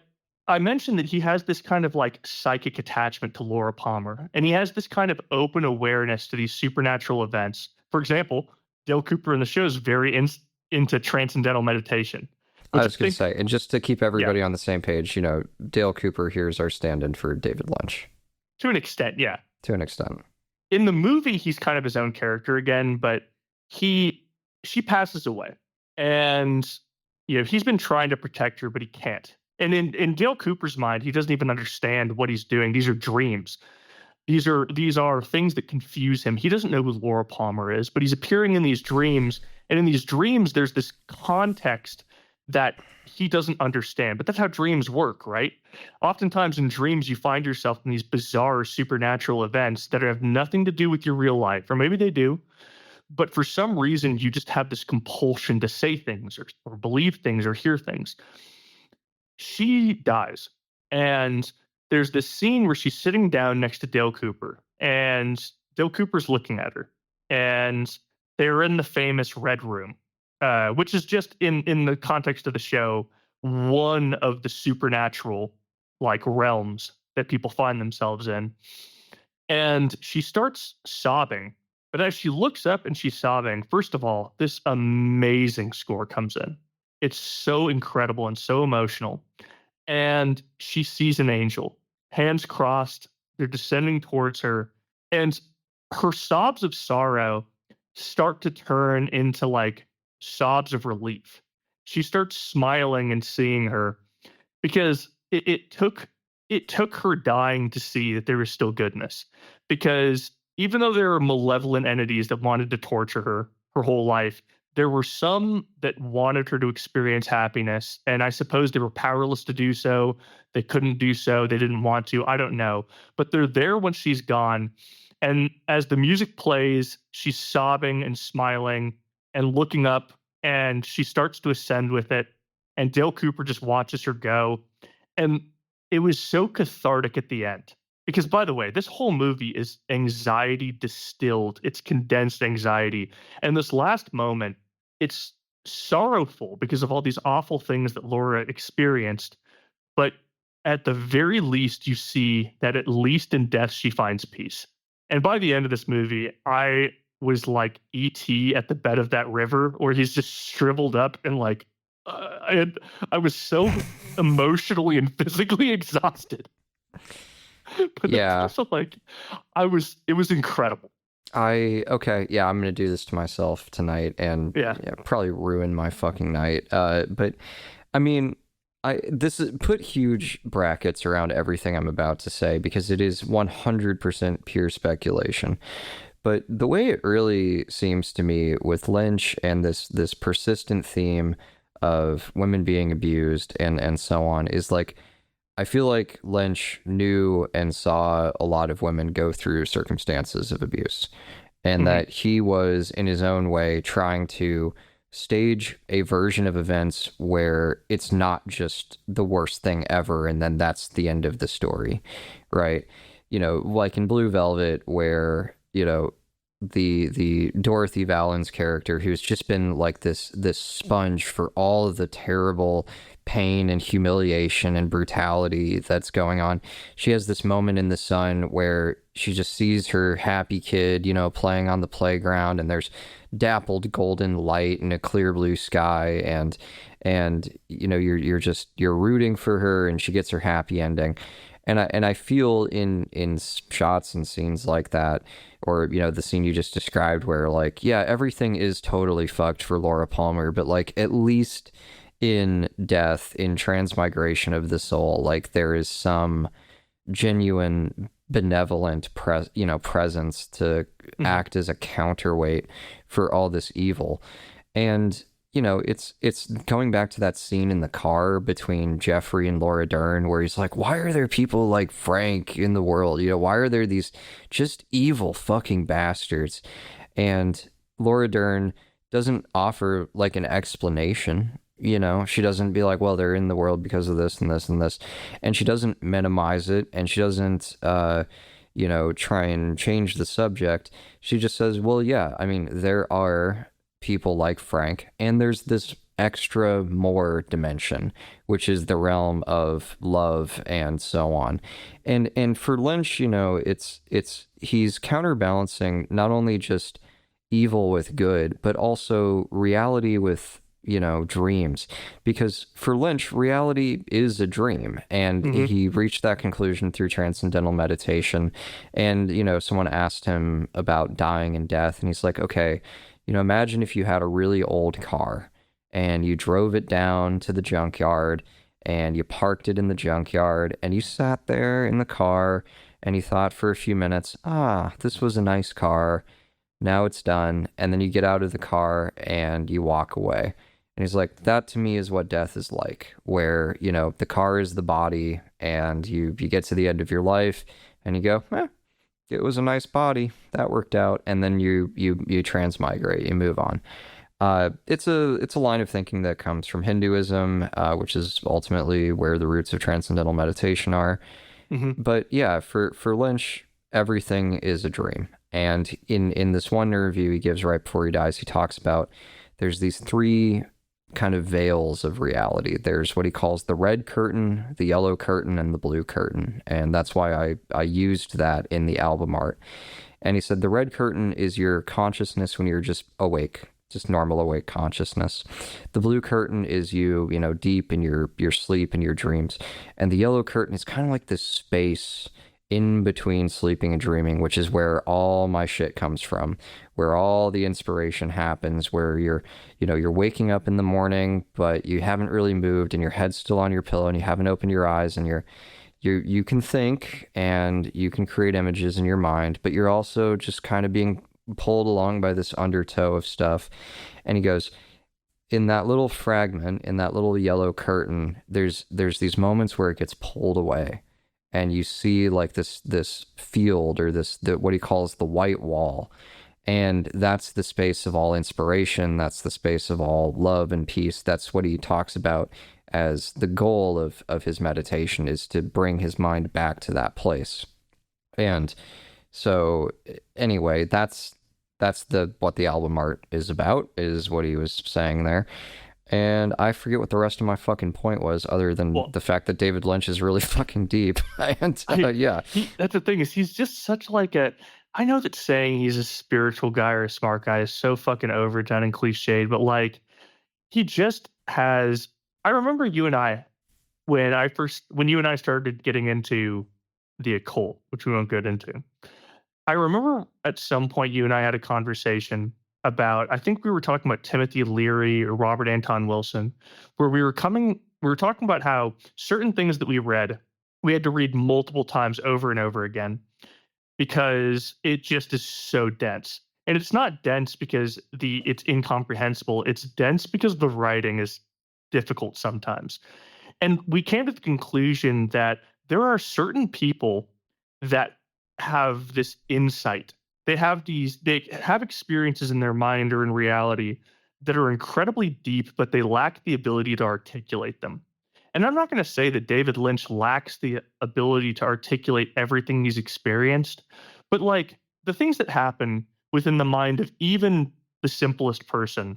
I mentioned that he has this kind of like psychic attachment to Laura Palmer, and he has this kind of open awareness to these supernatural events. For example, Dale Cooper in the show is very into transcendental meditation. I was going to say, and just to keep everybody on the same page, Dale Cooper here is our stand-in for David Lynch. To an extent, yeah. To an extent. In the movie, he's kind of his own character again, but she passes away. And, he's been trying to protect her, but he can't. And in Dale Cooper's mind, he doesn't even understand what he's doing. These are dreams. These are things that confuse him. He doesn't know who Laura Palmer is, but he's appearing in these dreams. And in these dreams, there's this context that he doesn't understand. But that's how dreams work, right? Oftentimes in dreams, you find yourself in these bizarre supernatural events that have nothing to do with your real life, or maybe they do. But for some reason, you just have this compulsion to say things or believe things or hear things. She dies, and there's this scene where she's sitting down next to Dale Cooper, and Dale Cooper's looking at her, and they're in the famous Red Room, which is just in the context of the show, one of the supernatural realms that people find themselves in. And she starts sobbing, but as she looks up and she's sobbing, first of all, this amazing score comes in. It's so incredible and so emotional. And she sees an angel, hands crossed, they're descending towards her, and her sobs of sorrow start to turn into sobs of relief. She starts smiling and seeing her, because it took her dying to see that there was still goodness. Because even though there were malevolent entities that wanted to torture her whole life, there were some that wanted her to experience happiness, and I suppose they were powerless to do so. They couldn't do so. They didn't want to. I don't know. But they're there when she's gone. And as the music plays, she's sobbing and smiling and looking up, and she starts to ascend with it. And Dale Cooper just watches her go. And it was so cathartic at the end. Because, by the way, this whole movie is anxiety distilled. It's condensed anxiety. And this last moment, it's sorrowful because of all these awful things that Laura experienced. But at the very least, you see that at least in death, she finds peace. And by the end of this movie, I was like E.T. at the bed of that river, where he's just shriveled up and I was so emotionally and physically exhausted. But yeah, it was incredible. I'm gonna do this to myself tonight and probably ruin my fucking night. But I mean, put huge brackets around everything I'm about to say, because it is 100% pure speculation. But the way it really seems to me with Lynch and this persistent theme of women being abused and so on is I feel like Lynch knew and saw a lot of women go through circumstances of abuse, and that he was, in his own way, trying to stage a version of events where it's not just the worst thing ever and then that's the end of the story, right? Like in Blue Velvet, where the Dorothy Valens character, who's just been like this sponge for all of the terrible pain and humiliation and brutality that's going on. She has this moment in the sun where she just sees her happy kid, playing on the playground, and there's dappled golden light and a clear blue sky, and you're rooting for her, and she gets her happy ending. And I feel in shots and scenes like that, or the scene you just described, where like, yeah, everything is totally fucked for Laura Palmer, but like at least in death, in transmigration of the soul, like there is some genuine benevolent presence to act as a counterweight for all this evil. And it's going back to that scene in the car between Jeffrey and Laura Dern, where he's like, why are there people like Frank in the world? Why are there these just evil fucking bastards? And Laura Dern doesn't offer like an explanation. She doesn't be like, well, they're in the world because of this and this and this. And she doesn't minimize it. And she doesn't, try and change the subject. She just says, well, yeah, I mean, there are people like Frank, and there's this extra more dimension, which is the realm of love and so on. And for Lynch, he's counterbalancing not only just evil with good, but also reality with dreams, because for Lynch, reality is a dream, and he reached that conclusion through transcendental meditation. And someone asked him about dying and death, and he's like, okay, imagine if you had a really old car and you drove it down to the junkyard and you parked it in the junkyard and you sat there in the car and you thought for a few minutes, this was a nice car, now it's done. And then you get out of the car and you walk away. And he's like, that to me is what death is like, where, the car is the body, and you get to the end of your life and you go, it was a nice body, that worked out. And then you transmigrate, you move on. It's a line of thinking that comes from Hinduism, which is ultimately where the roots of transcendental meditation are. But yeah, for Lynch, everything is a dream. And in this one review he gives right before he dies, he talks about there's these three kind of veils of reality. There's what he calls the red curtain, the yellow curtain, and the blue curtain. And that's why I used that in the album art. And he said the red curtain is your consciousness when you're just awake, just normal awake consciousness. The blue curtain is you deep in your sleep and your dreams. And the yellow curtain is kind of like this space in between sleeping and dreaming, which is where all my shit comes from, where all the inspiration happens, where you're waking up in the morning, but you haven't really moved and your head's still on your pillow and you haven't opened your eyes, and you can think and you can create images in your mind, but you're also just kind of being pulled along by this undertow of stuff. And he goes, in that little fragment, in that little yellow curtain, there's these moments where it gets pulled away. And you see like this field, or what he calls the white wall. And that's the space of all inspiration. That's the space of all love and peace. That's what he talks about as the goal of his meditation, is to bring his mind back to that place. And so anyway, that's what the album art is about, is what he was saying there. And I forget what the rest of my fucking point was, other than the fact that David Lynch is really fucking deep. And yeah. That's the thing, is he's just such like I know that saying he's a spiritual guy or a smart guy is so fucking overdone and cliched, but like, he just has, I remember you and I, when you and I started getting into the occult, which we won't get into, I remember at some point you and I had a conversation about, I think we were talking about Timothy Leary or Robert Anton Wilson, where we were talking about how certain things that we read, we had to read multiple times over and over again, because it just is so dense. And it's not dense because it's incomprehensible. It's dense because the writing is difficult sometimes. And we came to the conclusion that there are certain people that have this insight. They have experiences in their mind or in reality that are incredibly deep, but they lack the ability to articulate them. And I'm not going to say that David Lynch lacks the ability to articulate everything he's experienced, but like, the things that happen within the mind of even the simplest person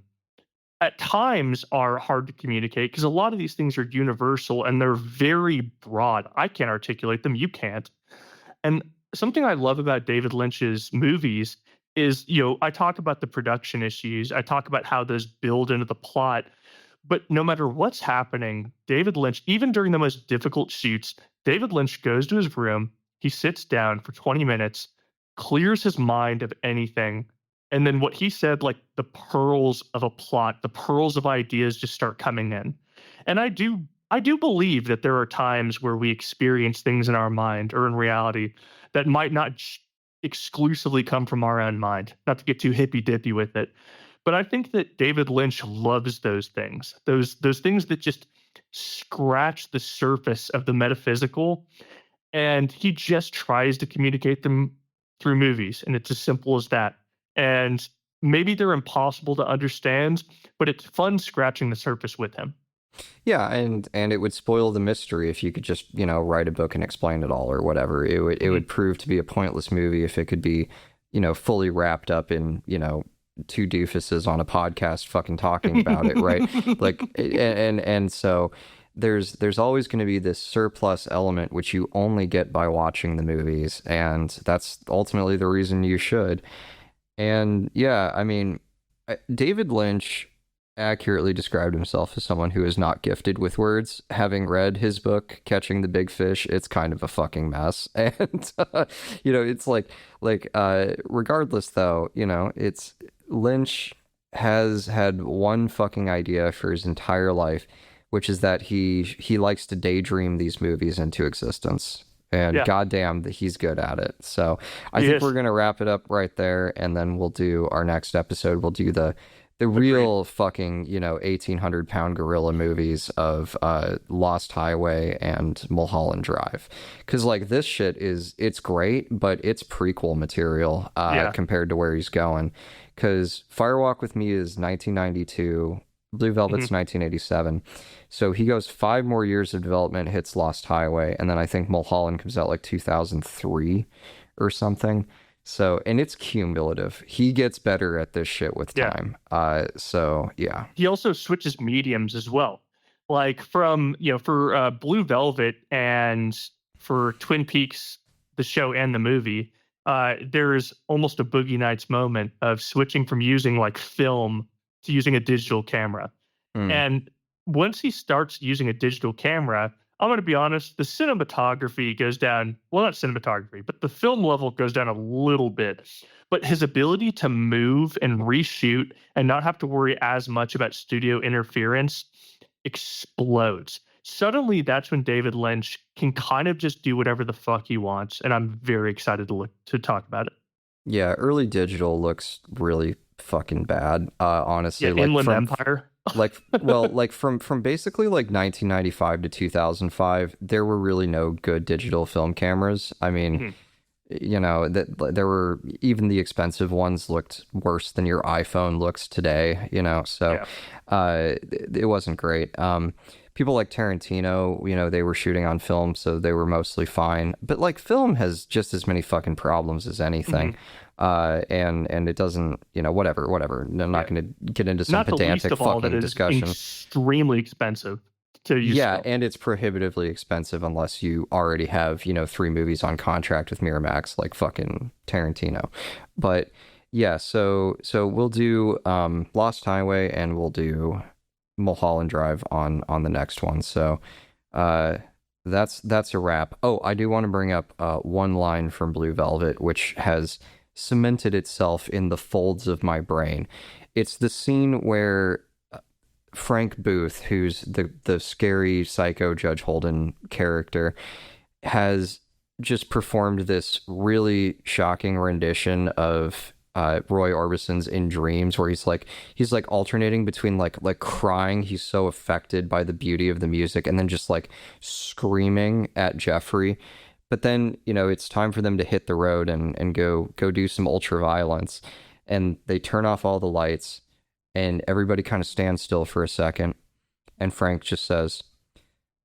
at times are hard to communicate because a lot of these things are universal and they're very broad. I can't articulate them. You can't. And something I love about David Lynch's movies is, I talk about the production issues. I talk about how those build into the plot. But no matter what's happening, David Lynch, even during the most difficult shoots, David Lynch goes to his room, he sits down for 20 minutes, clears his mind of anything, and then what he said, like the pearls of a plot, the pearls of ideas just start coming in. And I do believe that there are times where we experience things in our mind or in reality that might not exclusively come from our own mind, not to get too hippy dippy with it. But I think that David Lynch loves those things, those things that just scratch the surface of the metaphysical, and he just tries to communicate them through movies, and it's as simple as that. And maybe they're impossible to understand, but it's fun scratching the surface with him. Yeah, and it would spoil the mystery if you could just, write a book and explain it all or whatever. It would prove to be a pointless movie if it could be, fully wrapped up in, two doofuses on a podcast fucking talking about it, right? Like, and so there's always going to be this surplus element which you only get by watching the movies, and that's ultimately the reason you should. And yeah, I mean, David Lynch accurately described himself as someone who is not gifted with words. Having read his book, Catching the Big Fish, it's kind of a fucking mess. And, it's like, regardless though, it's Lynch has had one fucking idea for his entire life, which is that he likes to daydream these movies into existence. And goddamn that he's good at it. So I think we're going to wrap it up right there. And then we'll do our next episode. We'll do the real fucking, 1,800-pound gorilla movies of Lost Highway and Mulholland Drive. Because, like, this shit it's great, but it's prequel material compared to where he's going. Because Firewalk with Me is 1992, Blue Velvet's 1987. So he goes 5 more years of development, hits Lost Highway, and then I think Mulholland comes out like 2003 or something. So, and it's cumulative. He gets better at this shit with time. So, yeah. He also switches mediums as well. Like from, for Blue Velvet and for Twin Peaks, the show and the movie, there's almost a Boogie Nights moment of switching from using like film to using a digital camera. And once he starts using a digital camera, I'm going to be honest, the cinematography goes down. Well, not cinematography, but the film level goes down a little bit. But his ability to move and reshoot and not have to worry as much about studio interference explodes. Suddenly, that's when David Lynch can kind of just do whatever the fuck he wants. And I'm very excited to talk about it. Yeah, early digital looks really fucking bad, honestly. Yeah, like Inland Empire. From basically like 1995 to 2005, there were really no good digital film cameras. I mean, that there were, even the expensive ones looked worse than your iPhone looks today, so it wasn't great. People like Tarantino, they were shooting on film, so they were mostly fine. But like, film has just as many fucking problems as anything. And it doesn't, whatever. I'm not going to get into some pedantic fucking discussion. Extremely expensive to use. Yeah, and it's prohibitively expensive unless you already have, 3 movies on contract with Miramax, like fucking Tarantino. But yeah, so we'll do Lost Highway and we'll do Mulholland Drive on the next one. So that's a wrap. Oh, I do want to bring up one line from Blue Velvet, which has cemented itself in the folds of my brain. It's the scene where Frank Booth, who's the scary psycho Judge Holden character, has just performed this really shocking rendition of Roy Orbison's In Dreams, where he's like alternating between like crying, he's so affected by the beauty of the music, and then just like screaming at Jeffrey. But then, it's time for them to hit the road and go do some ultra violence. And they turn off all the lights and everybody kind of stands still for a second. And Frank just says,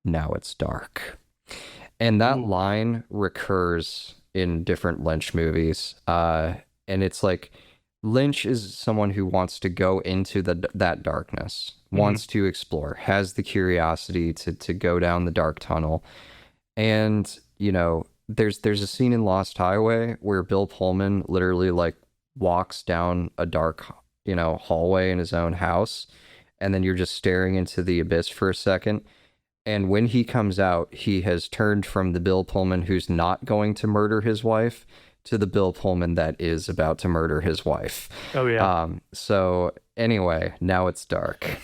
"Now it's dark." And that line recurs in different Lynch movies. And it's like Lynch is someone who wants to go into that darkness, wants to explore, has the curiosity to go down the dark tunnel. And, you know, there's a scene in Lost Highway where Bill Pullman literally like walks down a dark, you know, hallway in his own house, and then you're just staring into the abyss for a second. And when he comes out, he has turned from the Bill Pullman who's not going to murder his wife to the Bill Pullman that is about to murder his wife. Oh, yeah. So anyway, now it's dark.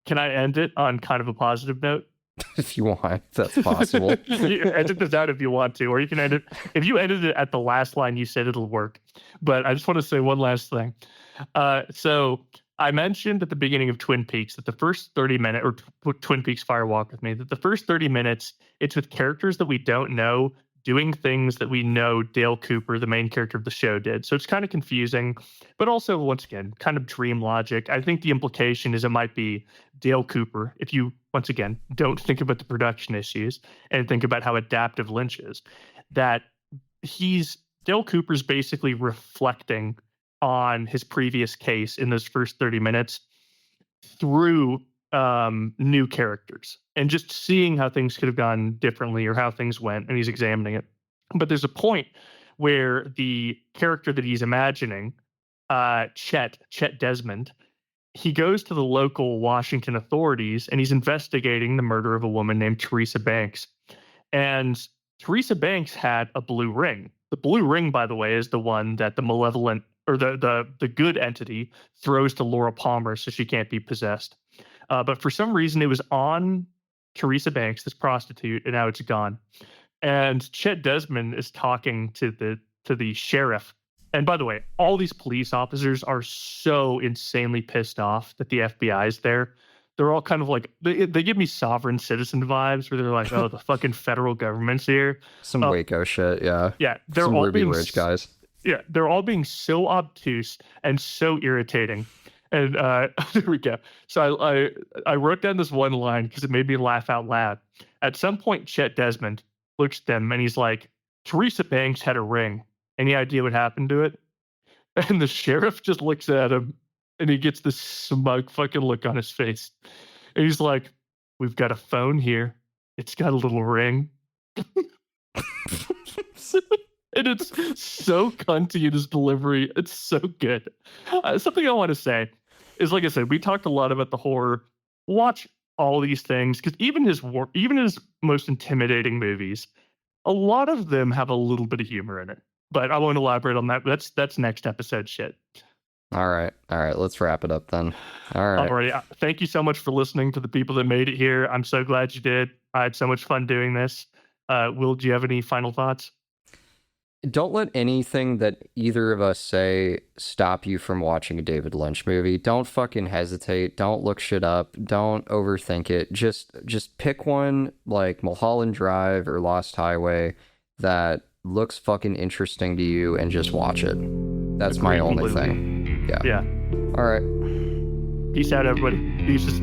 Can I end it on kind of a positive note? If you want, that's possible. You edit this out if you want to, or you can edit. If you edit it at the last line you said, it'll work. But I just want to say one last thing. So I mentioned at the beginning of Twin Peaks that the first 30 minutes, or Twin Peaks Fire Walk with Me, that the first 30 minutes, it's with characters that we don't know doing things that we know Dale Cooper, the main character of the show, did. So it's kind of confusing, but also, once again, kind of dream logic. I think the implication is it might be Dale Cooper, if you, once again, don't think about the production issues and think about how adaptive Lynch is, that Dale Cooper's basically reflecting on his previous case in those first 30 minutes through new characters and just seeing how things could have gone differently or how things went, and he's examining it. But there's a point where the character that he's imagining, Chet Desmond, he goes to the local Washington authorities and he's investigating the murder of a woman named Teresa Banks. And Teresa Banks had a blue ring. The blue ring, by the way, is the one that the malevolent or the good entity throws to Laura Palmer so she can't be possessed. But for some reason, it was on Teresa Banks, this prostitute, and now it's gone. And Chet Desmond is talking to the sheriff. And by the way, all these police officers are so insanely pissed off that the FBI is there. They're all kind of like, they give me sovereign citizen vibes where they're like, oh, the fucking federal government's here. Some Waco shit, yeah. Yeah, they're some all Ruby being Ridge guys. Yeah, they're all being so obtuse and so irritating. And there we go. So I wrote down this one line because it made me laugh out loud. At some point, Chet Desmond looks at them and he's like, Teresa Banks had a ring. Any idea what happened to it? And the sheriff just looks at him and he gets this smug fucking look on his face. And he's like, we've got a phone here. It's got a little ring. And it's so cunty in his delivery. It's so good. Something I want to say is, like I said, we talked a lot about the horror. Watch all these things, because even his most intimidating movies, a lot of them have a little bit of humor in it. But I won't elaborate on that. That's next episode shit. All right. Let's wrap it up then. All right. Alrighty. Thank you so much for listening to the people that made it here. I'm so glad you did. I had so much fun doing this. Will, do you have any final thoughts? Don't let anything that either of us say stop you from watching a David Lynch movie. Don't fucking hesitate. Don't look shit up. Don't overthink it. Just pick one like Mulholland Drive or Lost Highway that looks fucking interesting to you and just watch it. That's my only thing. Yeah. Yeah. All right. Peace out, everybody. Peace.